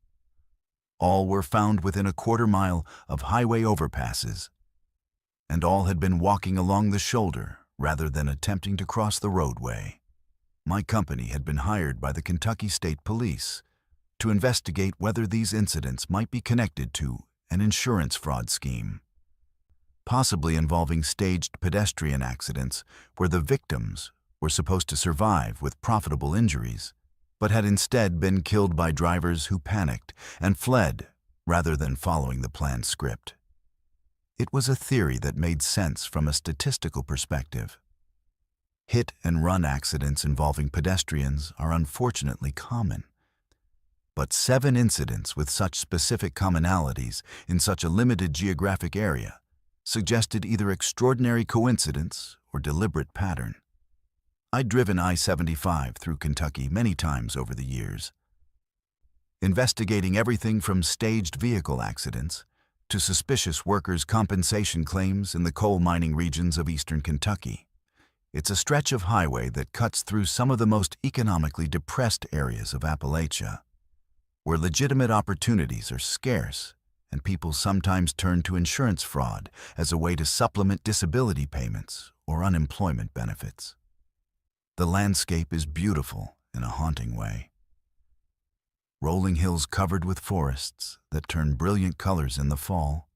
All were found within a quarter-mile of highway overpasses, and all had been walking along the shoulder rather than attempting to cross the roadway. My company had been hired by the Kentucky State Police to investigate whether these incidents might be connected to an insurance fraud scheme, possibly involving staged pedestrian accidents where the victims were supposed to survive with profitable injuries, but had instead been killed by drivers who panicked and fled rather than following the planned script. It was a theory that made sense from a statistical perspective. Hit-and-run accidents involving pedestrians are unfortunately common, but 7 incidents with such specific commonalities in such a limited geographic area suggested either extraordinary coincidence or deliberate pattern. I'd driven I-75 through Kentucky many times over the years, investigating everything from staged vehicle accidents to suspicious workers' compensation claims in the coal mining regions of eastern Kentucky. It's a stretch of highway that cuts through some of the most economically depressed areas of Appalachia, where legitimate opportunities are scarce and people sometimes turn to insurance fraud as a way to supplement disability payments or unemployment benefits. The landscape is beautiful in a haunting way. Rolling hills covered with forests that turn brilliant colors in the fall,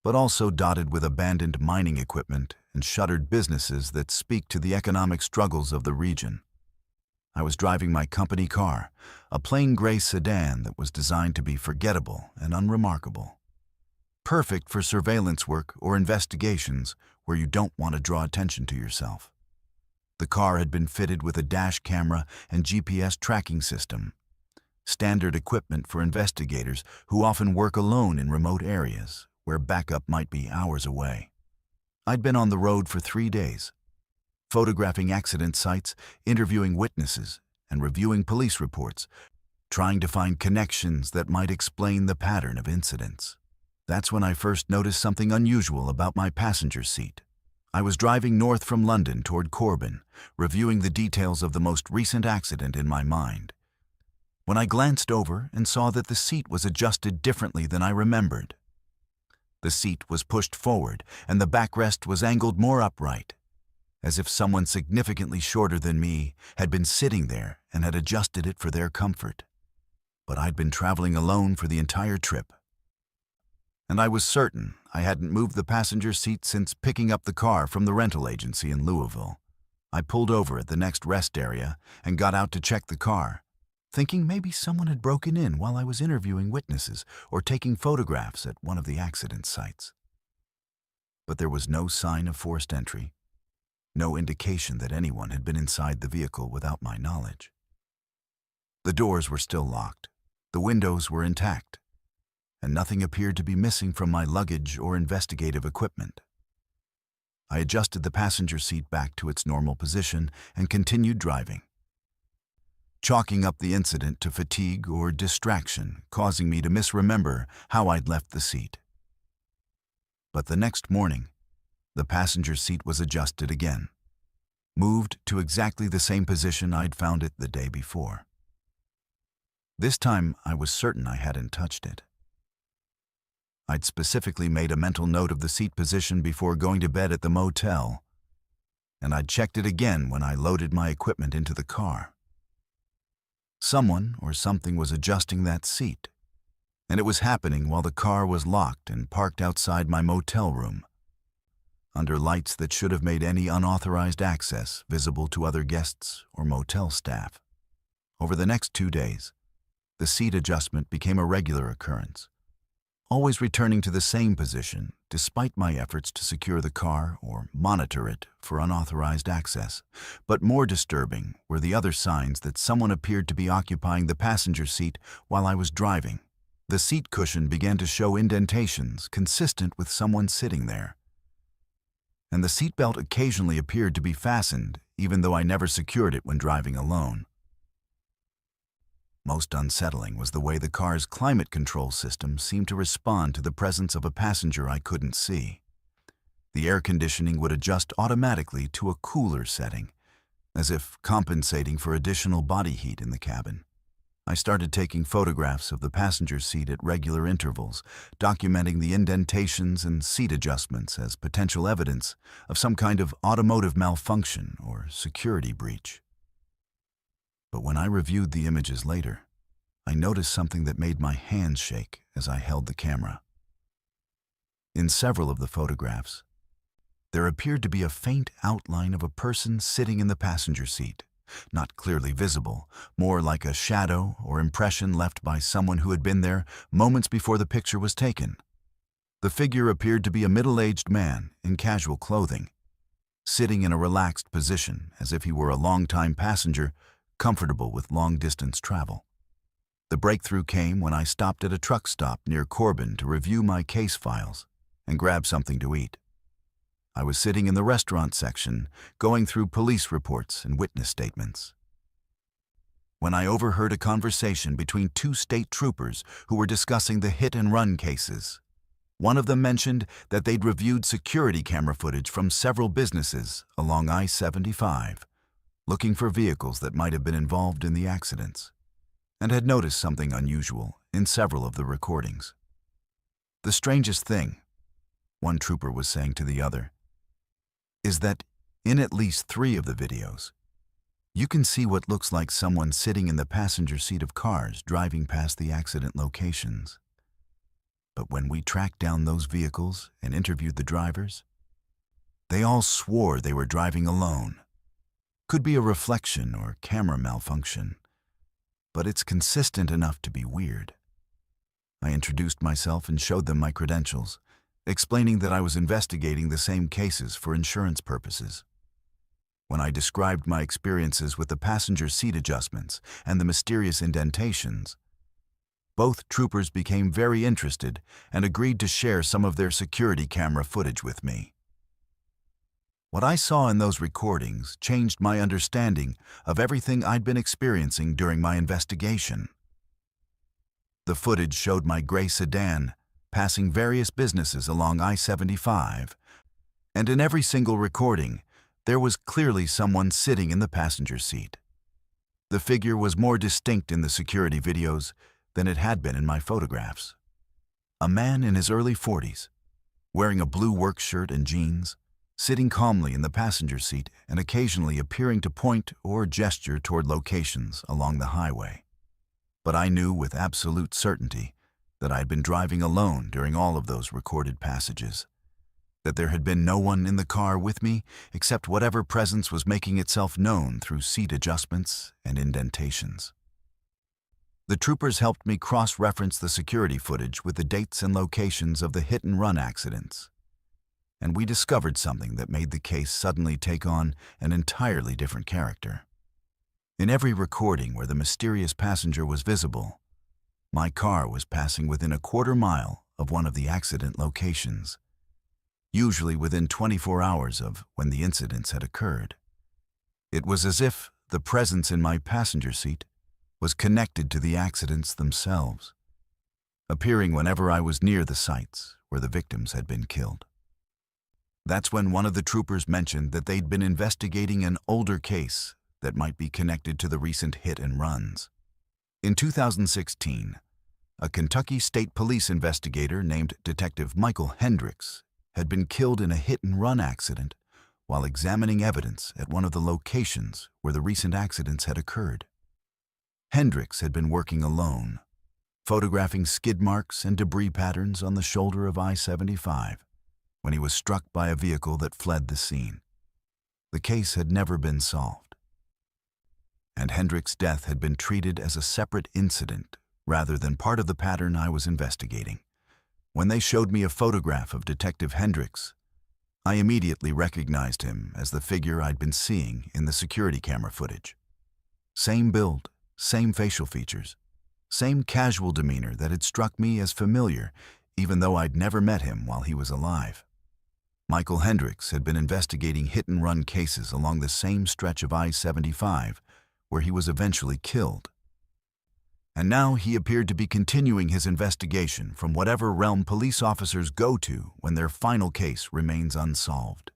but also dotted with abandoned mining equipment and shuttered businesses that speak to the economic struggles of the region. I was driving my company car, a plain gray sedan that was designed to be forgettable and unremarkable, perfect for surveillance work or investigations where you don't want to draw attention to yourself. The car had been fitted with a dash camera and GPS tracking system, standard equipment for investigators who often work alone in remote areas where backup might be hours away. I'd been on the road for 3 days, photographing accident sites, interviewing witnesses, and reviewing police reports, trying to find connections that might explain the pattern of incidents. That's when I first noticed something unusual about my passenger seat. I was driving north from London toward Corbin, reviewing the details of the most recent accident in my mind, when I glanced over and saw that the seat was adjusted differently than I remembered. The seat was pushed forward and the backrest was angled more upright, as if someone significantly shorter than me had been sitting there and had adjusted it for their comfort. But I'd been traveling alone for the entire trip, and I was certain I hadn't moved the passenger seat since picking up the car from the rental agency in Louisville. I pulled over at the next rest area and got out to check the car, thinking maybe someone had broken in while I was interviewing witnesses or taking photographs at one of the accident sites. But there was no sign of forced entry, no indication that anyone had been inside the vehicle without my knowledge. The doors were still locked, the windows were intact, and nothing appeared to be missing from my luggage or investigative equipment. I adjusted the passenger seat back to its normal position and continued driving, chalking up the incident to fatigue or distraction, causing me to misremember how I'd left the seat. But the next morning, the passenger seat was adjusted again, moved to exactly the same position I'd found it the day before. This time, I was certain I hadn't touched it. I'd specifically made a mental note of the seat position before going to bed at the motel, and I'd checked it again when I loaded my equipment into the car. Someone or something was adjusting that seat, and it was happening while the car was locked and parked outside my motel room, under lights that should have made any unauthorized access visible to other guests or motel staff. Over the next 2 days, the seat adjustment became a regular occurrence, always returning to the same position despite my efforts to secure the car or monitor it for unauthorized access. But more disturbing were the other signs that someone appeared to be occupying the passenger seat while I was driving. The seat cushion began to show indentations consistent with someone sitting there. And the seatbelt occasionally appeared to be fastened, even though I never secured it when driving alone. Most unsettling was the way the car's climate control system seemed to respond to the presence of a passenger I couldn't see. The air conditioning would adjust automatically to a cooler setting, as if compensating for additional body heat in the cabin. I started taking photographs of the passenger seat at regular intervals, documenting the indentations and seat adjustments as potential evidence of some kind of automotive malfunction or security breach. But when I reviewed the images later, I noticed something that made my hands shake as I held the camera. In several of the photographs, there appeared to be a faint outline of a person sitting in the passenger seat, not clearly visible, more like a shadow or impression left by someone who had been there moments before the picture was taken. The figure appeared to be a middle-aged man in casual clothing, sitting in a relaxed position as if he were a long-time passenger comfortable with long-distance travel. The breakthrough came when I stopped at a truck stop near Corbin to review my case files and grab something to eat. I was sitting in the restaurant section, going through police reports and witness statements, when I overheard a conversation between two state troopers who were discussing the hit-and-run cases. One of them mentioned that they'd reviewed security camera footage from several businesses along I-75, looking for vehicles that might have been involved in the accidents, and had noticed something unusual in several of the recordings. The strangest thing, one trooper was saying to the other, is that in at least 3 of the videos, you can see what looks like someone sitting in the passenger seat of cars driving past the accident locations. But when we tracked down those vehicles and interviewed the drivers, they all swore they were driving alone. Could be a reflection or camera malfunction, but it's consistent enough to be weird. I introduced myself and showed them my credentials, explaining that I was investigating the same cases for insurance purposes. When I described my experiences with the passenger seat adjustments and the mysterious indentations, both troopers became very interested and agreed to share some of their security camera footage with me. What I saw in those recordings changed my understanding of everything I'd been experiencing during my investigation. The footage showed my gray sedan passing various businesses along I-75, and in every single recording, there was clearly someone sitting in the passenger seat. The figure was more distinct in the security videos than it had been in my photographs. A man in his early 40s, wearing a blue work shirt and jeans, sitting calmly in the passenger seat and occasionally appearing to point or gesture toward locations along the highway. But I knew with absolute certainty that I had been driving alone during all of those recorded passages, that there had been no one in the car with me except whatever presence was making itself known through seat adjustments and indentations. The troopers helped me cross-reference the security footage with the dates and locations of the hit-and-run accidents, and we discovered something that made the case suddenly take on an entirely different character. In every recording where the mysterious passenger was visible, my car was passing within a quarter mile of one of the accident locations, usually within 24 hours of when the incidents had occurred. It was as if the presence in my passenger seat was connected to the accidents themselves, appearing whenever I was near the sites where the victims had been killed. That's when one of the troopers mentioned that they'd been investigating an older case that might be connected to the recent hit-and-runs. In 2016, a Kentucky State Police investigator named Detective Michael Hendricks had been killed in a hit-and-run accident while examining evidence at one of the locations where the recent accidents had occurred. Hendricks had been working alone, photographing skid marks and debris patterns on the shoulder of I-75, when he was struck by a vehicle that fled the scene. The case had never been solved, and Hendricks' death had been treated as a separate incident rather than part of the pattern I was investigating. When they showed me a photograph of Detective Hendricks, I immediately recognized him as the figure I'd been seeing in the security camera footage. Same build, same facial features, same casual demeanor that had struck me as familiar, even though I'd never met him while he was alive. Michael Hendricks had been investigating hit-and-run cases along the same stretch of I-75 where he was eventually killed. And now he appeared to be continuing his investigation from whatever realm police officers go to when their final case remains unsolved.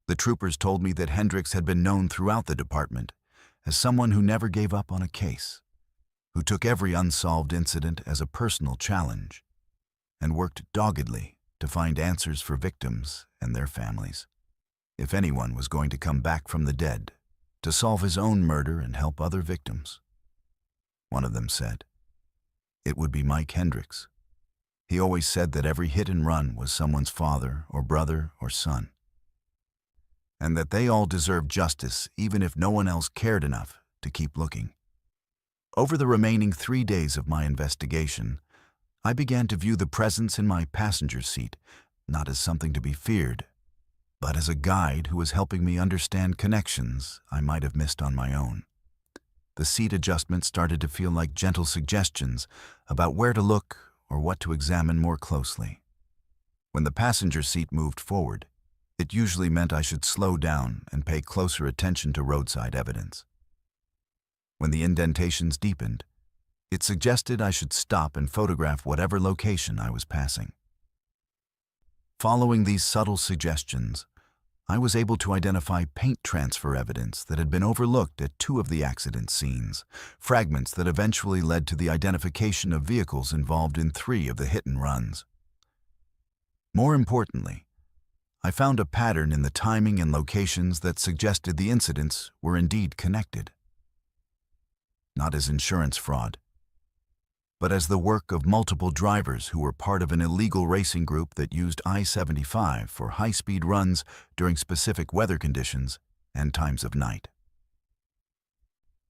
The troopers told me that Hendricks had been known throughout the department as someone who never gave up on a case, who took every unsolved incident as a personal challenge, and worked doggedly to find answers for victims and their families. If anyone was going to come back from the dead to solve his own murder and help other victims, one of them said, it would be Mike Hendricks. He always said that every hit and run was someone's father or brother or son, and that they all deserved justice even if no one else cared enough to keep looking. Over the remaining 3 days of my investigation, I began to view the presence in my passenger seat not as something to be feared, but as a guide who was helping me understand connections I might have missed on my own. The seat adjustment started to feel like gentle suggestions about where to look or what to examine more closely. When the passenger seat moved forward, it usually meant I should slow down and pay closer attention to roadside evidence. When the indentations deepened, it suggested I should stop and photograph whatever location I was passing. Following these subtle suggestions, I was able to identify paint transfer evidence that had been overlooked at 2 of the accident scenes, fragments that eventually led to the identification of vehicles involved in 3 of the hit-and-runs. More importantly, I found a pattern in the timing and locations that suggested the incidents were indeed connected. Not as insurance fraud, but as the work of multiple drivers who were part of an illegal racing group that used I-75 for high-speed runs during specific weather conditions and times of night.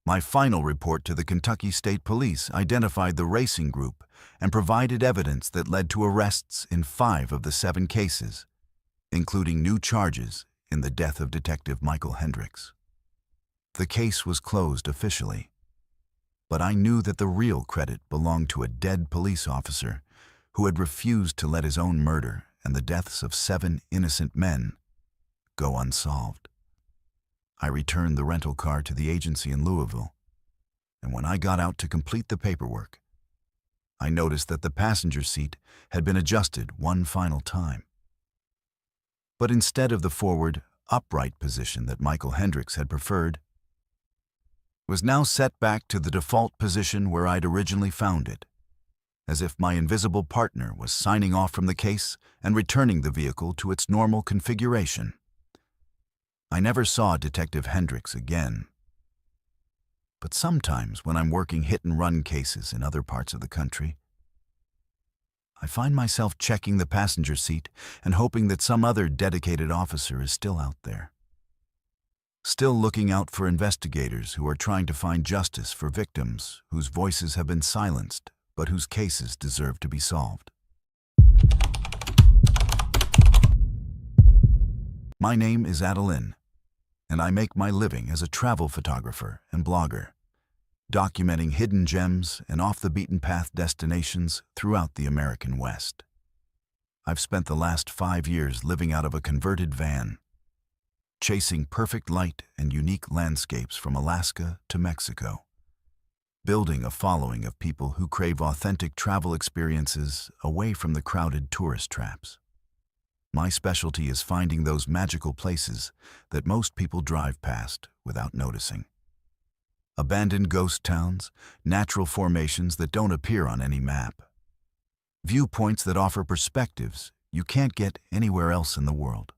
My final report to the Kentucky State Police identified the racing group and provided evidence that led to arrests in 5 of the 7 cases, including new charges in the death of Detective Michael Hendricks. The case was closed officially, but I knew that the real credit belonged to a dead police officer who had refused to let his own murder and the deaths of 7 innocent men go unsolved. I returned the rental car to the agency in Louisville, and when I got out to complete the paperwork, I noticed that the passenger seat had been adjusted one final time. But instead of the forward, upright position that Michael Hendricks had preferred, was now set back to the default position where I'd originally found it, as if my invisible partner was signing off from the case and returning the vehicle to its normal configuration. I never saw Detective Hendricks again. But sometimes when I'm working hit-and-run cases in other parts of the country, I find myself checking the passenger seat and hoping that some other dedicated officer is still out there, still looking out for investigators who are trying to find justice for victims whose voices have been silenced but whose cases deserve to be solved. My name is Adeline, and I make my living as a travel photographer and blogger, documenting hidden gems and off-the-beaten-path destinations throughout the American West. I've spent the last 5 years living out of a converted van, chasing perfect light and unique landscapes from Alaska to Mexico, building a following of people who crave authentic travel experiences away from the crowded tourist traps. My specialty is finding those magical places that most people drive past without noticing. Abandoned ghost towns, natural formations that don't appear on any map, viewpoints that offer perspectives you can't get anywhere else in the world.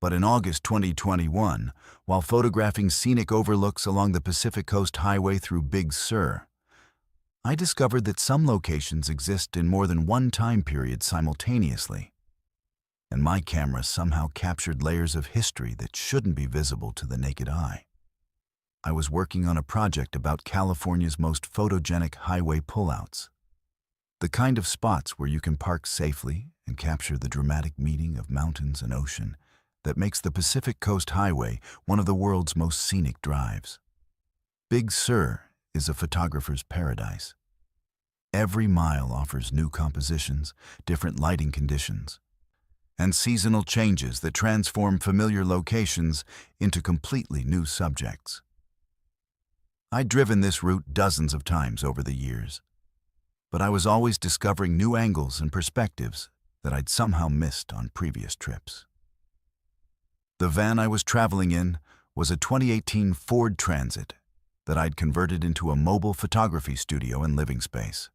But in August 2021, while photographing scenic overlooks along the Pacific Coast Highway through Big Sur, I discovered that some locations exist in more than one time period simultaneously, and my camera somehow captured layers of history that shouldn't be visible to the naked eye. I was working on a project about California's most photogenic highway pullouts, The kind of spots where you can park safely and capture the dramatic meeting of mountains and ocean that makes the Pacific Coast Highway one of the world's most scenic drives. Big Sur is a photographer's paradise. Every mile offers new compositions, different lighting conditions, and seasonal changes that transform familiar locations into completely new subjects. I'd driven this route dozens of times over the years, but I was always discovering new angles and perspectives that I'd somehow missed on previous trips. The van I was traveling in was a 2018 Ford Transit that I'd converted into a mobile photography studio and living space.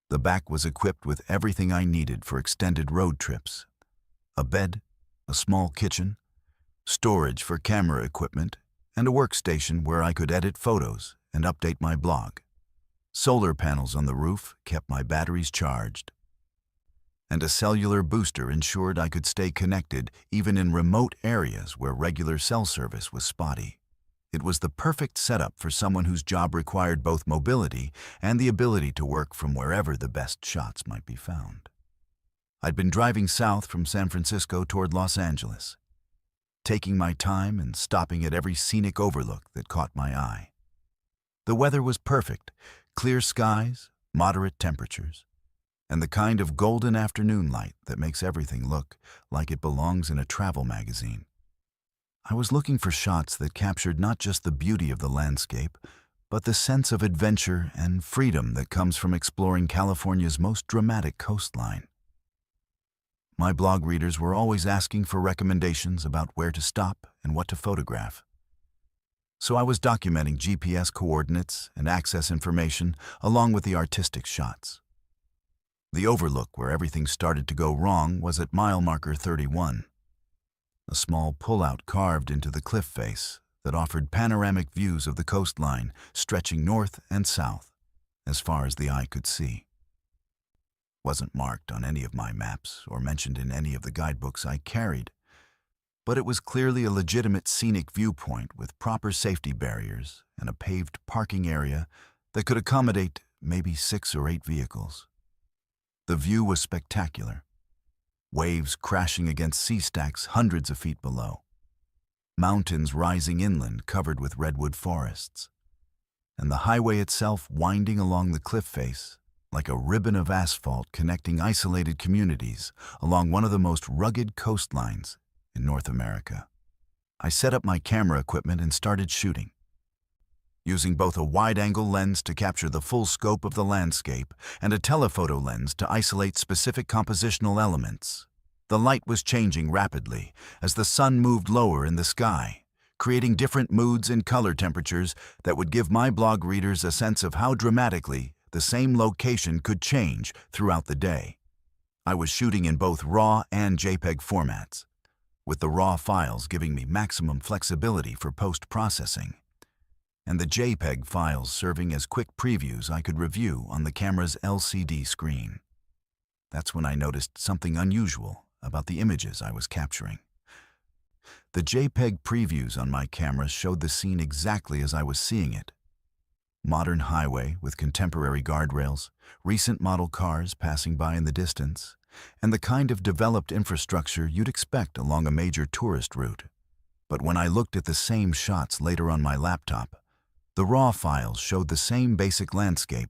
The back was equipped with everything I needed for extended road trips: a bed, a small kitchen, storage for camera equipment, and a workstation where I could edit photos and update my blog. Solar panels on the roof kept my batteries charged, and a cellular booster ensured I could stay connected even in remote areas where regular cell service was spotty. It was the perfect setup for someone whose job required both mobility and the ability to work from wherever the best shots might be found. I'd been driving south from San Francisco toward Los Angeles, taking my time and stopping at every scenic overlook that caught my eye. The weather was perfect: clear skies, moderate temperatures, and the kind of golden afternoon light that makes everything look like it belongs in a travel magazine. I was looking for shots that captured not just the beauty of the landscape, but the sense of adventure and freedom that comes from exploring California's most dramatic coastline. My blog readers were always asking for recommendations about where to stop and what to photograph. So I was documenting GPS coordinates and access information along with the artistic shots. The overlook where everything started to go wrong was at mile marker 31. A small pull-out carved into the cliff face that offered panoramic views of the coastline stretching north and south as far as the eye could see. Wasn't marked on any of my maps or mentioned in any of the guidebooks I carried, but it was clearly a legitimate scenic viewpoint with proper safety barriers and a paved parking area that could accommodate maybe 6 or 8 vehicles. The view was spectacular. Waves crashing against sea stacks hundreds of feet below, mountains rising inland covered with redwood forests, and the highway itself winding along the cliff face like a ribbon of asphalt connecting isolated communities along one of the most rugged coastlines in North America. I set up my camera equipment and started shooting, using both a wide-angle lens to capture the full scope of the landscape and a telephoto lens to isolate specific compositional elements. The light was changing rapidly as the sun moved lower in the sky, creating different moods and color temperatures that would give my blog readers a sense of how dramatically the same location could change throughout the day. I was shooting in both RAW and JPEG formats, with the RAW files giving me maximum flexibility for post-processing, and the JPEG files serving as quick previews I could review on the camera's LCD screen. That's when I noticed something unusual about the images I was capturing. The JPEG previews on my camera showed the scene exactly as I was seeing it. Modern highway with contemporary guardrails, recent model cars passing by in the distance, and the kind of developed infrastructure you'd expect along a major tourist route. But when I looked at the same shots later on my laptop, the RAW files showed the same basic landscape,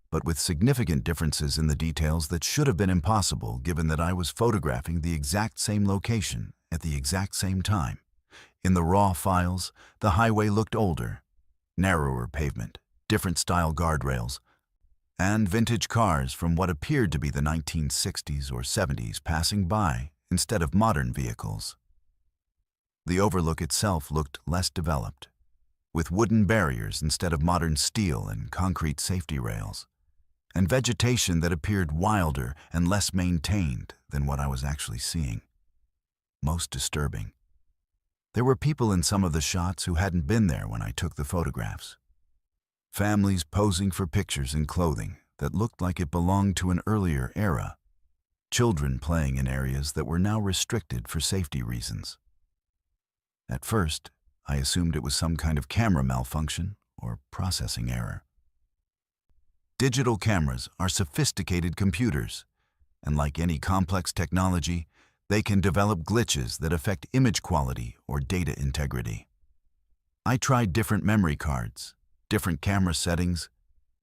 but with significant differences in the details that should have been impossible given that I was photographing the exact same location at the exact same time. In the RAW files, the highway looked older, narrower pavement, different style guardrails, and vintage cars from what appeared to be the 1960s or 70s passing by instead of modern vehicles. The overlook itself looked less developed, with wooden barriers instead of modern steel and concrete safety rails, and vegetation that appeared wilder and less maintained than what I was actually seeing. Most disturbing, there were people in some of the shots who hadn't been there when I took the photographs. Families posing for pictures in clothing that looked like it belonged to an earlier era. Children playing in areas that were now restricted for safety reasons. At first, I assumed it was some kind of camera malfunction or processing error. Digital cameras are sophisticated computers, and like any complex technology, they can develop glitches that affect image quality or data integrity. I tried different memory cards, different camera settings,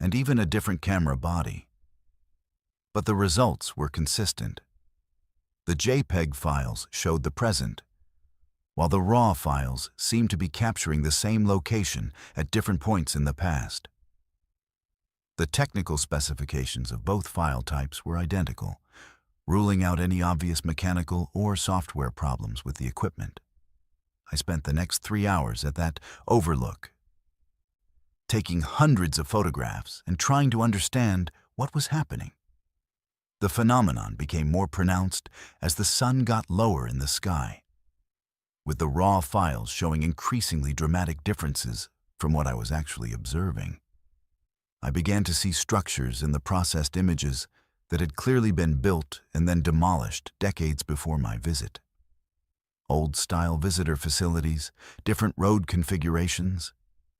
and even a different camera body. But the results were consistent. The JPEG files showed the present, while the RAW files seemed to be capturing the same location at different points in the past. The technical specifications of both file types were identical, ruling out any obvious mechanical or software problems with the equipment. I spent the next 3 hours at that overlook, taking hundreds of photographs and trying to understand what was happening. The phenomenon became more pronounced as the sun got lower in the sky, with the raw files showing increasingly dramatic differences from what I was actually observing. I began to see structures in the processed images that had clearly been built and then demolished decades before my visit. Old-style visitor facilities, different road configurations,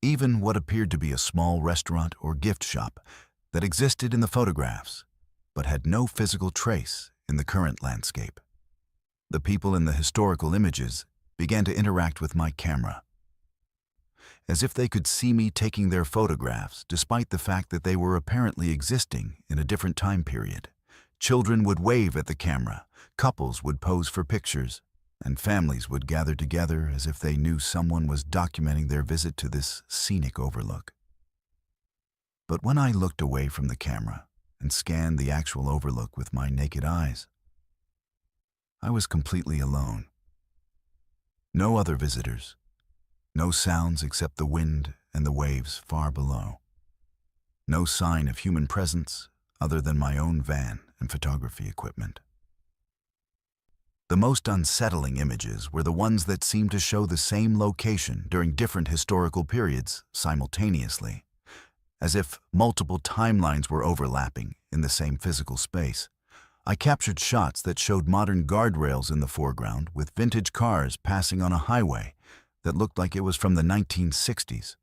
even what appeared to be a small restaurant or gift shop that existed in the photographs, but had no physical trace in the current landscape. The people in the historical images began to interact with my camera, as if they could see me taking their photographs despite the fact that they were apparently existing in a different time period. Children would wave at the camera, couples would pose for pictures, and families would gather together as if they knew someone was documenting their visit to this scenic overlook. But when I looked away from the camera and scanned the actual overlook with my naked eyes, I was completely alone. No other visitors, no sounds except the wind and the waves far below. No sign of human presence other than my own van and photography equipment. The most unsettling images were the ones that seemed to show the same location during different historical periods simultaneously, as if multiple timelines were overlapping in the same physical space. I captured shots that showed modern guardrails in the foreground with vintage cars passing on a highway that looked like it was from the 1960s,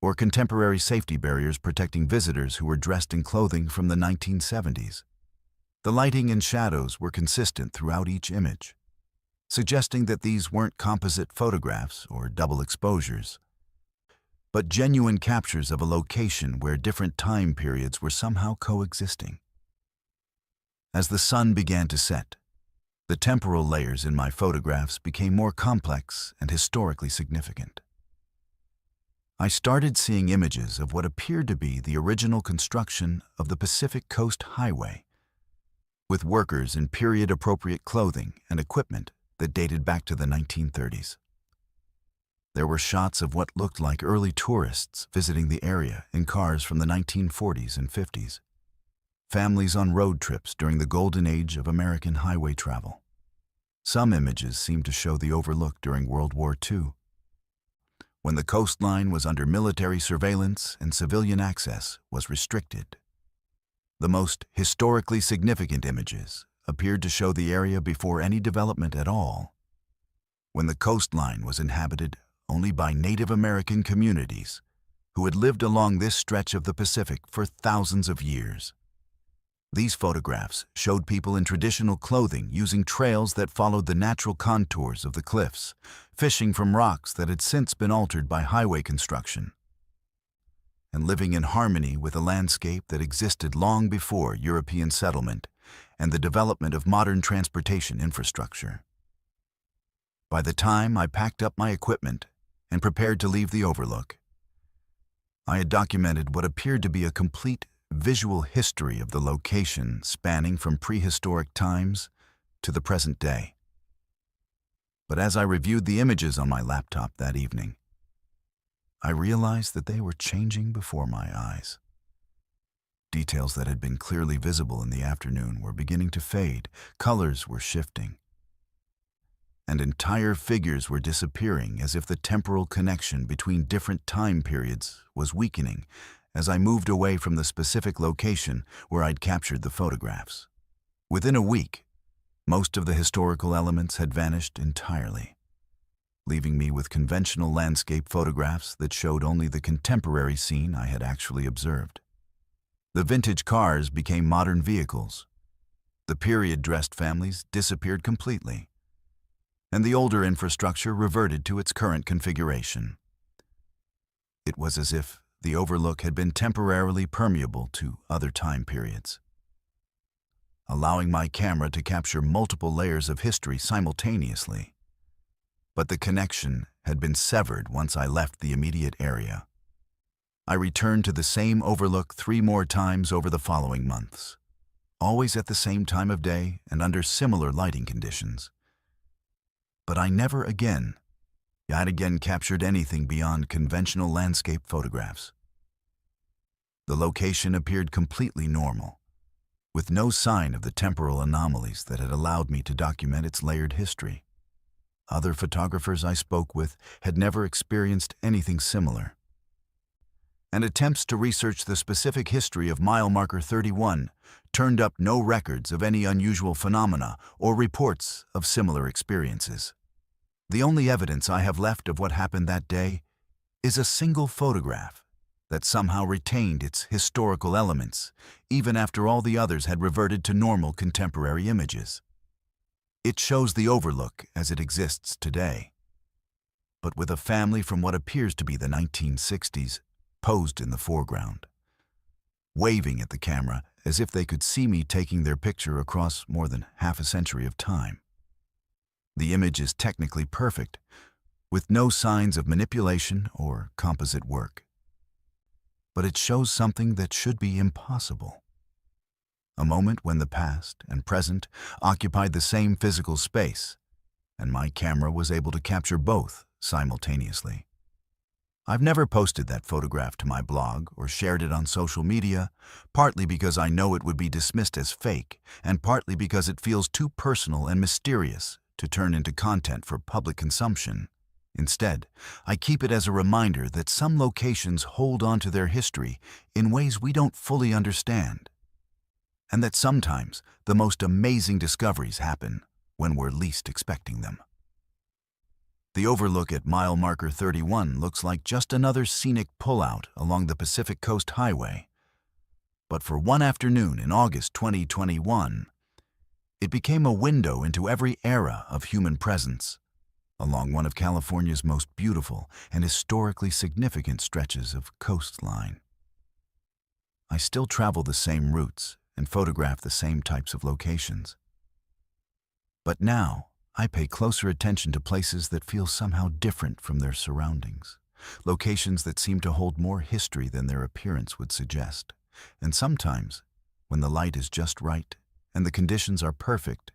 or contemporary safety barriers protecting visitors who were dressed in clothing from the 1970s. The lighting and shadows were consistent throughout each image, suggesting that these weren't composite photographs or double exposures, but genuine captures of a location where different time periods were somehow coexisting. As the sun began to set, the temporal layers in my photographs became more complex and historically significant. I started seeing images of what appeared to be the original construction of the Pacific Coast Highway, with workers in period-appropriate clothing and equipment that dated back to the 1930s. There were shots of what looked like early tourists visiting the area in cars from the 1940s and 50s, families on road trips during the golden age of American highway travel. Some images seemed to show the overlook during World War II, when the coastline was under military surveillance and civilian access was restricted. The most historically significant images appeared to show the area before any development at all, when the coastline was inhabited only by Native American communities who had lived along this stretch of the Pacific for thousands of years. These photographs showed people in traditional clothing using trails that followed the natural contours of the cliffs, fishing from rocks that had since been altered by highway construction, and living in harmony with a landscape that existed long before European settlement and the development of modern transportation infrastructure. By the time I packed up my equipment and prepared to leave the overlook, I had documented what appeared to be a complete visual history of the location spanning from prehistoric times to the present day. But as I reviewed the images on my laptop that evening, I realized that they were changing before my eyes. Details that had been clearly visible in the afternoon were beginning to fade, colors were shifting, and entire figures were disappearing as if the temporal connection between different time periods was weakening as I moved away from the specific location where I'd captured the photographs. Within a week, most of the historical elements had vanished entirely, leaving me with conventional landscape photographs that showed only the contemporary scene I had actually observed. The vintage cars became modern vehicles. The period-dressed families disappeared completely, and the older infrastructure reverted to its current configuration. It was as if the overlook had been temporarily permeable to other time periods, allowing my camera to capture multiple layers of history simultaneously. But the connection had been severed once I left the immediate area. I returned to the same overlook 3 more times over the following months, always at the same time of day and under similar lighting conditions. But I never again captured anything beyond conventional landscape photographs. The location appeared completely normal, with no sign of the temporal anomalies that had allowed me to document its layered history. Other photographers I spoke with had never experienced anything similar. And attempts to research the specific history of mile marker 31 turned up no records of any unusual phenomena or reports of similar experiences. The only evidence I have left of what happened that day is a single photograph that somehow retained its historical elements, even after all the others had reverted to normal contemporary images. It shows the overlook as it exists today, but with a family from what appears to be the 1960s posed in the foreground, waving at the camera as if they could see me taking their picture across more than half a century of time. The image is technically perfect, with no signs of manipulation or composite work. But it shows something that should be impossible. A moment when the past and present occupied the same physical space, and my camera was able to capture both simultaneously. I've never posted that photograph to my blog or shared it on social media, partly because I know it would be dismissed as fake, and partly because it feels too personal and mysterious to turn into content for public consumption. Instead, I keep it as a reminder that some locations hold on to their history in ways we don't fully understand, and that sometimes the most amazing discoveries happen when we're least expecting them. The overlook at mile marker 31 looks like just another scenic pullout along the Pacific Coast Highway. But for one afternoon in August 2021, it became a window into every era of human presence, along one of California's most beautiful and historically significant stretches of coastline. I still travel the same routes and photograph the same types of locations. But now, I pay closer attention to places that feel somehow different from their surroundings, locations that seem to hold more history than their appearance would suggest. And sometimes, when the light is just right and the conditions are perfect,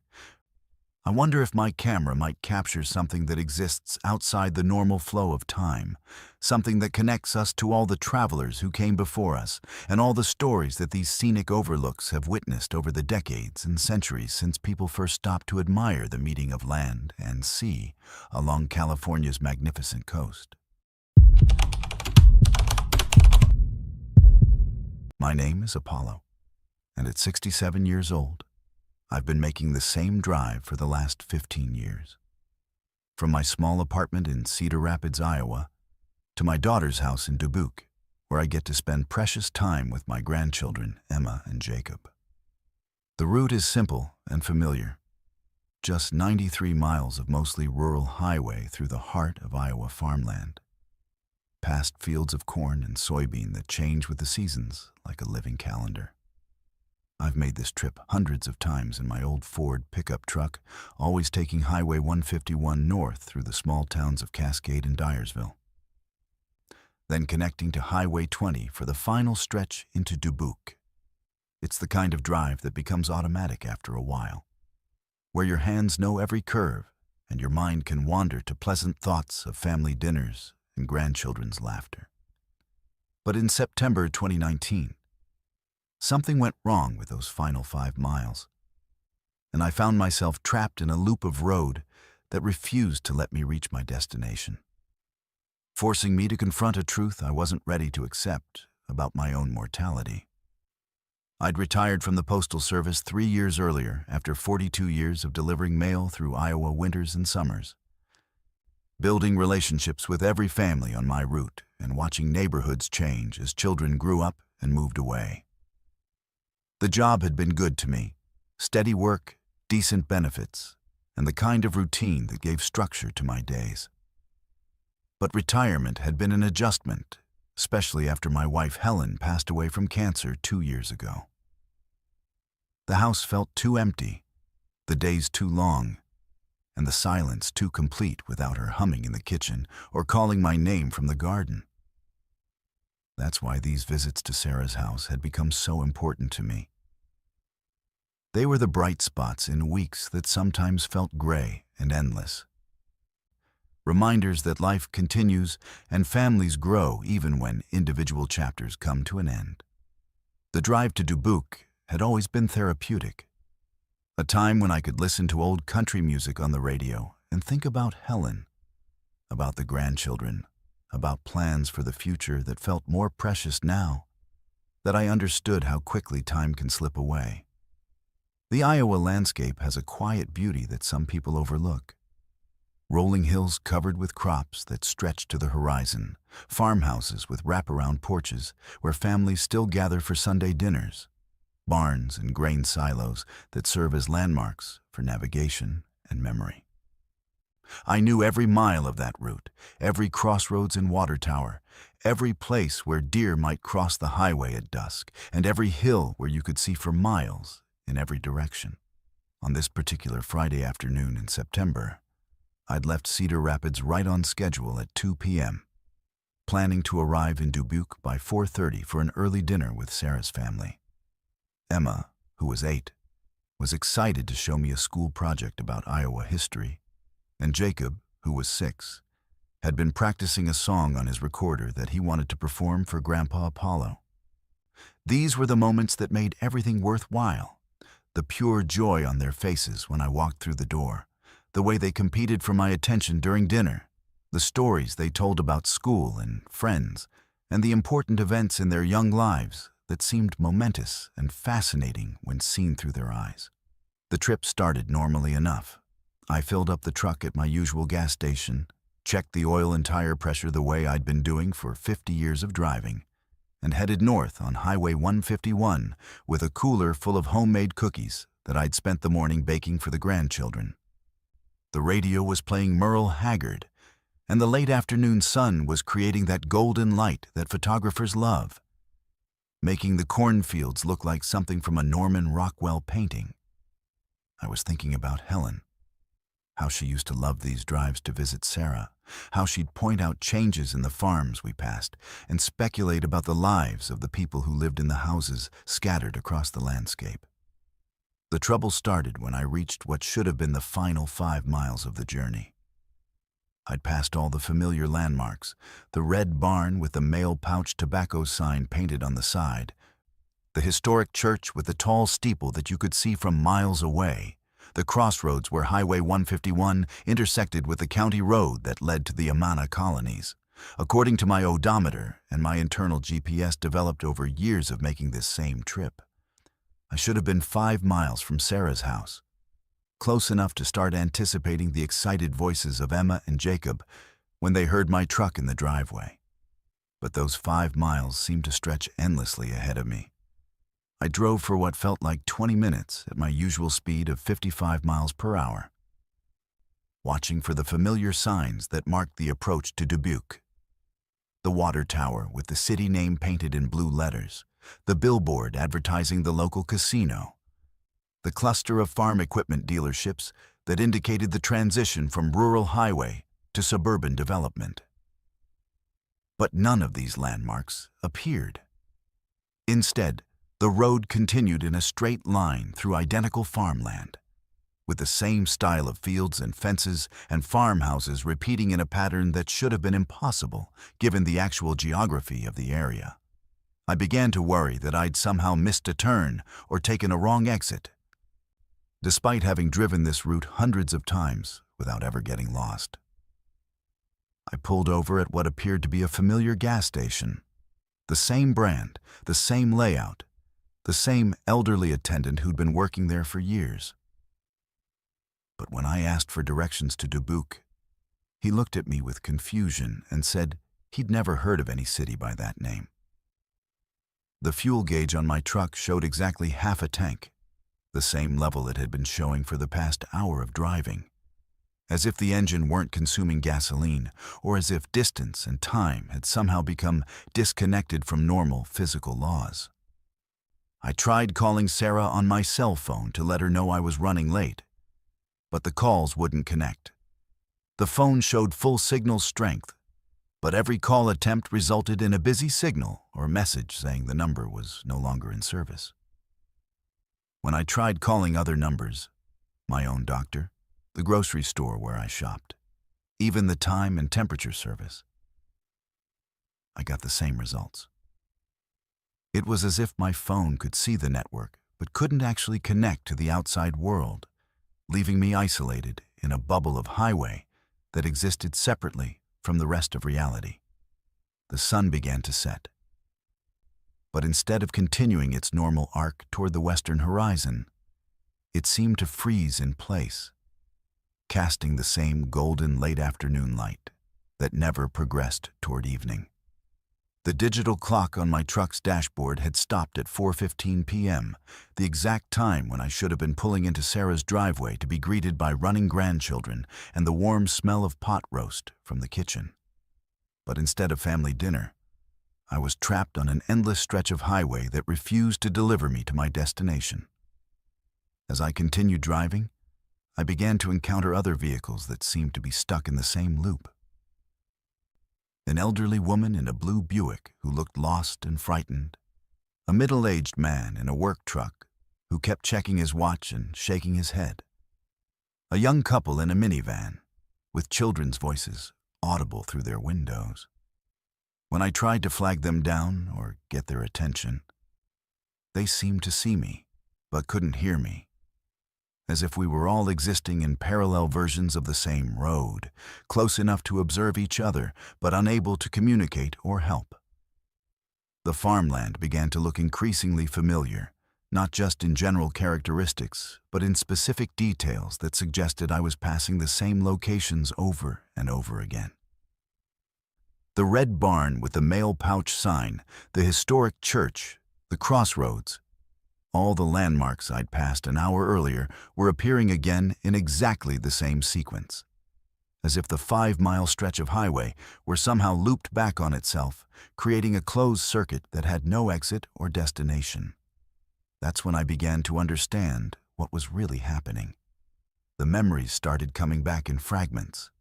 I wonder if my camera might capture something that exists outside the normal flow of time, something that connects us to all the travelers who came before us and all the stories that these scenic overlooks have witnessed over the decades and centuries since people first stopped to admire the meeting of land and sea along California's magnificent coast. My name is Apollo, and at 67 years old, I've been making the same drive for the last 15 years. From my small apartment in Cedar Rapids, Iowa, to my daughter's house in Dubuque, where I get to spend precious time with my grandchildren, Emma and Jacob. The route is simple and familiar. Just 93 miles of mostly rural highway through the heart of Iowa farmland, past fields of corn and soybean that change with the seasons like a living calendar. I've made this trip hundreds of times in my old Ford pickup truck, always taking Highway 151 north through the small towns of Cascade and Dyersville, then connecting to Highway 20 for the final stretch into Dubuque. It's the kind of drive that becomes automatic after a while, where your hands know every curve and your mind can wander to pleasant thoughts of family dinners and grandchildren's laughter. But in September 2019, something went wrong with those final 5 miles, and I found myself trapped in a loop of road that refused to let me reach my destination, forcing me to confront a truth I wasn't ready to accept about my own mortality. I'd retired from the Postal Service 3 years earlier after 42 years of delivering mail through Iowa winters and summers, building relationships with every family on my route and watching neighborhoods change as children grew up and moved away. The job had been good to me. Steady work, decent benefits, and the kind of routine that gave structure to my days. But retirement had been an adjustment, especially after my wife Helen passed away from cancer 2 years ago. The house felt too empty, the days too long, and the silence too complete without her humming in the kitchen or calling my name from the garden. That's why these visits to Sarah's house had become so important to me. They were the bright spots in weeks that sometimes felt gray and endless. Reminders that life continues and families grow even when individual chapters come to an end. The drive to Dubuque had always been therapeutic. A time when I could listen to old country music on the radio and think about Helen, about the grandchildren, about plans for the future that felt more precious now that I understood how quickly time can slip away. The Iowa landscape has a quiet beauty that some people overlook. Rolling hills covered with crops that stretch to the horizon, farmhouses with wraparound porches where families still gather for Sunday dinners, barns and grain silos that serve as landmarks for navigation and memory. I knew every mile of that route, every crossroads and water tower, every place where deer might cross the highway at dusk, and every hill where you could see for miles in every direction. On this particular Friday afternoon in September, I'd left Cedar Rapids right on schedule at 2 p.m., planning to arrive in Dubuque by 4:30 for an early dinner with Sarah's family. Emma, who was 8, was excited to show me a school project about Iowa history, and Jacob, who was 6, had been practicing a song on his recorder that he wanted to perform for Grandpa Apollo. These were the moments that made everything worthwhile, the pure joy on their faces when I walked through the door, the way they competed for my attention during dinner, the stories they told about school and friends, and the important events in their young lives that seemed momentous and fascinating when seen through their eyes. The trip started normally enough. I filled up the truck at my usual gas station, checked the oil and tire pressure the way I'd been doing for 50 years of driving, and headed north on Highway 151 with a cooler full of homemade cookies that I'd spent the morning baking for the grandchildren. The radio was playing Merle Haggard, and the late afternoon sun was creating that golden light that photographers love, making the cornfields look like something from a Norman Rockwell painting. I was thinking about Helen, how she used to love these drives to visit Sarah, how she'd point out changes in the farms we passed and speculate about the lives of the people who lived in the houses scattered across the landscape. The trouble started when I reached what should have been the final 5 miles of the journey. I'd passed all the familiar landmarks, the red barn with the mail pouch tobacco sign painted on the side, the historic church with the tall steeple that you could see from miles away, the crossroads where Highway 151 intersected with the county road that led to the Amana colonies. According to my odometer and my internal GPS developed over years of making this same trip, I should have been 5 miles from Sarah's house, close enough to start anticipating the excited voices of Emma and Jacob when they heard my truck in the driveway. But those 5 miles seemed to stretch endlessly ahead of me. I drove for what felt like 20 minutes at my usual speed of 55 miles per hour, watching for the familiar signs that marked the approach to Dubuque. The water tower with the city name painted in blue letters, the billboard advertising the local casino, the cluster of farm equipment dealerships that indicated the transition from rural highway to suburban development. But none of these landmarks appeared. Instead, the road continued in a straight line through identical farmland, with the same style of fields and fences and farmhouses repeating in a pattern that should have been impossible given the actual geography of the area. I began to worry that I'd somehow missed a turn or taken a wrong exit, despite having driven this route hundreds of times without ever getting lost. I pulled over at what appeared to be a familiar gas station. The same brand, the same layout, the same elderly attendant who'd been working there for years. But when I asked for directions to Dubuque, he looked at me with confusion and said he'd never heard of any city by that name. The fuel gauge on my truck showed exactly half a tank, the same level it had been showing for the past hour of driving, as if the engine weren't consuming gasoline, or as if distance and time had somehow become disconnected from normal physical laws. I tried calling Sarah on my cell phone to let her know I was running late, but the calls wouldn't connect. The phone showed full signal strength, but every call attempt resulted in a busy signal or message saying the number was no longer in service. When I tried calling other numbers, my own doctor, the grocery store where I shopped, even the time and temperature service, I got the same results. It was as if my phone could see the network but couldn't actually connect to the outside world, leaving me isolated in a bubble of highway that existed separately from the rest of reality. The sun began to set, but instead of continuing its normal arc toward the western horizon, it seemed to freeze in place, casting the same golden late afternoon light that never progressed toward evening. The digital clock on my truck's dashboard had stopped at 4:15 p.m., the exact time when I should have been pulling into Sarah's driveway to be greeted by running grandchildren and the warm smell of pot roast from the kitchen. But instead of family dinner, I was trapped on an endless stretch of highway that refused to deliver me to my destination. As I continued driving, I began to encounter other vehicles that seemed to be stuck in the same loop. An elderly woman in a blue Buick who looked lost and frightened, a middle-aged man in a work truck who kept checking his watch and shaking his head, a young couple in a minivan with children's voices audible through their windows. When I tried to flag them down or get their attention, they seemed to see me but couldn't hear me, as if we were all existing in parallel versions of the same road, close enough to observe each other, but unable to communicate or help. The farmland began to look increasingly familiar, not just in general characteristics, but in specific details that suggested I was passing the same locations over and over again. The red barn with the mail pouch sign, the historic church, the crossroads, all the landmarks I'd passed an hour earlier were appearing again in exactly the same sequence, as if the 5-mile stretch of highway were somehow looped back on itself, creating a closed circuit that had no exit or destination. That's when I began to understand what was really happening. The memories started coming back in fragments.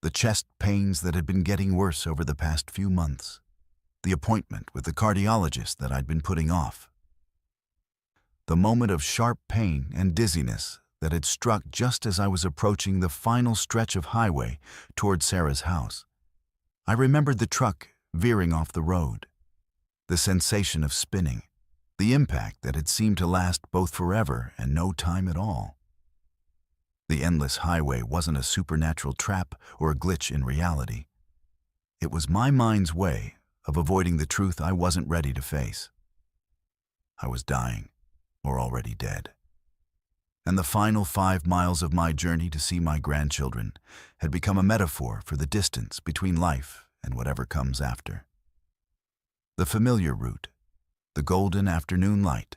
The chest pains that had been getting worse over the past few months. The appointment with the cardiologist that I'd been putting off. The moment of sharp pain and dizziness that had struck just as I was approaching the final stretch of highway toward Sarah's house. I remembered the truck veering off the road, the sensation of spinning, the impact that had seemed to last both forever and no time at all. The endless highway wasn't a supernatural trap or a glitch in reality. It was my mind's way of avoiding the truth I wasn't ready to face. I was dying, or already dead. And the final 5 miles of my journey to see my grandchildren had become a metaphor for the distance between life and whatever comes after. The familiar route, the golden afternoon light,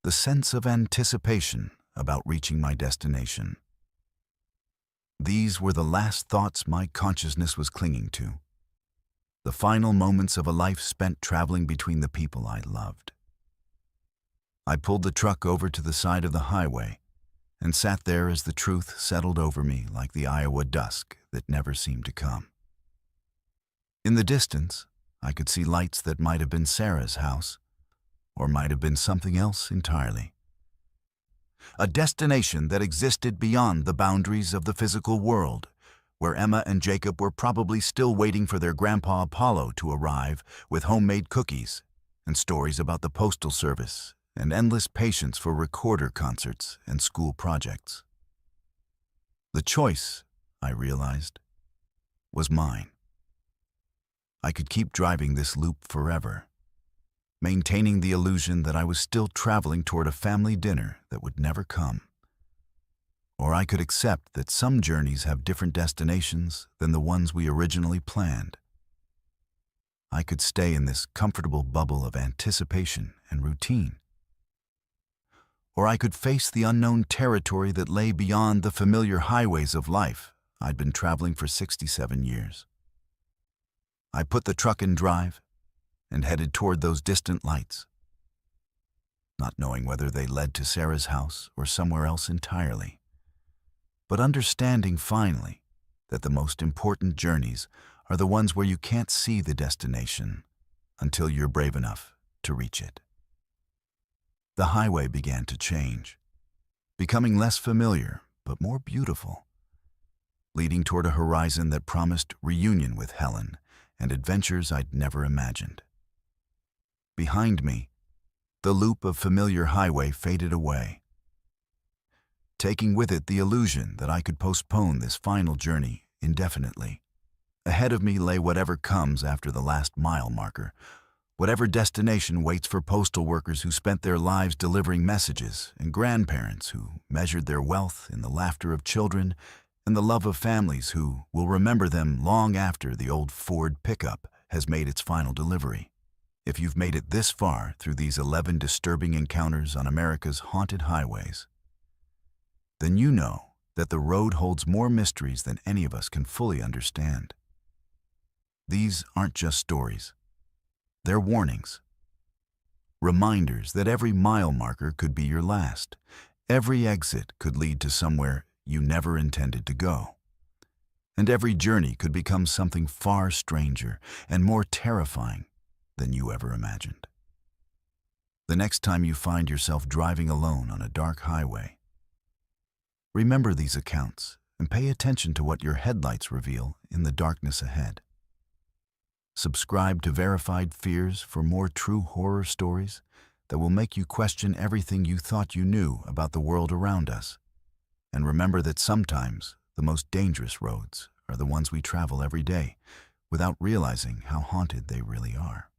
the sense of anticipation about reaching my destination. These were the last thoughts my consciousness was clinging to, the final moments of a life spent traveling between the people I loved. I pulled the truck over to the side of the highway and sat there as the truth settled over me like the Iowa dusk that never seemed to come. In the distance, I could see lights that might have been Sarah's house, or might have been something else entirely. A destination that existed beyond the boundaries of the physical world, where Emma and Jacob were probably still waiting for their grandpa Apollo to arrive with homemade cookies and stories about the Postal Service and endless patience for recorder concerts and school projects. The choice, I realized, was mine. I could keep driving this loop forever, maintaining the illusion that I was still traveling toward a family dinner that would never come. Or I could accept that some journeys have different destinations than the ones we originally planned. I could stay in this comfortable bubble of anticipation and routine. Or I could face the unknown territory that lay beyond the familiar highways of life I'd been traveling for 67 years. I put the truck in drive and headed toward those distant lights, not knowing whether they led to Sarah's house or somewhere else entirely, but understanding finally that the most important journeys are the ones where you can't see the destination until you're brave enough to reach it. The highway began to change, becoming less familiar but more beautiful, leading toward a horizon that promised reunion with Helen and adventures I'd never imagined. Behind me, the loop of familiar highway faded away, taking with it the illusion that I could postpone this final journey indefinitely. Ahead of me lay whatever comes after the last mile marker, whatever destination waits for postal workers who spent their lives delivering messages, and grandparents who measured their wealth in the laughter of children and the love of families who will remember them long after the old Ford pickup has made its final delivery. If you've made it this far through these 11 disturbing encounters on America's haunted highways, then you know that the road holds more mysteries than any of us can fully understand. These aren't just stories. They're warnings. Reminders that every mile marker could be your last. Every exit could lead to somewhere you never intended to go. And every journey could become something far stranger and more terrifying than you ever imagined. The next time you find yourself driving alone on a dark highway, remember these accounts and pay attention to what your headlights reveal in the darkness ahead. Subscribe to Verified Fears for more true horror stories that will make you question everything you thought you knew about the world around us. And remember that sometimes the most dangerous roads are the ones we travel every day without realizing how haunted they really are.